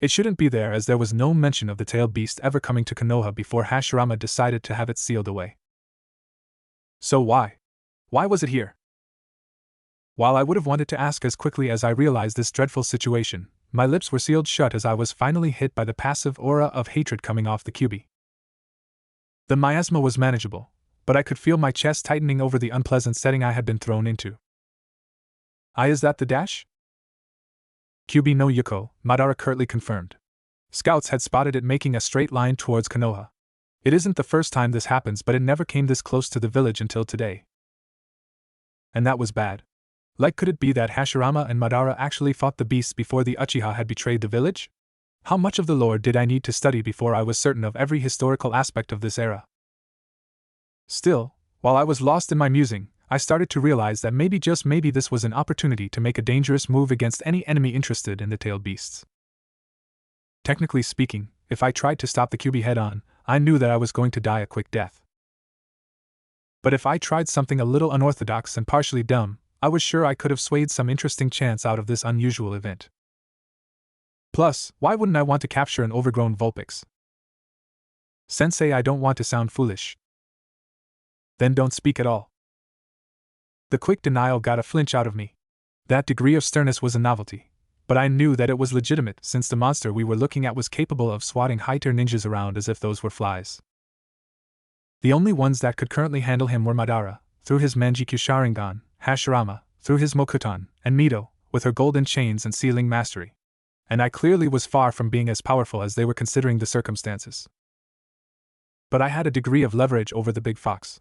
[SPEAKER 1] It shouldn't be there as there was no mention of the tailed beast ever coming to Konoha before Hashirama decided to have it sealed away. So why? Why was it here? While I would have wanted to ask as quickly as I realized this dreadful situation, my lips were sealed shut as I was finally hit by the passive aura of hatred coming off the Kyuubi. The miasma was manageable, but I could feel my chest tightening over the unpleasant setting I had been thrown into. Is that the dash? QB no Yuko, Madara curtly confirmed. Scouts had spotted it making a straight line towards Konoha. It isn't the first time this happens, but it never came this close to the village until today. And that was bad. Like, could it be that Hashirama and Madara actually fought the beasts before the Uchiha had betrayed the village? How much of the lore did I need to study before I was certain of every historical aspect of this era? Still, while I was lost in my musing, I started to realize that maybe, just maybe, this was an opportunity to make a dangerous move against any enemy interested in the tailed beasts. Technically speaking, if I tried to stop the QB head-on, I knew that I was going to die a quick death. But if I tried something a little unorthodox and partially dumb, I was sure I could have swayed some interesting chance out of this unusual event. Plus, why wouldn't I want to capture an overgrown Vulpix? Sensei, I don't want to sound foolish. Then don't speak at all. The quick denial got a flinch out of me. That degree of sternness was a novelty, but I knew that it was legitimate since the monster we were looking at was capable of swatting high-tier ninjas around as if those were flies. The only ones that could currently handle him were Madara, through his Manjikyu Sharingan, Hashirama, through his Mokuton, and Mito, with her golden chains and sealing mastery. And I clearly was far from being as powerful as they were considering the circumstances. But I had a degree of leverage over the big fox.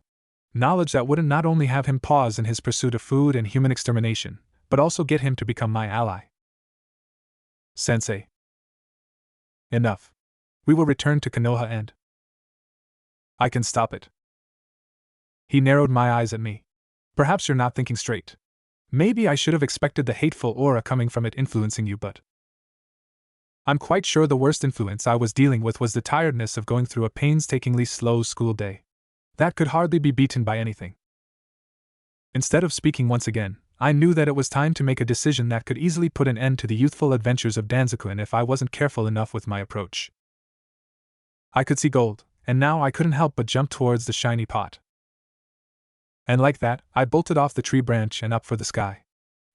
[SPEAKER 1] Knowledge that wouldn't not only have him pause in his pursuit of food and human extermination, but also get him to become my ally. Sensei. Enough. We will return to Konoha and I can stop it. He narrowed my eyes at me. Perhaps you're not thinking straight. Maybe I should have expected the hateful aura coming from it influencing you, but I'm quite sure the worst influence I was dealing with was the tiredness of going through a painstakingly slow school day. That could hardly be beaten by anything. Instead of speaking once again, I knew that it was time to make a decision that could easily put an end to the youthful adventures of Danzoo if I wasn't careful enough with my approach. I could see gold, and now I couldn't help but jump towards the shiny pot. And like that, I bolted off the tree branch and up for the sky.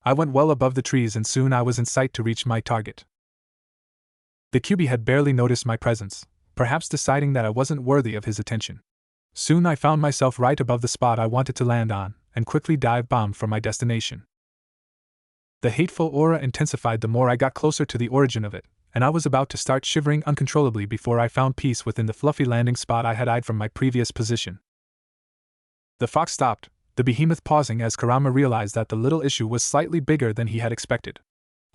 [SPEAKER 1] I went well above the trees and soon I was in sight to reach my target. The QB had barely noticed my presence, perhaps deciding that I wasn't worthy of his attention. Soon I found myself right above the spot I wanted to land on, and quickly dive-bombed for my destination. The hateful aura intensified the more I got closer to the origin of it, and I was about to start shivering uncontrollably before I found peace within the fluffy landing spot I had eyed from my previous position. The fox stopped, the behemoth pausing as Kurama realized that the little issue was slightly bigger than he had expected.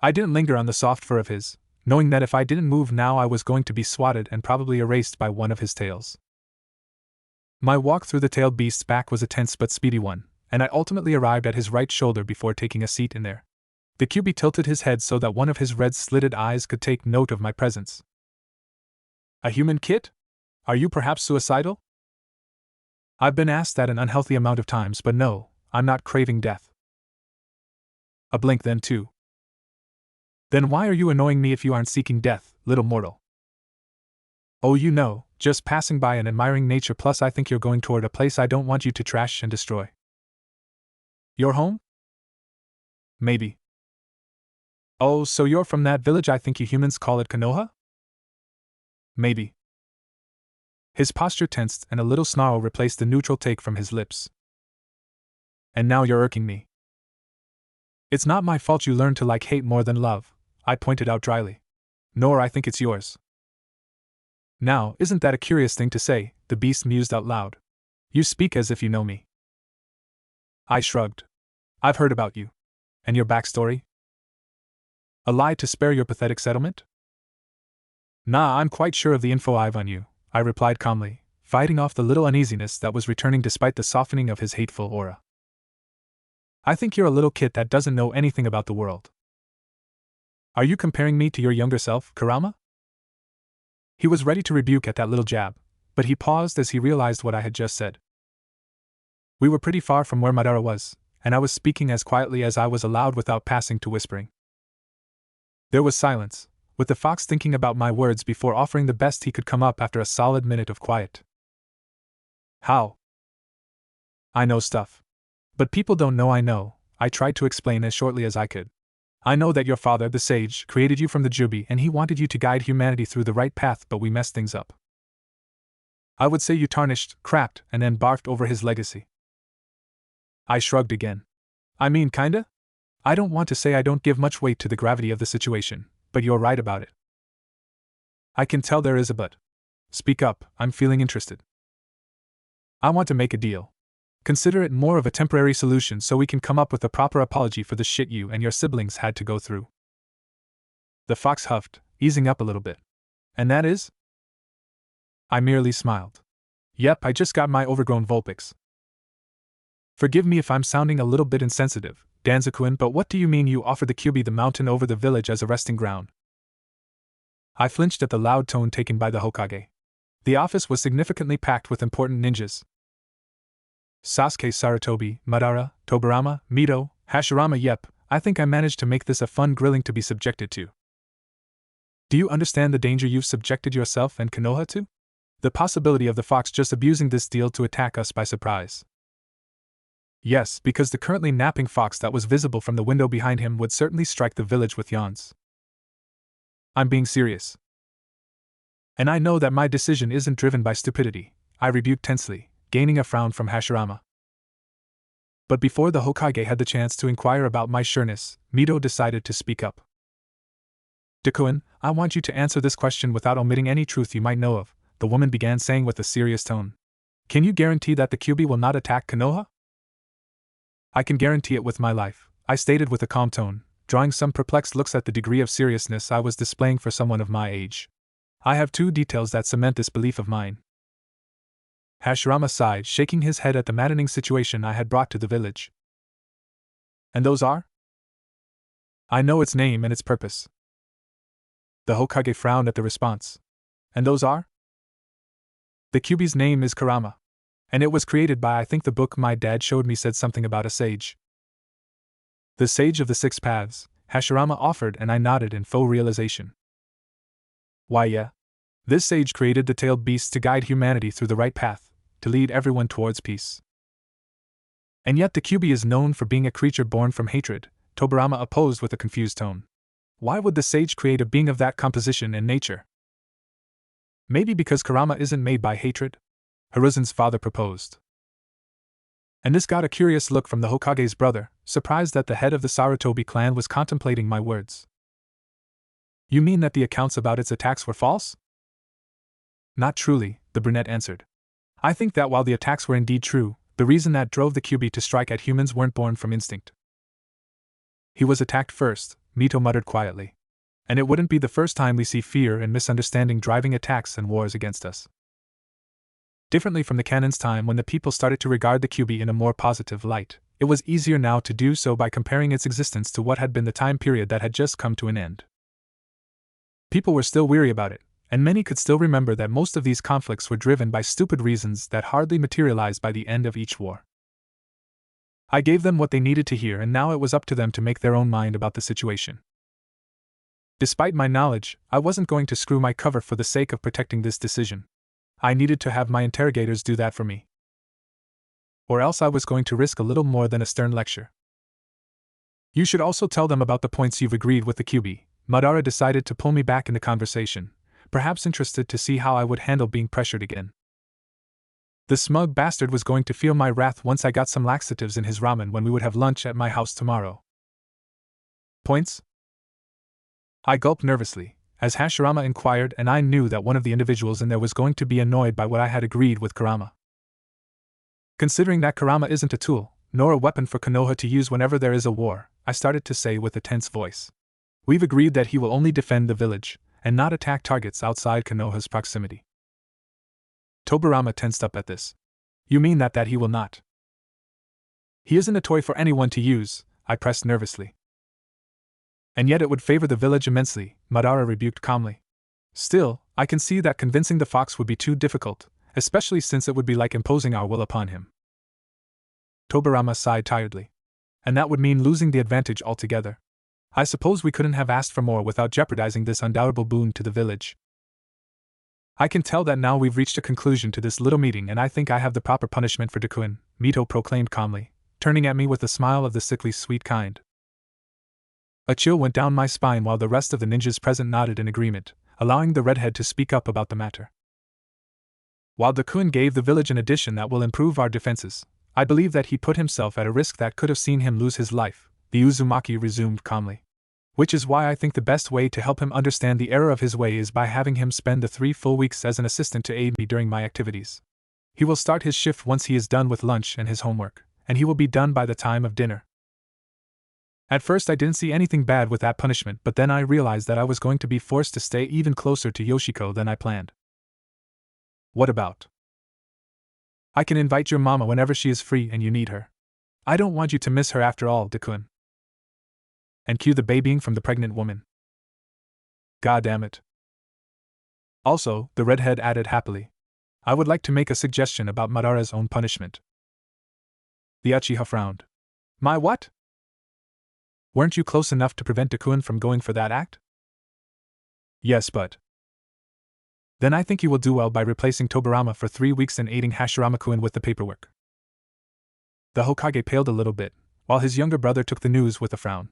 [SPEAKER 1] I didn't linger on the soft fur of his, knowing that if I didn't move now I was going to be swatted and probably erased by one of his tails. My walk through the tailed beast's back was a tense but speedy one, and I ultimately arrived at his right shoulder before taking a seat in there. The QB tilted his head so that one of his red-slitted eyes could take note of my presence. A human kit? Are you perhaps suicidal? I've been asked that an unhealthy amount of times, but no, I'm not craving death. A blink then too. Then why are you annoying me if you aren't seeking death, little mortal? Oh, you know, just passing by and admiring nature, plus I think you're going toward a place I don't want you to trash and destroy. Your home? Maybe. Oh, so you're from that village I think you humans call it Konoha? Maybe. His posture tensed and a little snarl replaced the neutral take from his lips. And now you're irking me. It's not my fault you learned to like hate more than love, I pointed out dryly. Nor I think it's yours. Now, isn't that a curious thing to say? The beast mused out loud. You speak as if you know me. I shrugged. I've heard about you. And your backstory? A lie to spare your pathetic settlement? Nah, I'm quite sure of the info I've on you, I replied calmly, fighting off the little uneasiness that was returning despite the softening of his hateful aura. I think you're a little kid that doesn't know anything about the world. Are you comparing me to your younger self, Kurama? He was ready to rebuke at that little jab, but he paused as he realized what I had just said. We were pretty far from where Madara was, and I was speaking as quietly as I was allowed without passing to whispering. There was silence, with the fox thinking about my words before offering the best he could come up after a solid minute of quiet. How? I know stuff. But people don't know I know, I tried to explain as shortly as I could. I know that your father, the sage, created you from the Jubi and he wanted you to guide humanity through the right path, but we messed things up. I would say you tarnished, crapped, and then barfed over his legacy. I shrugged again. I mean, kinda? I don't want to say I don't give much weight to the gravity of the situation, but you're right about it. I can tell there is a but. Speak up, I'm feeling interested. I want to make a deal. Consider it more of a temporary solution so we can come up with a proper apology for the shit you and your siblings had to go through. The fox huffed, easing up a little bit. And that is? I merely smiled. Yep, I just got my overgrown Vulpix. Forgive me if I'm sounding a little bit insensitive, Danzoo, but what do you mean you offered the Kyuubi the mountain over the village as a resting ground? I flinched at the loud tone taken by the Hokage. The office was significantly packed with important ninjas. Sasuke, Sarutobi, Madara, Tobirama, Mito, Hashirama. Yep, I think I managed to make this a fun grilling to be subjected to. Do you understand the danger you've subjected yourself and Konoha to? The possibility of the fox just abusing this deal to attack us by surprise. Yes, because the currently napping fox that was visible from the window behind him would certainly strike the village with yawns. I'm being serious. And I know that my decision isn't driven by stupidity, I rebuked tensely, gaining a frown from Hashirama. But before the Hokage had the chance to inquire about my sureness, Mito decided to speak up. Dakuen, I want you to answer this question without omitting any truth you might know of, the woman began saying with a serious tone. Can you guarantee that the Kyuubi will not attack Konoha? I can guarantee it with my life, I stated with a calm tone, drawing some perplexed looks at the degree of seriousness I was displaying for someone of my age. I have two details that cement this belief of mine. Hashirama sighed, shaking his head at the maddening situation I had brought to the village. And those are? I know its name and its purpose. The Hokage frowned at the response. And those are? The Kyuubi's name is Kurama. And it was created by, I think the book my dad showed me said something about a sage. The Sage of the Six Paths, Hashirama offered, and I nodded in full realization. Why, yeah. This sage created the tailed beasts to guide humanity through the right path, to lead everyone towards peace. And yet the Kyuubi is known for being a creature born from hatred, Tobirama opposed with a confused tone. Why would the sage create a being of that composition in nature? Maybe because Kurama isn't made by hatred? Hiruzen's father proposed. And this got a curious look from the Hokage's brother, surprised that the head of the Sarutobi clan was contemplating my words. You mean that the accounts about its attacks were false? Not truly, the brunette answered. I think that while the attacks were indeed true, the reason that drove the Kyuubi to strike at humans weren't born from instinct. He was attacked first, Mito muttered quietly. And it wouldn't be the first time we see fear and misunderstanding driving attacks and wars against us. Differently from the canon's time when the people started to regard the Kyuubi in a more positive light, it was easier now to do so by comparing its existence to what had been the time period that had just come to an end. People were still weary about it, and many could still remember that most of these conflicts were driven by stupid reasons that hardly materialized by the end of each war. I gave them what they needed to hear, and now it was up to them to make their own mind about the situation. Despite my knowledge, I wasn't going to screw my cover for the sake of protecting this decision. I needed to have my interrogators do that for me. Or else I was going to risk a little more than a stern lecture. You should also tell them about the points you've agreed with the Kyuubi. Madara decided to pull me back in the conversation, perhaps interested to see how I would handle being pressured again. The smug bastard was going to feel my wrath once I got some laxatives in his ramen when we would have lunch at my house tomorrow. Points? I gulped nervously, as Hashirama inquired, and I knew that one of the individuals in there was going to be annoyed by what I had agreed with Kurama. Considering that Kurama isn't a tool, nor a weapon for Konoha to use whenever there is a war, I started to say with a tense voice. We've agreed that he will only defend the village, and not attack targets outside Konoha's proximity. Tobirama tensed up at this. You mean that he will not? He isn't a toy for anyone to use, I pressed nervously. And yet it would favor the village immensely, Madara rebuked calmly. Still, I can see that convincing the fox would be too difficult, especially since it would be like imposing our will upon him. Tobirama sighed tiredly. And that would mean losing the advantage altogether. I suppose we couldn't have asked for more without jeopardizing this undoubtable boon to the village. I can tell that now we've reached a conclusion to this little meeting, and I think I have the proper punishment for Dakuen, Mito proclaimed calmly, turning at me with a smile of the sickly sweet kind. A chill went down my spine while the rest of the ninjas present nodded in agreement, allowing the redhead to speak up about the matter. While Dakuen gave the village an addition that will improve our defenses, I believe that he put himself at a risk that could have seen him lose his life. the Uzumaki resumed calmly. Which is why I think the best way to help him understand the error of his way is by having him spend the 3 full weeks as an assistant to aid me during my activities. He will start his shift once he is done with lunch and his homework, and he will be done by the time of dinner. At first I didn't see anything bad with that punishment, but then I realized that I was going to be forced to stay even closer to Yoshiko than I planned. What about? I can invite your mama whenever she is free and you need her. I don't want you to miss her after all, Dakun. And cue the babying from the pregnant woman. God damn it. Also, the redhead added happily, I would like to make a suggestion about Madara's own punishment. The Uchiha frowned. My what? Weren't you close enough to prevent Dakun from going for that act? Yes, but. Then I think you will do well by replacing Tobirama for 3 weeks and aiding Hashirama-kun with the paperwork. The Hokage paled a little bit, while his younger brother took the news with a frown.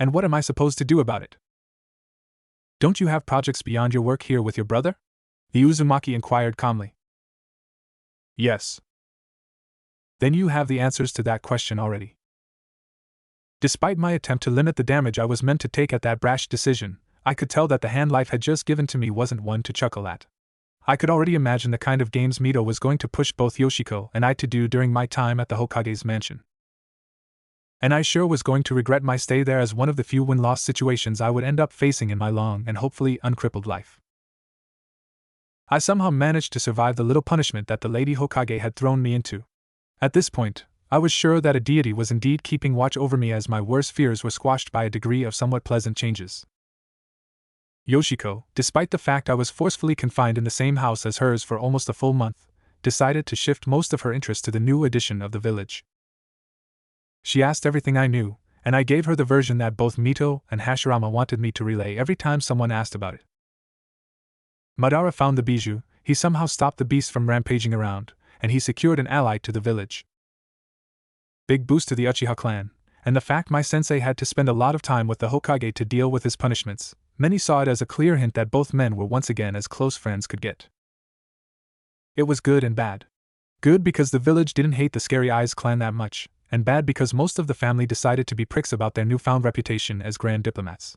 [SPEAKER 1] And what am I supposed to do about it? Don't you have projects beyond your work here with your brother? The Uzumaki inquired calmly. Yes. Then you have the answers to that question already. Despite my attempt to limit the damage I was meant to take at that brash decision, I could tell that the hand life had just given to me wasn't one to chuckle at. I could already imagine the kind of games Mito was going to push both Yoshiko and I to do during my time at the Hokage's mansion. And I sure was going to regret my stay there as one of the few win-loss situations I would end up facing in my long and hopefully uncrippled life. I somehow managed to survive the little punishment that the Lady Hokage had thrown me into. At this point, I was sure that a deity was indeed keeping watch over me as my worst fears were squashed by a degree of somewhat pleasant changes. Yoshiko, despite the fact I was forcefully confined in the same house as hers for almost a full month, decided to shift most of her interest to the new addition of the village. She asked everything I knew, and I gave her the version that both Mito and Hashirama wanted me to relay every time someone asked about it. Madara found the bijou, he somehow stopped the beast from rampaging around, and he secured an ally to the village. Big boost to the Uchiha clan, and the fact my sensei had to spend a lot of time with the Hokage to deal with his punishments, many saw it as a clear hint that both men were once again as close friends could get. It was good and bad. Good because the village didn't hate the Scary Eyes clan that much, and bad because most of the family decided to be pricks about their newfound reputation as grand diplomats.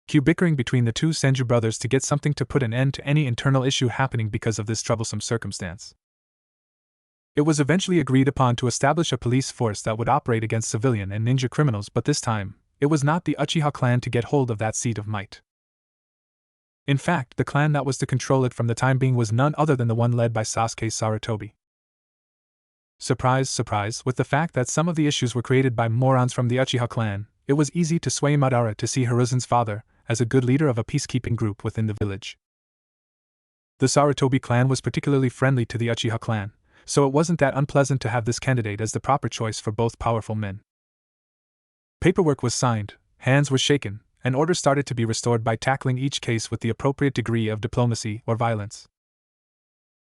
[SPEAKER 1] Cue bickering between the two Senju brothers to get something to put an end to any internal issue happening because of this troublesome circumstance. It was eventually agreed upon to establish a police force that would operate against civilian and ninja criminals, but this time, it was not the Uchiha clan to get hold of that seat of might. In fact, the clan that was to control it from the time being was none other than the one led by Sasuke Sarutobi. Surprise, surprise, with the fact that some of the issues were created by morons from the Uchiha clan, it was easy to sway Madara to see Hiruzen's father as a good leader of a peacekeeping group within the village. The Sarutobi clan was particularly friendly to the Uchiha clan, so it wasn't that unpleasant to have this candidate as the proper choice for both powerful men. Paperwork was signed, hands were shaken, and order started to be restored by tackling each case with the appropriate degree of diplomacy or violence.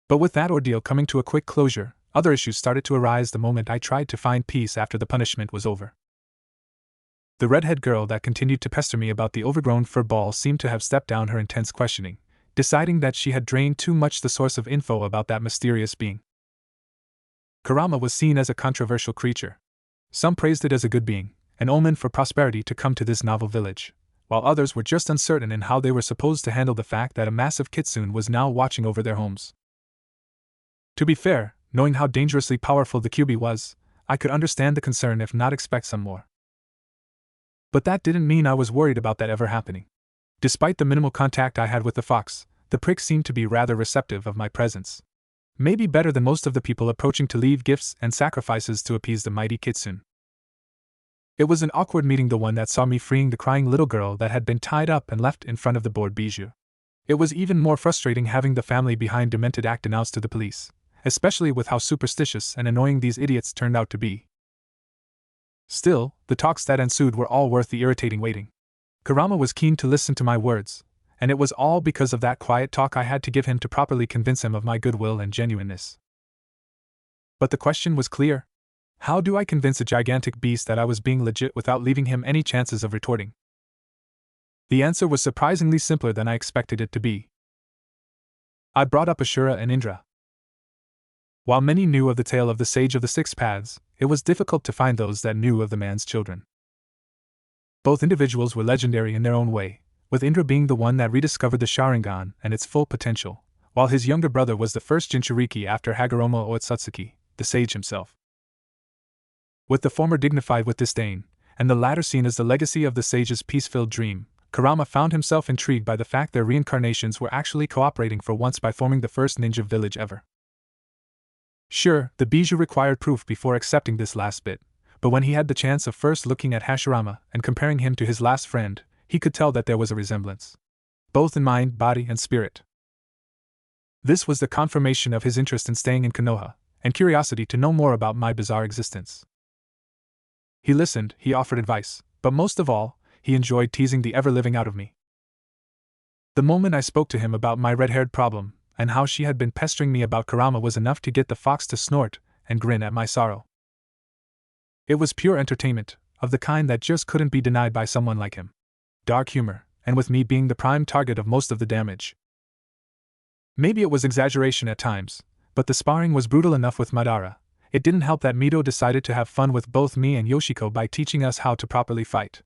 [SPEAKER 1] But with that ordeal coming to a quick closure, other issues started to arise the moment I tried to find peace after the punishment was over. The redhead girl that continued to pester me about the overgrown fur ball seemed to have stepped down her intense questioning, deciding that she had drained too much the source of info about that mysterious being. Kurama was seen as a controversial creature. Some praised it as a good being, an omen for prosperity to come to this novel village, while others were just uncertain in how they were supposed to handle the fact that a massive kitsune was now watching over their homes. To be fair, knowing how dangerously powerful the Kyuubi was, I could understand the concern if not expect some more. But that didn't mean I was worried about that ever happening. Despite the minimal contact I had with the fox, the prick seemed to be rather receptive of my presence. Maybe better than most of the people approaching to leave gifts and sacrifices to appease the mighty kitsune. It was an awkward meeting, the one that saw me freeing the crying little girl that had been tied up and left in front of the board bijou. It was even more frustrating having the family behind demented act announced to the police, especially with how superstitious and annoying these idiots turned out to be. Still, the talks that ensued were all worth the irritating waiting. Kurama was keen to listen to my words, and it was all because of that quiet talk I had to give him to properly convince him of my goodwill and genuineness. But the question was clear. How do I convince a gigantic beast that I was being legit without leaving him any chances of retorting? The answer was surprisingly simpler than I expected it to be. I brought up Ashura and Indra. While many knew of the tale of the Sage of the Six Paths, it was difficult to find those that knew of the man's children. Both individuals were legendary in their own way, with Indra being the one that rediscovered the Sharingan and its full potential, while his younger brother was the first Jinchuriki after Hagoromo Otsutsuki, the sage himself. With the former dignified with disdain, and the latter seen as the legacy of the sage's peace-filled dream, Kurama found himself intrigued by the fact their reincarnations were actually cooperating for once by forming the first ninja village ever. Sure, the bijou required proof before accepting this last bit, but when he had the chance of first looking at Hashirama and comparing him to his last friend, he could tell that there was a resemblance, both in mind, body, and spirit. This was the confirmation of his interest in staying in Konoha, and curiosity to know more about my bizarre existence. He listened, he offered advice, but most of all, he enjoyed teasing the ever-living out of me. The moment I spoke to him about my red-haired problem, and how she had been pestering me about Kurama was enough to get the fox to snort and grin at my sorrow. It was pure entertainment, of the kind that just couldn't be denied by someone like him. Dark humor, and with me being the prime target of most of the damage. Maybe it was exaggeration at times, but the sparring was brutal enough with Madara. It didn't help that Mito decided to have fun with both me and Yoshiko by teaching us how to properly fight.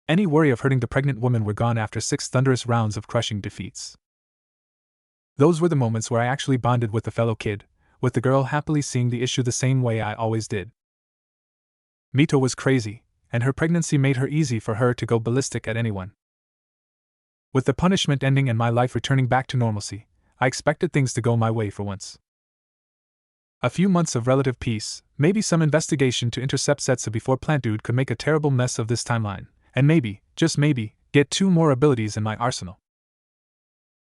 [SPEAKER 1] Any worry of hurting the pregnant woman were gone after 6 thunderous rounds of crushing defeats. Those were the moments where I actually bonded with the fellow kid, with the girl happily seeing the issue the same way I always did. Mito was crazy, and her pregnancy made her easy for her to go ballistic at anyone. With the punishment ending and my life returning back to normalcy, I expected things to go my way for once. A few months of relative peace, maybe some investigation to intercept Setsu before Plant Dude could make a terrible mess of this timeline, and maybe, just maybe, get 2 more abilities in my arsenal.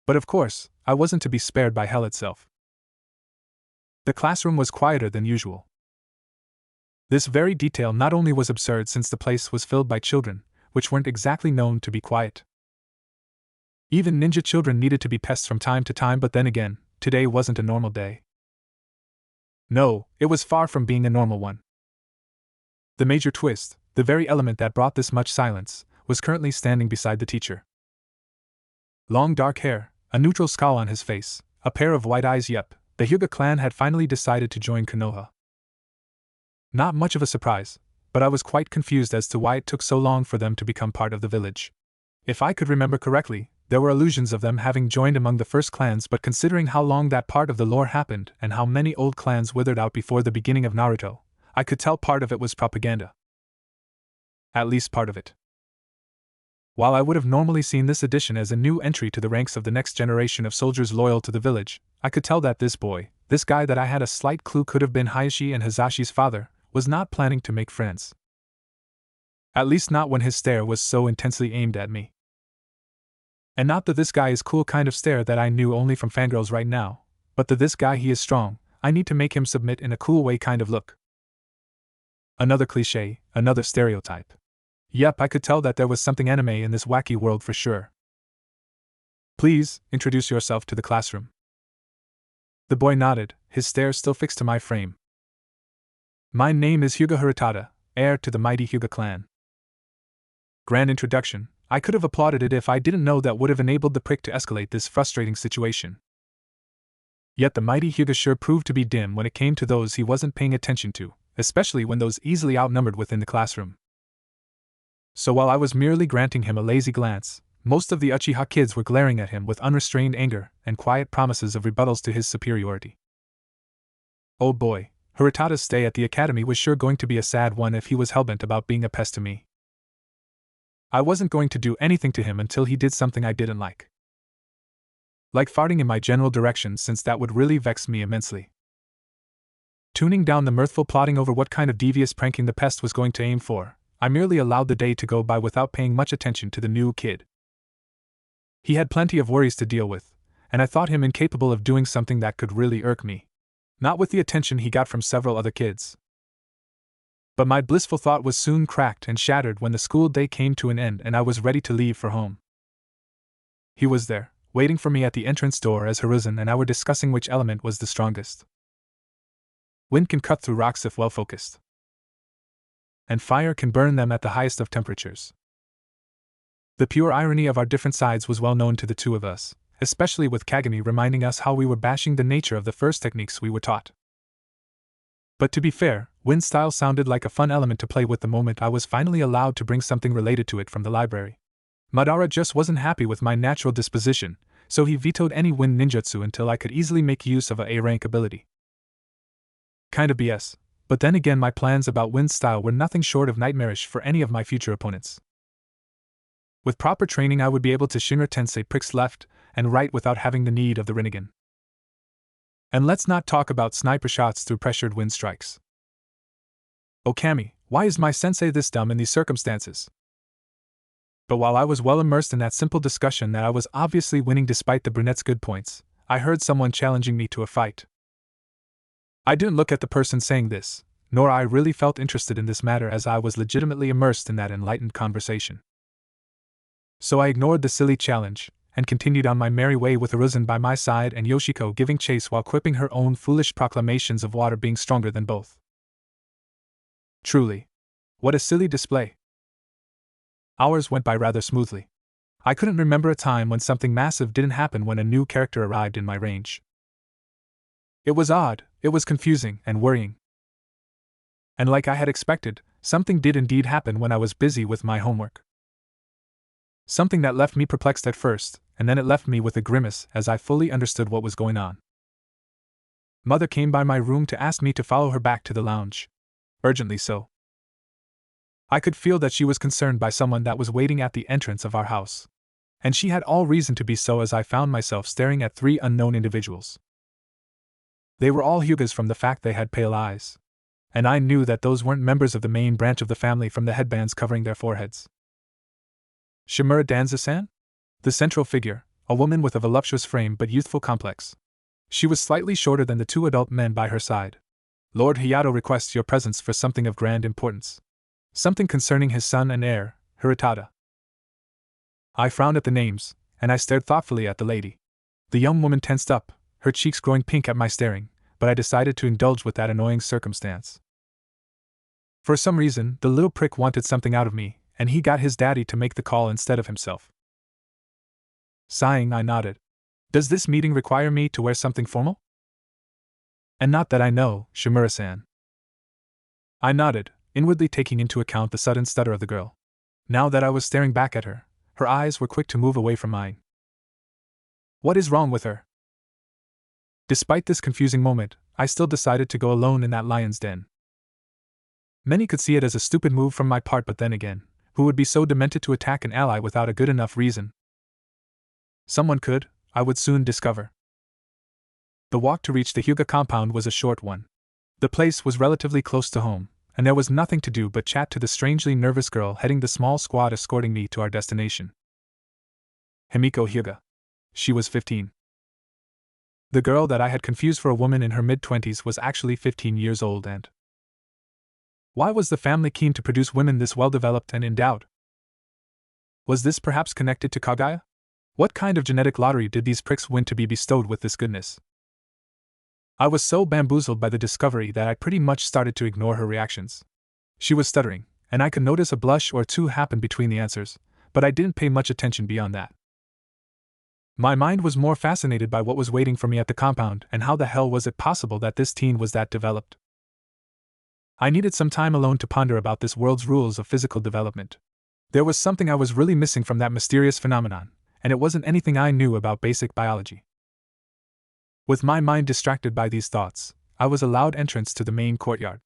[SPEAKER 1] But of course, I wasn't to be spared by hell itself. The classroom was quieter than usual. This very detail not only was absurd since the place was filled by children, which weren't exactly known to be quiet. Even ninja children needed to be pests from time to time, but then again, today wasn't a normal day. No, it was far from being a normal one. The major twist, the very element that brought this much silence, was currently standing beside the teacher. Long dark hair, a neutral scowl on his face, a pair of white eyes. Yep, the Hyuga clan had finally decided to join Konoha. Not much of a surprise, but I was quite confused as to why it took so long for them to become part of the village. If I could remember correctly, there were allusions of them having joined among the first clans, but considering how long that part of the lore happened and how many old clans withered out before the beginning of Naruto, I could tell part of it was propaganda. At least part of it. While I would have normally seen this addition as a new entry to the ranks of the next generation of soldiers loyal to the village, I could tell that this boy, this guy that I had a slight clue could have been Hayashi and Hazashi's father, was not planning to make friends. At least not when his stare was so intensely aimed at me. And not the "this guy is cool" kind of stare that I knew only from fangirls right now, but the "this guy he is strong, I need to make him submit in a cool way" kind of look. Another cliché, another stereotype. Yep, I could tell that there was something anime in this wacky world for sure. "Please, introduce yourself to the classroom." The boy nodded, his stare still fixed to my frame. "My name is Hyuga Hirutada, heir to the mighty Hyuga clan." Grand introduction. I could have applauded it if I didn't know that would have enabled the prick to escalate this frustrating situation. Yet the mighty Hyuga sure proved to be dim when it came to those he wasn't paying attention to, especially when those easily outnumbered within the classroom. So while I was merely granting him a lazy glance, most of the Uchiha kids were glaring at him with unrestrained anger and quiet promises of rebuttals to his superiority. Oh boy, Hirutada's stay at the academy was sure going to be a sad one if he was hellbent about being a pest to me. I wasn't going to do anything to him until he did something I didn't like. Like farting in my general direction, since that would really vex me immensely. Tuning down the mirthful plotting over what kind of devious pranking the pest was going to aim for, I merely allowed the day to go by without paying much attention to the new kid. He had plenty of worries to deal with, and I thought him incapable of doing something that could really irk me. Not with the attention he got from several other kids. But my blissful thought was soon cracked and shattered when the school day came to an end and I was ready to leave for home. He was there, waiting for me at the entrance door as Hiruzen and I were discussing which element was the strongest. Wind can cut through rocks if well focused. And fire can burn them at the highest of temperatures. The pure irony of our different sides was well known to the two of us, especially with Kagami reminding us how we were bashing the nature of the first techniques we were taught. But to be fair, wind style sounded like a fun element to play with the moment I was finally allowed to bring something related to it from the library. Madara just wasn't happy with my natural disposition, so he vetoed any wind ninjutsu until I could easily make use of a A-rank ability. Kinda BS, but then again my plans about wind style were nothing short of nightmarish for any of my future opponents. With proper training I would be able to Shinra Tensei pricks left and right without having the need of the Rinnegan. And let's not talk about sniper shots through pressured wind strikes. Okami, why is my sensei this dumb in these circumstances? But while I was well immersed in that simple discussion that I was obviously winning despite the brunette's good points, I heard someone challenging me to a fight. I didn't look at the person saying this, nor I really felt interested in this matter as I was legitimately immersed in that enlightened conversation. So I ignored the silly challenge, and continued on my merry way with Hiruzen by my side and Yoshiko giving chase while quipping her own foolish proclamations of water being stronger than both. Truly. What a silly display. Hours went by rather smoothly. I couldn't remember a time when something massive didn't happen when a new character arrived in my range. It was odd, it was confusing and worrying. And like I had expected, something did indeed happen when I was busy with my homework. Something that left me perplexed at first, and then it left me with a grimace as I fully understood what was going on. Mother came by my room to ask me to follow her back to the lounge. Urgently so. I could feel that she was concerned by someone that was waiting at the entrance of our house. And she had all reason to be so as I found myself staring at 3 unknown individuals. They were all Hyugas from the fact they had pale eyes. And I knew that those weren't members of the main branch of the family from the headbands covering their foreheads. Shimura Danzoo-san? The central figure, a woman with a voluptuous frame but youthful complex. She was slightly shorter than the 2 adult men by her side. Lord Hayato requests your presence for something of grand importance. Something concerning his son and heir, Hirutada. I frowned at the names, and I stared thoughtfully at the lady. The young woman tensed up, her cheeks growing pink at my staring, but I decided to indulge with that annoying circumstance. For some reason, the little prick wanted something out of me, and he got his daddy to make the call instead of himself. Sighing, I nodded. Does this meeting require me to wear something formal? And not that I know, Shimura-san. I nodded, inwardly taking into account the sudden stutter of the girl. Now that I was staring back at her, her eyes were quick to move away from mine. What is wrong with her? Despite this confusing moment, I still decided to go alone in that lion's den. Many could see it as a stupid move from my part, but then again, who would be so demented to attack an ally without a good enough reason? Someone could, I would soon discover. The walk to reach the Hyuga compound was a short one. The place was relatively close to home, and there was nothing to do but chat to the strangely nervous girl heading the small squad escorting me to our destination. Himiko Hyuga. She was 15. The girl that I had confused for a woman in her mid-20s was actually 15 years old and... Why was the family keen to produce women this well-developed and endowed? Was this perhaps connected to Kaguya? What kind of genetic lottery did these pricks win to be bestowed with this goodness? I was so bamboozled by the discovery that I pretty much started to ignore her reactions. She was stuttering, and I could notice a blush or 2 happen between the answers, but I didn't pay much attention beyond that. My mind was more fascinated by what was waiting for me at the compound and how the hell was it possible that this teen was that developed. I needed some time alone to ponder about this world's rules of physical development. There was something I was really missing from that mysterious phenomenon, and it wasn't anything I knew about basic biology. With my mind distracted by these thoughts, I was allowed entrance to the main courtyard.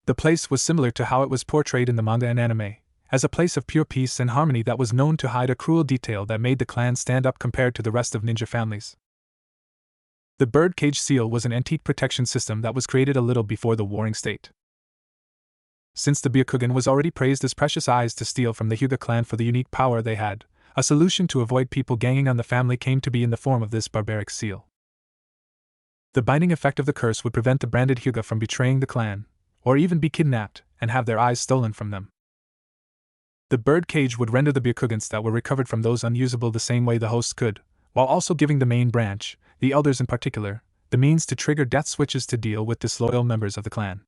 [SPEAKER 1] The place was similar to how it was portrayed in the manga and anime, as a place of pure peace and harmony that was known to hide a cruel detail that made the clan stand up compared to the rest of ninja families. The birdcage seal was an antique protection system that was created a little before the Warring State. Since the Byakugan was already praised as precious eyes to steal from the Hyuga clan for the unique power they had, a solution to avoid people ganging on the family came to be in the form of this barbaric seal. The binding effect of the curse would prevent the branded Hyuga from betraying the clan, or even be kidnapped and have their eyes stolen from them. The bird cage would render the Byakugans that were recovered from those unusable the same way the hosts could, while also giving the main branch, the elders in particular, the means to trigger death switches to deal with disloyal members of the clan.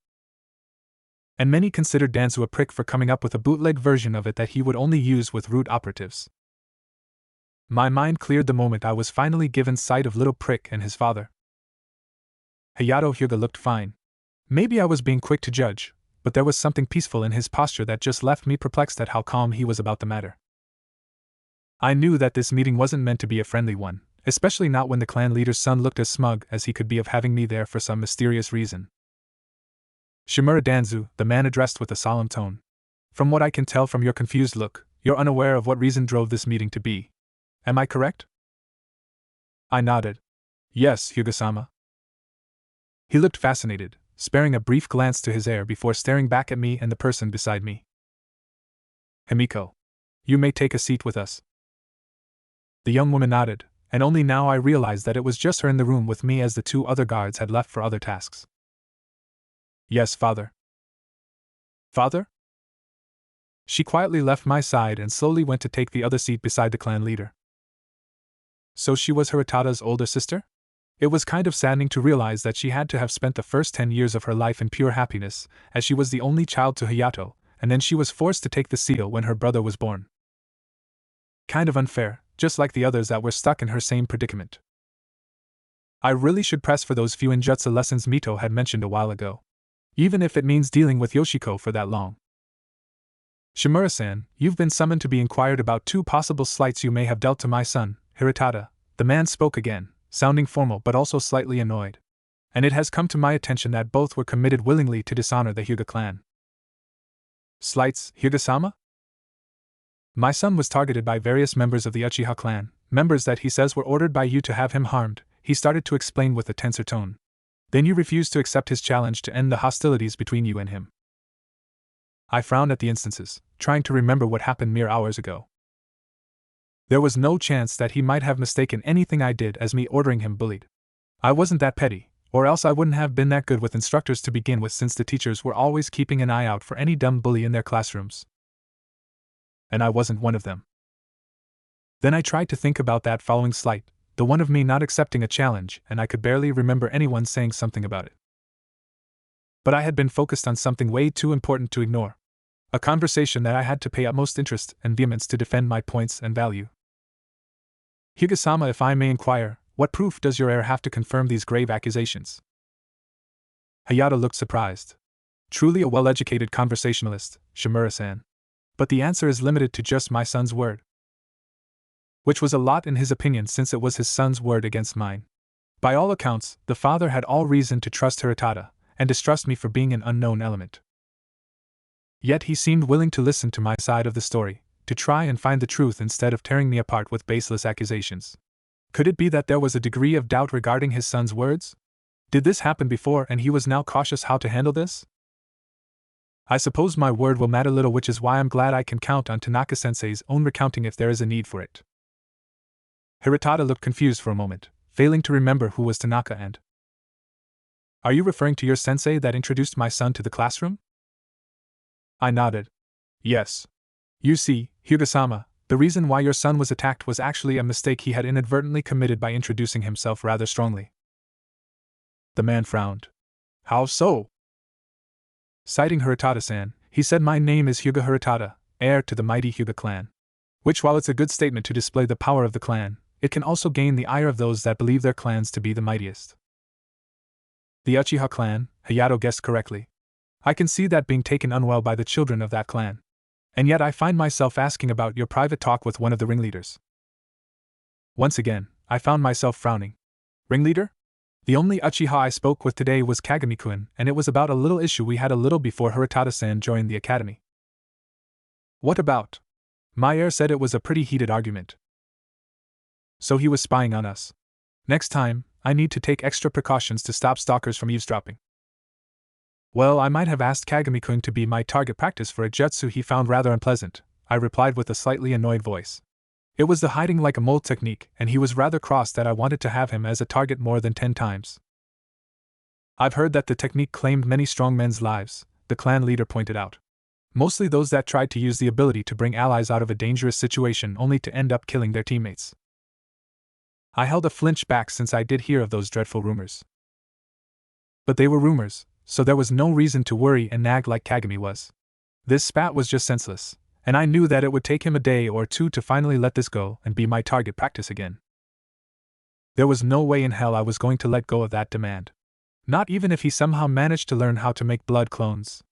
[SPEAKER 1] And many considered Danzoo a prick for coming up with a bootleg version of it that he would only use with root operatives. My mind cleared the moment I was finally given sight of little Prick and his father. Hayato Hyuga looked fine. Maybe I was being quick to judge, but there was something peaceful in his posture that just left me perplexed at how calm he was about the matter. I knew that this meeting wasn't meant to be a friendly one, especially not when the clan leader's son looked as smug as he could be of having me there for some mysterious reason. Shimura Danzoo, the man addressed with a solemn tone. From what I can tell from your confused look, you're unaware of what reason drove this meeting to be. Am I correct? I nodded. Yes, Hyuga-sama. He looked fascinated, sparing a brief glance to his heir before staring back at me and the person beside me. Himiko. You may take a seat with us. The young woman nodded, and only now I realized that it was just her in the room with me as the two other guards had left for other tasks. Yes, father. Father? She quietly left my side and slowly went to take the other seat beside the clan leader. So she was Hiratada's older sister? It was kind of saddening to realize that she had to have spent the first 10 years of her life in pure happiness, as she was the only child to Hayato, and then she was forced to take the seal when her brother was born. Kind of unfair, just like the others that were stuck in her same predicament. I really should press for those few ninjutsu lessons Mito had mentioned a while ago. Even if it means dealing with Yoshiko for that long. Shimura-san, you've been summoned to be inquired about 2 possible slights you may have dealt to my son, Hiratada. The man spoke again, sounding formal but also slightly annoyed. And it has come to my attention that both were committed willingly to dishonor the Hyuga clan. Slights, Hyuga-sama? My son was targeted by various members of the Uchiha clan, members that he says were ordered by you to have him harmed, he started to explain with a tenser tone. Then you refused to accept his challenge to end the hostilities between you and him. I frowned at the instances, trying to remember what happened mere hours ago. There was no chance that he might have mistaken anything I did as me ordering him bullied. I wasn't that petty, or else I wouldn't have been that good with instructors to begin with, since the teachers were always keeping an eye out for any dumb bully in their classrooms. And I wasn't one of them. Then I tried to think about that following slight, the one of me not accepting a challenge, and I could barely remember anyone saying something about it. But I had been focused on something way too important to ignore. A conversation that I had to pay utmost interest and vehemence to defend my points and value. Hyuga-sama, if I may inquire, what proof does your heir have to confirm these grave accusations? Hayato looked surprised. Truly a well-educated conversationalist, Shimura-san. But the answer is limited to just my son's word. Which was a lot in his opinion, since it was his son's word against mine. By all accounts, the father had all reason to trust Hiratada, and distrust me for being an unknown element. Yet he seemed willing to listen to my side of the story, to try and find the truth instead of tearing me apart with baseless accusations. Could it be that there was a degree of doubt regarding his son's words? Did this happen before and he was now cautious how to handle this? I suppose my word will matter little, which is why I'm glad I can count on Tanaka-sensei's own recounting if there is a need for it. Hiratada looked confused for a moment, failing to remember who was Tanaka and... Are you referring to your sensei that introduced my son to the classroom? I nodded. Yes. You see, Hyuga-sama, the reason why your son was attacked was actually a mistake he had inadvertently committed by introducing himself rather strongly. The man frowned. How so? Citing Hiratada-san, he said, my name is Hyuga Hiratada, heir to the mighty Hyuga clan. Which, while it's a good statement to display the power of the clan, it can also gain the ire of those that believe their clans to be the mightiest. The Uchiha clan, Hayato guessed correctly. I can see that being taken unwell by the children of that clan. And yet I find myself asking about your private talk with one of the ringleaders. Once again, I found myself frowning. Ringleader? The only Uchiha I spoke with today was Kagami-kun, and it was about a little issue we had a little before Hiratada-san joined the academy. What about? My heir said it was a pretty heated argument. So he was spying on us. Next time, I need to take extra precautions to stop stalkers from eavesdropping. Well, I might have asked Kagami-kun to be my target practice for a jutsu he found rather unpleasant, I replied with a slightly annoyed voice. It was the hiding like a mole technique, and he was rather cross that I wanted to have him as a target more than 10 times. I've heard that the technique claimed many strong men's lives, the clan leader pointed out. Mostly those that tried to use the ability to bring allies out of a dangerous situation only to end up killing their teammates. I held a flinch back since I did hear of those dreadful rumors. But they were rumors, so there was no reason to worry and nag like Kagami was. This spat was just senseless, and I knew that it would take him a day or two to finally let this go and be my target practice again. There was no way in hell I was going to let go of that demand. Not even if he somehow managed to learn how to make blood clones.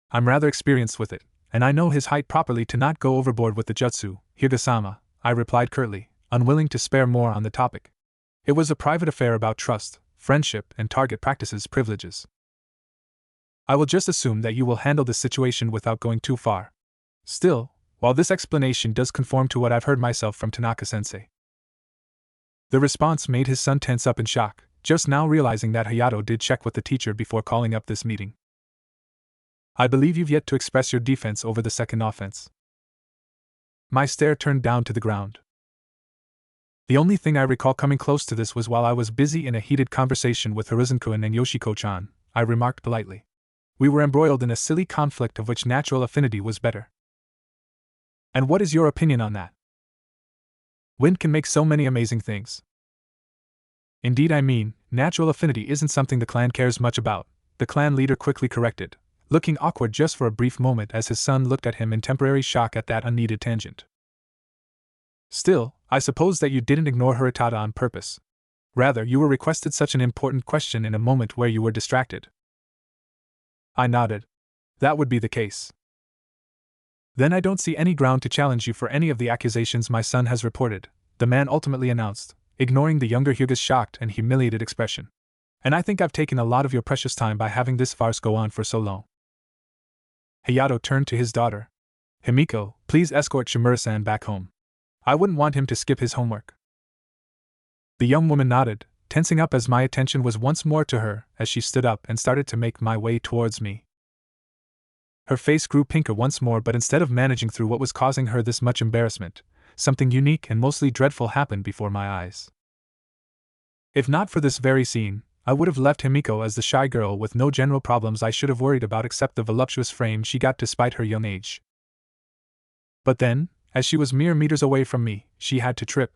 [SPEAKER 1] I'm rather experienced with it, and I know his height properly to not go overboard with the jutsu, Hiruzen, I replied curtly, unwilling to spare more on the topic. It was a private affair about trust, friendship, and target practice's privileges. I will just assume that you will handle this situation without going too far. Still, while this explanation does conform to what I've heard myself from Tanaka-sensei. The response made his son tense up in shock, just now realizing that Hayato did check with the teacher before calling up this meeting. I believe you've yet to express your defense over the second offense. My stare turned down to the ground. The only thing I recall coming close to this was while I was busy in a heated conversation with Hiruzen-kun and Yoshiko-chan, I remarked politely. We were embroiled in a silly conflict of which natural affinity was better. And what is your opinion on that? Wind can make so many amazing things. Indeed, I mean, natural affinity isn't something the clan cares much about, the clan leader quickly corrected, looking awkward just for a brief moment as his son looked at him in temporary shock at that unneeded tangent. Still, I suppose that you didn't ignore Hiratada on purpose. Rather, you were requested such an important question in a moment where you were distracted. I nodded. That would be the case. Then I don't see any ground to challenge you for any of the accusations my son has reported, the man ultimately announced, ignoring the younger Hyuga's shocked and humiliated expression. And I think I've taken a lot of your precious time by having this farce go on for so long. Hayato turned to his daughter. Himiko, please escort Shimura-san back home. I wouldn't want him to skip his homework. The young woman nodded, tensing up as my attention was once more to her as she stood up and started to make my way towards me. Her face grew pinker once more, but instead of managing through what was causing her this much embarrassment, something unique and mostly dreadful happened before my eyes. If not for this very scene, I would have left Himiko as the shy girl with no general problems I should have worried about except the voluptuous frame she got despite her young age. But then, as she was mere meters away from me, she had to trip.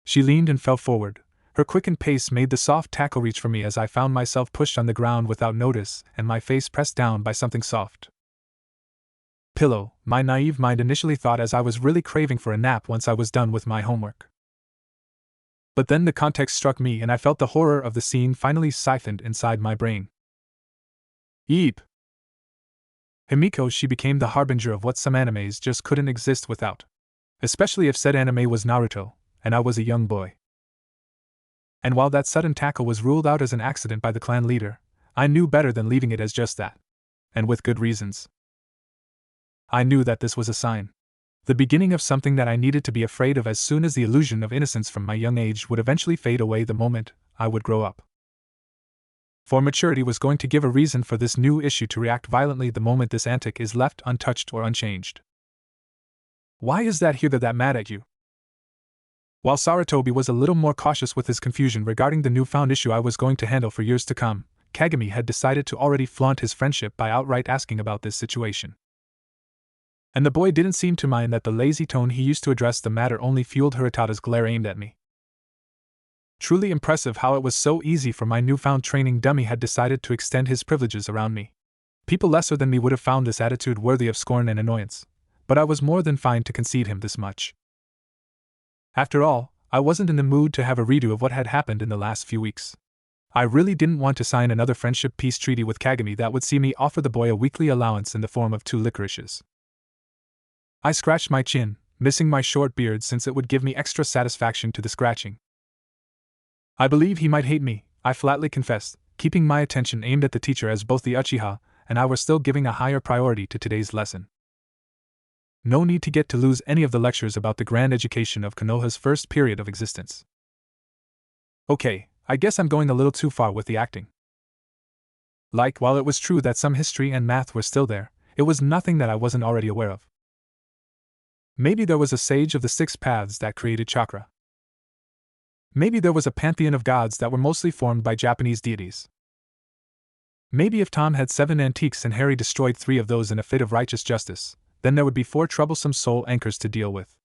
[SPEAKER 1] She leaned and fell forward. Her quickened pace made the soft tackle reach for me as I found myself pushed on the ground without notice and my face pressed down by something soft. Pillow, my naive mind initially thought as I was really craving for a nap once I was done with my homework. But then the context struck me and I felt the horror of the scene finally siphoned inside my brain. Eep! Himiko, she became the harbinger of what some animes just couldn't exist without. Especially if said anime was Naruto, and I was a young boy. And while that sudden tackle was ruled out as an accident by the clan leader, I knew better than leaving it as just that. And with good reasons. I knew that this was a sign. The beginning of something that I needed to be afraid of as soon as the illusion of innocence from my young age would eventually fade away the moment I would grow up. For maturity was going to give a reason for this new issue to react violently the moment this antic is left untouched or unchanged. Why is that Hyuga that mad at you? While Sarutobi was a little more cautious with his confusion regarding the newfound issue I was going to handle for years to come, Kagami had decided to already flaunt his friendship by outright asking about this situation. And the boy didn't seem to mind that the lazy tone he used to address the matter only fueled Hiratada's glare aimed at me. Truly impressive how it was so easy for my newfound training dummy had decided to extend his privileges around me. People lesser than me would have found this attitude worthy of scorn and annoyance, but I was more than fine to concede him this much. After all, I wasn't in the mood to have a redo of what had happened in the last few weeks. I really didn't want to sign another friendship peace treaty with Kagami that would see me offer the boy a weekly allowance in the form of 2 licorices. I scratched my chin, missing my short beard since it would give me extra satisfaction to the scratching. I believe he might hate me, I flatly confessed, keeping my attention aimed at the teacher as both the Uchiha and I were still giving a higher priority to today's lesson. No need to get to lose any of the lectures about the grand education of Konoha's first period of existence. Okay, I guess I'm going a little too far with the acting. While it was true that some history and math were still there, it was nothing that I wasn't already aware of. Maybe there was a sage of the 6 paths that created chakra. Maybe there was a pantheon of gods that were mostly formed by Japanese deities. Maybe if Tom had 7 antiques and Harry destroyed 3 of those in a fit of righteous justice, then there would be 4 troublesome soul anchors to deal with.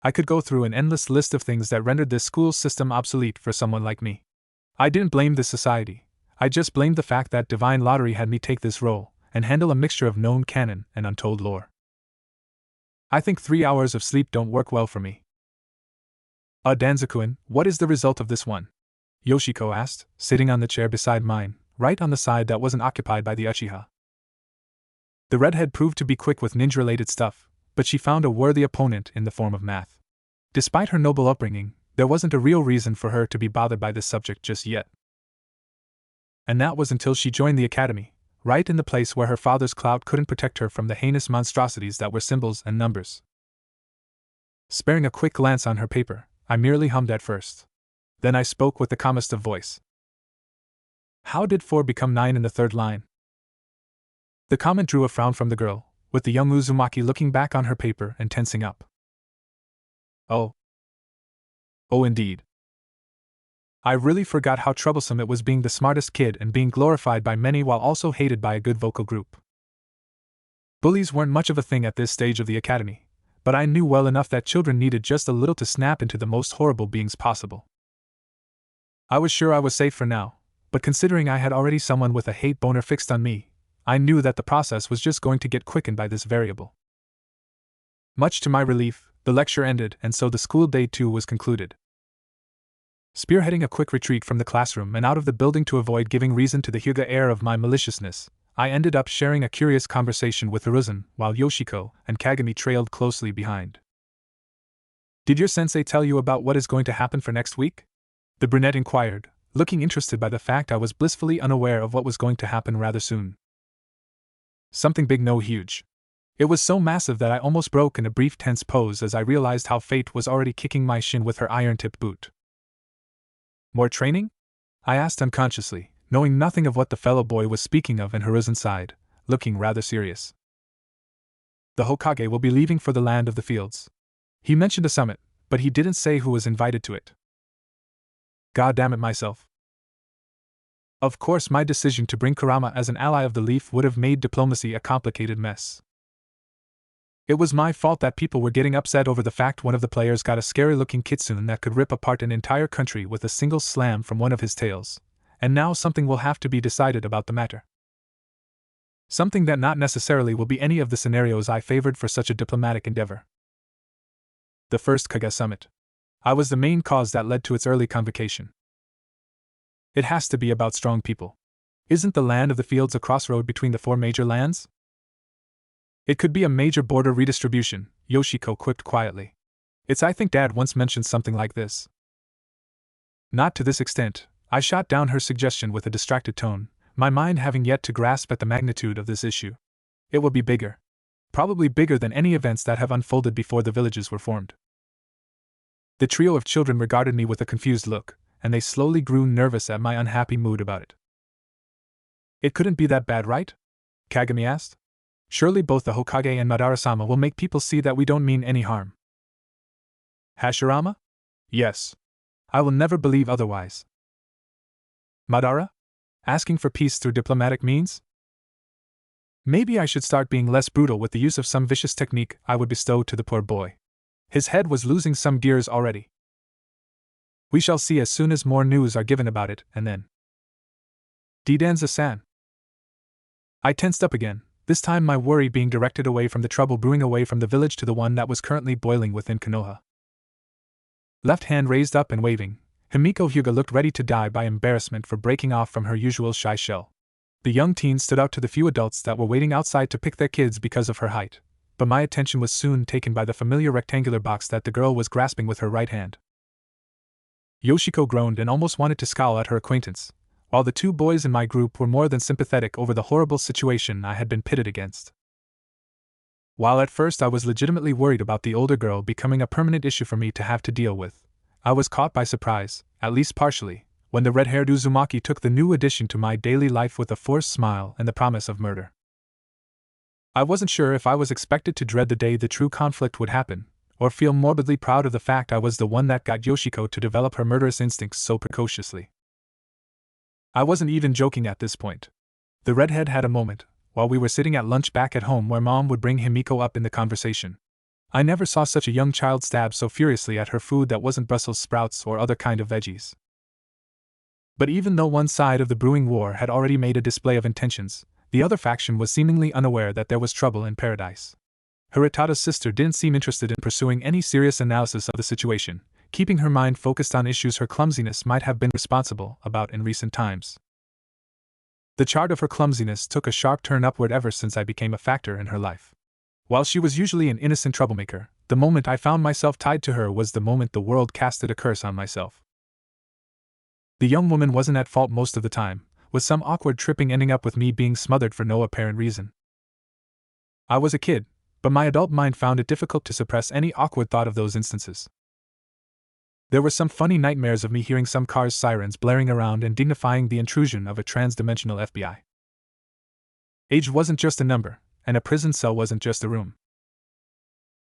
[SPEAKER 1] I could go through an endless list of things that rendered this school system obsolete for someone like me. I didn't blame this society, I just blamed the fact that divine lottery had me take this role, and handle a mixture of known canon and untold lore. I think 3 hours of sleep don't work well for me. Danzoo-kun, what is the result of this one? Yoshiko asked, sitting on the chair beside mine, right on the side that wasn't occupied by the Uchiha. The redhead proved to be quick with ninja-related stuff, but she found a worthy opponent in the form of math. Despite her noble upbringing, there wasn't a real reason for her to be bothered by this subject just yet. And that was until she joined the academy, right in the place where her father's clout couldn't protect her from the heinous monstrosities that were symbols and numbers. Sparing a quick glance on her paper, I merely hummed at first. Then I spoke with the calmest of voice. How did 4 become 9 in the third line? The comment drew a frown from the girl, with the young Uzumaki looking back on her paper and tensing up. Oh. Oh, indeed. I really forgot how troublesome it was being the smartest kid and being glorified by many while also hated by a good vocal group. Bullies weren't much of a thing at this stage of the academy, but I knew well enough that children needed just a little to snap into the most horrible beings possible. I was sure I was safe for now, but considering I had already someone with a hate boner fixed on me, I knew that the process was just going to get quickened by this variable. Much to my relief, the lecture ended and so the school day too was concluded. Spearheading a quick retreat from the classroom and out of the building to avoid giving reason to the Hyuga air of my maliciousness, I ended up sharing a curious conversation with Hiruzen while Yoshiko and Kagami trailed closely behind. Did your sensei tell you about what is going to happen for next week? The brunette inquired, looking interested by the fact I was blissfully unaware of what was going to happen rather soon. Something big, no huge. It was so massive that I almost broke in a brief tense pose as I realized how fate was already kicking my shin with her iron-tipped boot. More training? I asked unconsciously, knowing nothing of what the fellow boy was speaking of, and Hiruzen sighed, looking rather serious. The Hokage will be leaving for the land of the fields. He mentioned a summit, but he didn't say who was invited to it. God damn it myself. Of course, my decision to bring Kurama as an ally of the Leaf would have made diplomacy a complicated mess. It was my fault that people were getting upset over the fact one of the players got a scary-looking kitsune that could rip apart an entire country with a single slam from one of his tails, and now something will have to be decided about the matter. Something that not necessarily will be any of the scenarios I favored for such a diplomatic endeavor. The first Kage summit. I was the main cause that led to its early convocation. It has to be about strong people. Isn't the land of the fields a crossroad between the 4 major lands? It could be a major border redistribution, Yoshiko quipped quietly. I think Dad once mentioned something like this. Not to this extent, I shot down her suggestion with a distracted tone, my mind having yet to grasp at the magnitude of this issue. It will be bigger. Probably bigger than any events that have unfolded before the villages were formed. The trio of children regarded me with a confused look, and they slowly grew nervous at my unhappy mood about it. It couldn't be that bad, right? Kagami asked. Surely both the Hokage and Madara-sama will make people see that we don't mean any harm. Hashirama? Yes. I will never believe otherwise. Madara? Asking for peace through diplomatic means? Maybe I should start being less brutal with the use of some vicious technique I would bestow to the poor boy. His head was losing some gears already. We shall see as soon as more news are given about it, and then. Danzoo-san. I tensed up again, this time my worry being directed away from the trouble brewing away from the village to the one that was currently boiling within Konoha. Left hand raised up and waving, Himiko Hyuga looked ready to die by embarrassment for breaking off from her usual shy shell. The young teen stood out to the few adults that were waiting outside to pick their kids because of her height, but my attention was soon taken by the familiar rectangular box that the girl was grasping with her right hand. Yoshiko groaned and almost wanted to scowl at her acquaintance, while the 2 boys in my group were more than sympathetic over the horrible situation I had been pitted against. While at first I was legitimately worried about the older girl becoming a permanent issue for me to have to deal with, I was caught by surprise, at least partially, when the red-haired Uzumaki took the new addition to my daily life with a forced smile and the promise of murder. I wasn't sure if I was expected to dread the day the true conflict would happen, or feel morbidly proud of the fact I was the one that got Yoshiko to develop her murderous instincts so precociously. I wasn't even joking at this point. The redhead had a moment, while we were sitting at lunch back at home where Mom would bring Himiko up in the conversation. I never saw such a young child stab so furiously at her food that wasn't Brussels sprouts or other kind of veggies. But even though one side of the brewing war had already made a display of intentions, the other faction was seemingly unaware that there was trouble in paradise. Hiritada's sister didn't seem interested in pursuing any serious analysis of the situation, keeping her mind focused on issues her clumsiness might have been responsible about in recent times. The chart of her clumsiness took a sharp turn upward ever since I became a factor in her life. While she was usually an innocent troublemaker, the moment I found myself tied to her was the moment the world casted a curse on myself. The young woman wasn't at fault most of the time, with some awkward tripping ending up with me being smothered for no apparent reason. I was a kid, but my adult mind found it difficult to suppress any awkward thought of those instances. There were some funny nightmares of me hearing some car's sirens blaring around and dignifying the intrusion of a trans-dimensional FBI. Age wasn't just a number, and a prison cell wasn't just a room.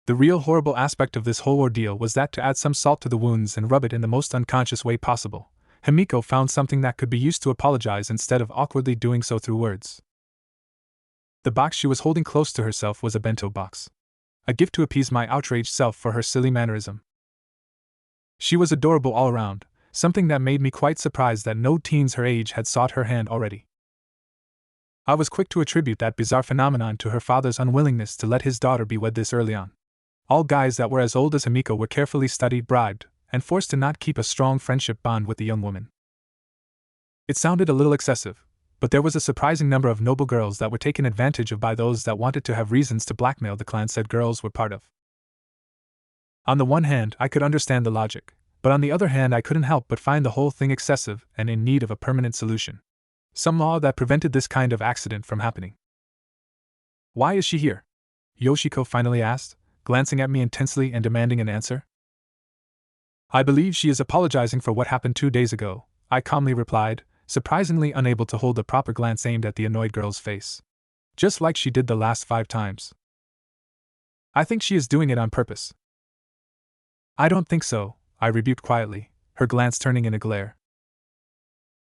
[SPEAKER 1] The real horrible aspect of this whole ordeal was that to add some salt to the wounds and rub it in the most unconscious way possible, Himiko found something that could be used to apologize instead of awkwardly doing so through words. The box she was holding close to herself was a bento box. A gift to appease my outraged self for her silly mannerism. She was adorable all around, something that made me quite surprised that no teens her age had sought her hand already. I was quick to attribute that bizarre phenomenon to her father's unwillingness to let his daughter be wed this early on. All guys that were as old as Himiko were carefully studied, bribed, and forced to not keep a strong friendship bond with the young woman. It sounded a little excessive, but there was a surprising number of noble girls that were taken advantage of by those that wanted to have reasons to blackmail the clan said girls were part of. On the one hand, I could understand the logic, but on the other hand I couldn't help but find the whole thing excessive and in need of a permanent solution. Some law that prevented this kind of accident from happening. Why is she here? Yoshiko finally asked, glancing at me intensely and demanding an answer. I believe she is apologizing for what happened 2 days ago, I calmly replied, surprisingly unable to hold a proper glance aimed at the annoyed girl's face. Just like she did the last 5 times. I think she is doing it on purpose. I don't think so, I rebuked quietly, her glance turning in a glare.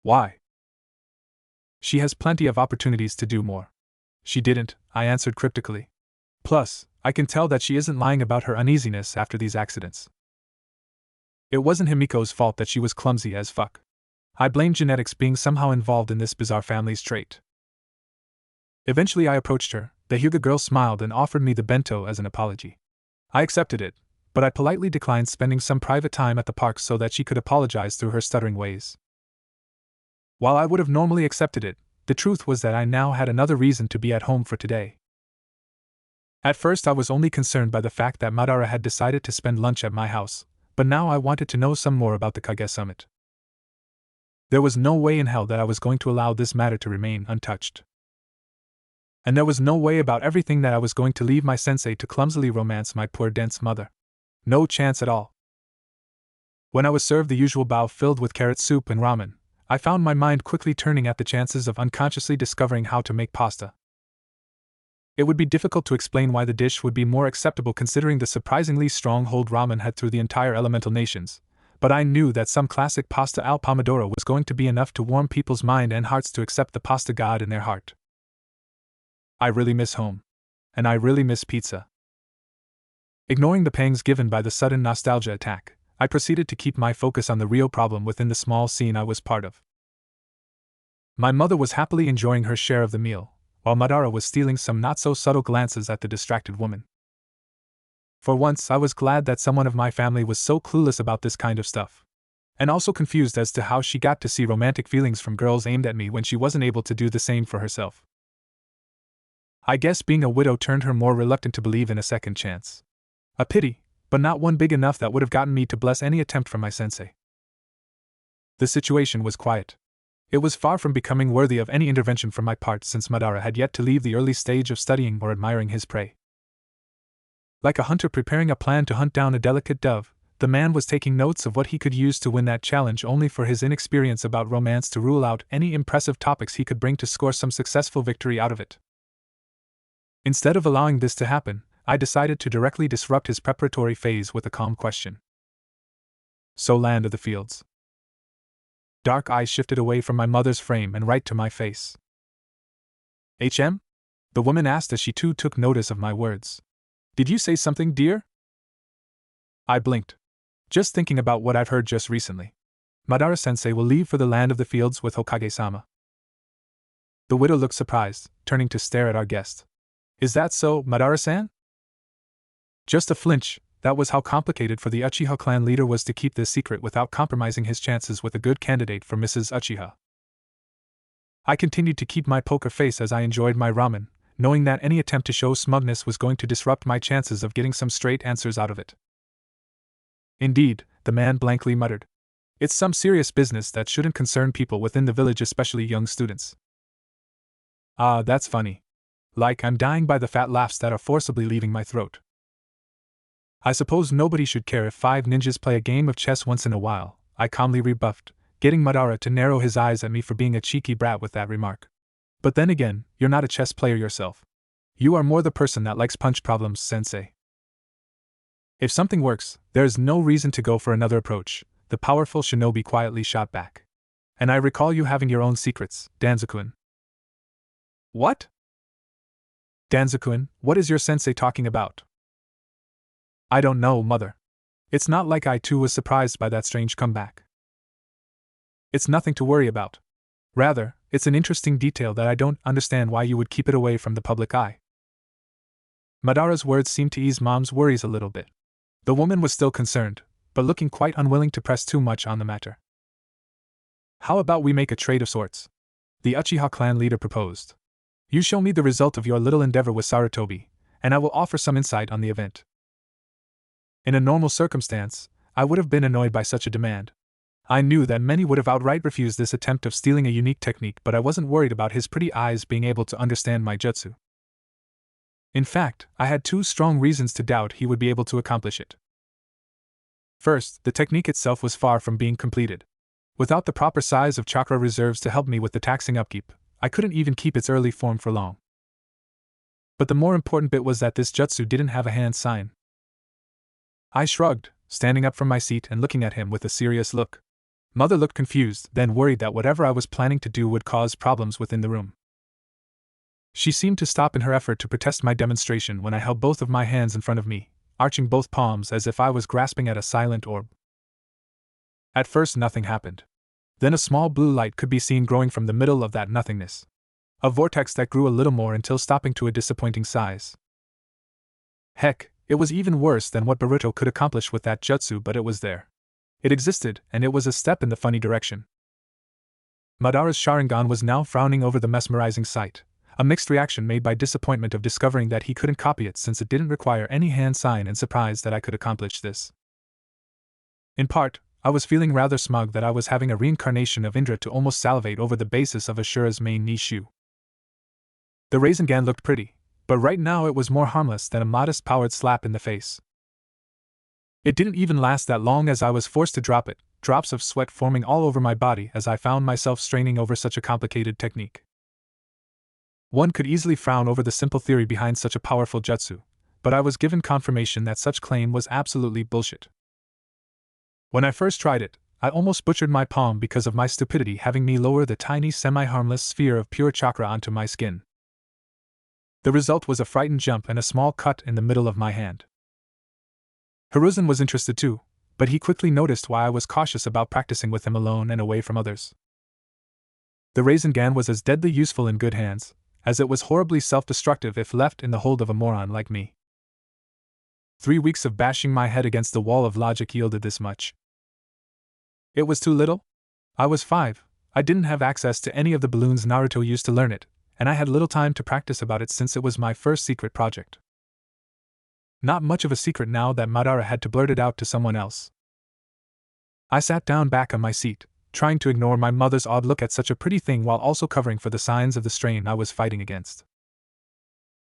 [SPEAKER 1] Why? She has plenty of opportunities to do more. She didn't, I answered cryptically. Plus, I can tell that she isn't lying about her uneasiness after these accidents. It wasn't Himiko's fault that she was clumsy as fuck. I blamed genetics being somehow involved in this bizarre family's trait. Eventually I approached her, the Hyuga girl smiled and offered me the bento as an apology. I accepted it, but I politely declined spending some private time at the park so that she could apologize through her stuttering ways. While I would have normally accepted it, the truth was that I now had another reason to be at home for today. At first I was only concerned by the fact that Madara had decided to spend lunch at my house, but now I wanted to know some more about the Kage Summit. There was no way in hell that I was going to allow this matter to remain untouched. And there was no way about everything that I was going to leave my sensei to clumsily romance my poor dense mother. No chance at all. When I was served the usual bowl filled with carrot soup and ramen, I found my mind quickly turning at the chances of unconsciously discovering how to make pasta. It would be difficult to explain why the dish would be more acceptable considering the surprisingly strong hold ramen had through the entire elemental nations, but I knew that some classic pasta al pomodoro was going to be enough to warm people's mind and hearts to accept the pasta god in their heart. I really miss home. And I really miss pizza. Ignoring the pangs given by the sudden nostalgia attack, I proceeded to keep my focus on the real problem within the small scene I was part of. My mother was happily enjoying her share of the meal, while Madara was stealing some not-so-subtle glances at the distracted woman. For once I was glad that someone of my family was so clueless about this kind of stuff, and also confused as to how she got to see romantic feelings from girls aimed at me when she wasn't able to do the same for herself. I guess being a widow turned her more reluctant to believe in a second chance. A pity, but not one big enough that would have gotten me to bless any attempt from my sensei. The situation was quiet. It was far from becoming worthy of any intervention from my part since Madara had yet to leave the early stage of studying or admiring his prey. Like a hunter preparing a plan to hunt down a delicate dove, the man was taking notes of what he could use to win that challenge only for his inexperience about romance to rule out any impressive topics he could bring to score some successful victory out of it. Instead of allowing this to happen, I decided to directly disrupt his preparatory phase with a calm question. So, land of the fields. Dark eyes shifted away from my mother's frame and right to my face. HM? The woman asked as she too took notice of my words. Did you say something, dear? I blinked. Just thinking about what I've heard just recently. Madara-sensei will leave for the land of the fields with Hokage-sama. The widow looked surprised, turning to stare at our guest. Is that so, Madara-san? Just a flinch. That was how complicated for the Uchiha clan leader was to keep this secret without compromising his chances with a good candidate for Mrs. Uchiha. I continued to keep my poker face as I enjoyed my ramen, knowing that any attempt to show smugness was going to disrupt my chances of getting some straight answers out of it. Indeed, the man blankly muttered. It's some serious business that shouldn't concern people within the village, especially young students. Ah, that's funny. Like I'm dying by the fat laughs that are forcibly leaving my throat. I suppose nobody should care if 5 ninjas play a game of chess once in a while, I calmly rebuffed, getting Madara to narrow his eyes at me for being a cheeky brat with that remark. But then again, you're not a chess player yourself. You are more the person that likes punch problems, sensei. If something works, there is no reason to go for another approach, the powerful shinobi quietly shot back. And I recall you having your own secrets, Danzoo-kun. What? Danzoo-kun, what is your sensei talking about? I don't know, mother. It's not like I too was surprised by that strange comeback. It's nothing to worry about. Rather, it's an interesting detail that I don't understand why you would keep it away from the public eye. Madara's words seemed to ease Mom's worries a little bit. The woman was still concerned, but looking quite unwilling to press too much on the matter. How about we make a trade of sorts? The Uchiha clan leader proposed. You show me the result of your little endeavor with Sarutobi, and I will offer some insight on the event. In a normal circumstance, I would have been annoyed by such a demand. I knew that many would have outright refused this attempt of stealing a unique technique, but I wasn't worried about his pretty eyes being able to understand my jutsu. In fact, I had 2 strong reasons to doubt he would be able to accomplish it. First, the technique itself was far from being completed. Without the proper size of chakra reserves to help me with the taxing upkeep, I couldn't even keep its early form for long. But the more important bit was that this jutsu didn't have a hand sign. I shrugged, standing up from my seat and looking at him with a serious look. Mother looked confused, then worried that whatever I was planning to do would cause problems within the room. She seemed to stop in her effort to protest my demonstration when I held both of my hands in front of me, arching both palms as if I was grasping at a silent orb. At first nothing happened. Then a small blue light could be seen growing from the middle of that nothingness. A vortex that grew a little more until stopping to a disappointing size. Heck, it was even worse than what Boruto could accomplish with that jutsu, but it was there. It existed, and it was a step in the funny direction. Madara's Sharingan was now frowning over the mesmerizing sight, a mixed reaction made by disappointment of discovering that he couldn't copy it since it didn't require any hand sign and surprise that I could accomplish this. In part, I was feeling rather smug that I was having a reincarnation of Indra to almost salivate over the basis of Ashura's main Nishu. The Rasengan looked pretty, but right now it was more harmless than a modest powered slap in the face. It didn't even last that long as I was forced to drop it, drops of sweat forming all over my body as I found myself straining over such a complicated technique. One could easily frown over the simple theory behind such a powerful jutsu, but I was given confirmation that such claim was absolutely bullshit. When I first tried it, I almost butchered my palm because of my stupidity having me lower the tiny semi-harmless sphere of pure chakra onto my skin. The result was a frightened jump and a small cut in the middle of my hand. Hiruzen was interested too, but he quickly noticed why I was cautious about practicing with him alone and away from others. The Rasengan was as deadly useful in good hands, as it was horribly self-destructive if left in the hold of a moron like me. 3 weeks of bashing my head against the wall of logic yielded this much. It was too little? I was 5, I didn't have access to any of the balloons Naruto used to learn it, and I had little time to practice about it since it was my first secret project. Not much of a secret now that Madara had to blurt it out to someone else. I sat down back on my seat, trying to ignore my mother's odd look at such a pretty thing while also covering for the signs of the strain I was fighting against.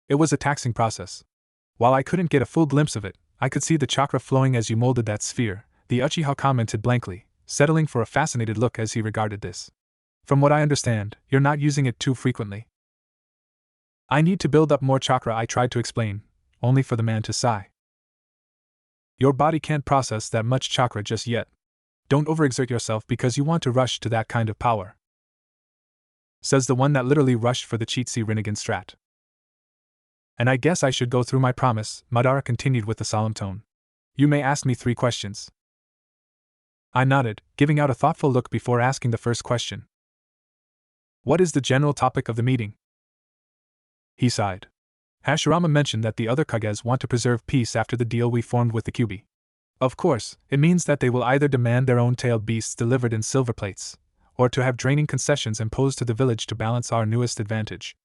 [SPEAKER 1] It was a taxing process. While I couldn't get a full glimpse of it, I could see the chakra flowing as you molded that sphere, the Uchiha commented blankly, settling for a fascinated look as he regarded this. From what I understand, you're not using it too frequently. I need to build up more chakra, I tried to explain, only for the man to sigh. Your body can't process that much chakra just yet. Don't overexert yourself because you want to rush to that kind of power. Says the one that literally rushed for the cheatsy Rinnegan strat. And I guess I should go through my promise, Madara continued with a solemn tone. You may ask me 3 questions. I nodded, giving out a thoughtful look before asking the first question. What is the general topic of the meeting? He sighed. Hashirama mentioned that the other Kages want to preserve peace after the deal we formed with the Kyubi. Of course, it means that they will either demand their own tailed beasts delivered in silver plates, or to have draining concessions imposed to the village to balance our newest advantage.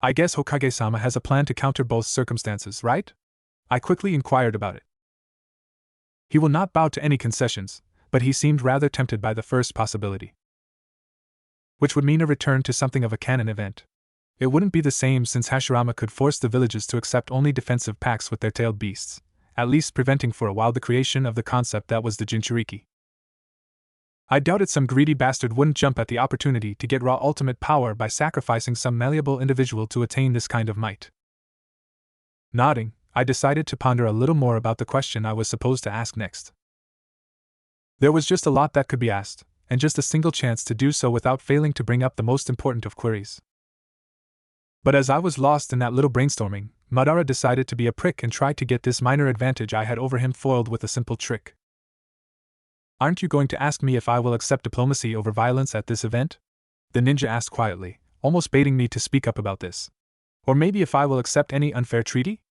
[SPEAKER 1] I guess Hokage-sama has a plan to counter both circumstances, right? I quickly inquired about it. He will not bow to any concessions, but he seemed rather tempted by the first possibility, which would mean a return to something of a canon event. It wouldn't be the same since Hashirama could force the villages to accept only defensive pacts with their tailed beasts, at least preventing for a while the creation of the concept that was the Jinchuriki. I doubted some greedy bastard wouldn't jump at the opportunity to get raw ultimate power by sacrificing some malleable individual to attain this kind of might. Nodding, I decided to ponder a little more about the question I was supposed to ask next. There was just a lot that could be asked, and just a single chance to do so without failing to bring up the most important of queries. But as I was lost in that little brainstorming, Madara decided to be a prick and tried to get this minor advantage I had over him foiled with a simple trick. Aren't you going to ask me if I will accept diplomacy over violence at this event? The ninja asked quietly, almost baiting me to speak up about this. Or maybe if I will accept any unfair treaty?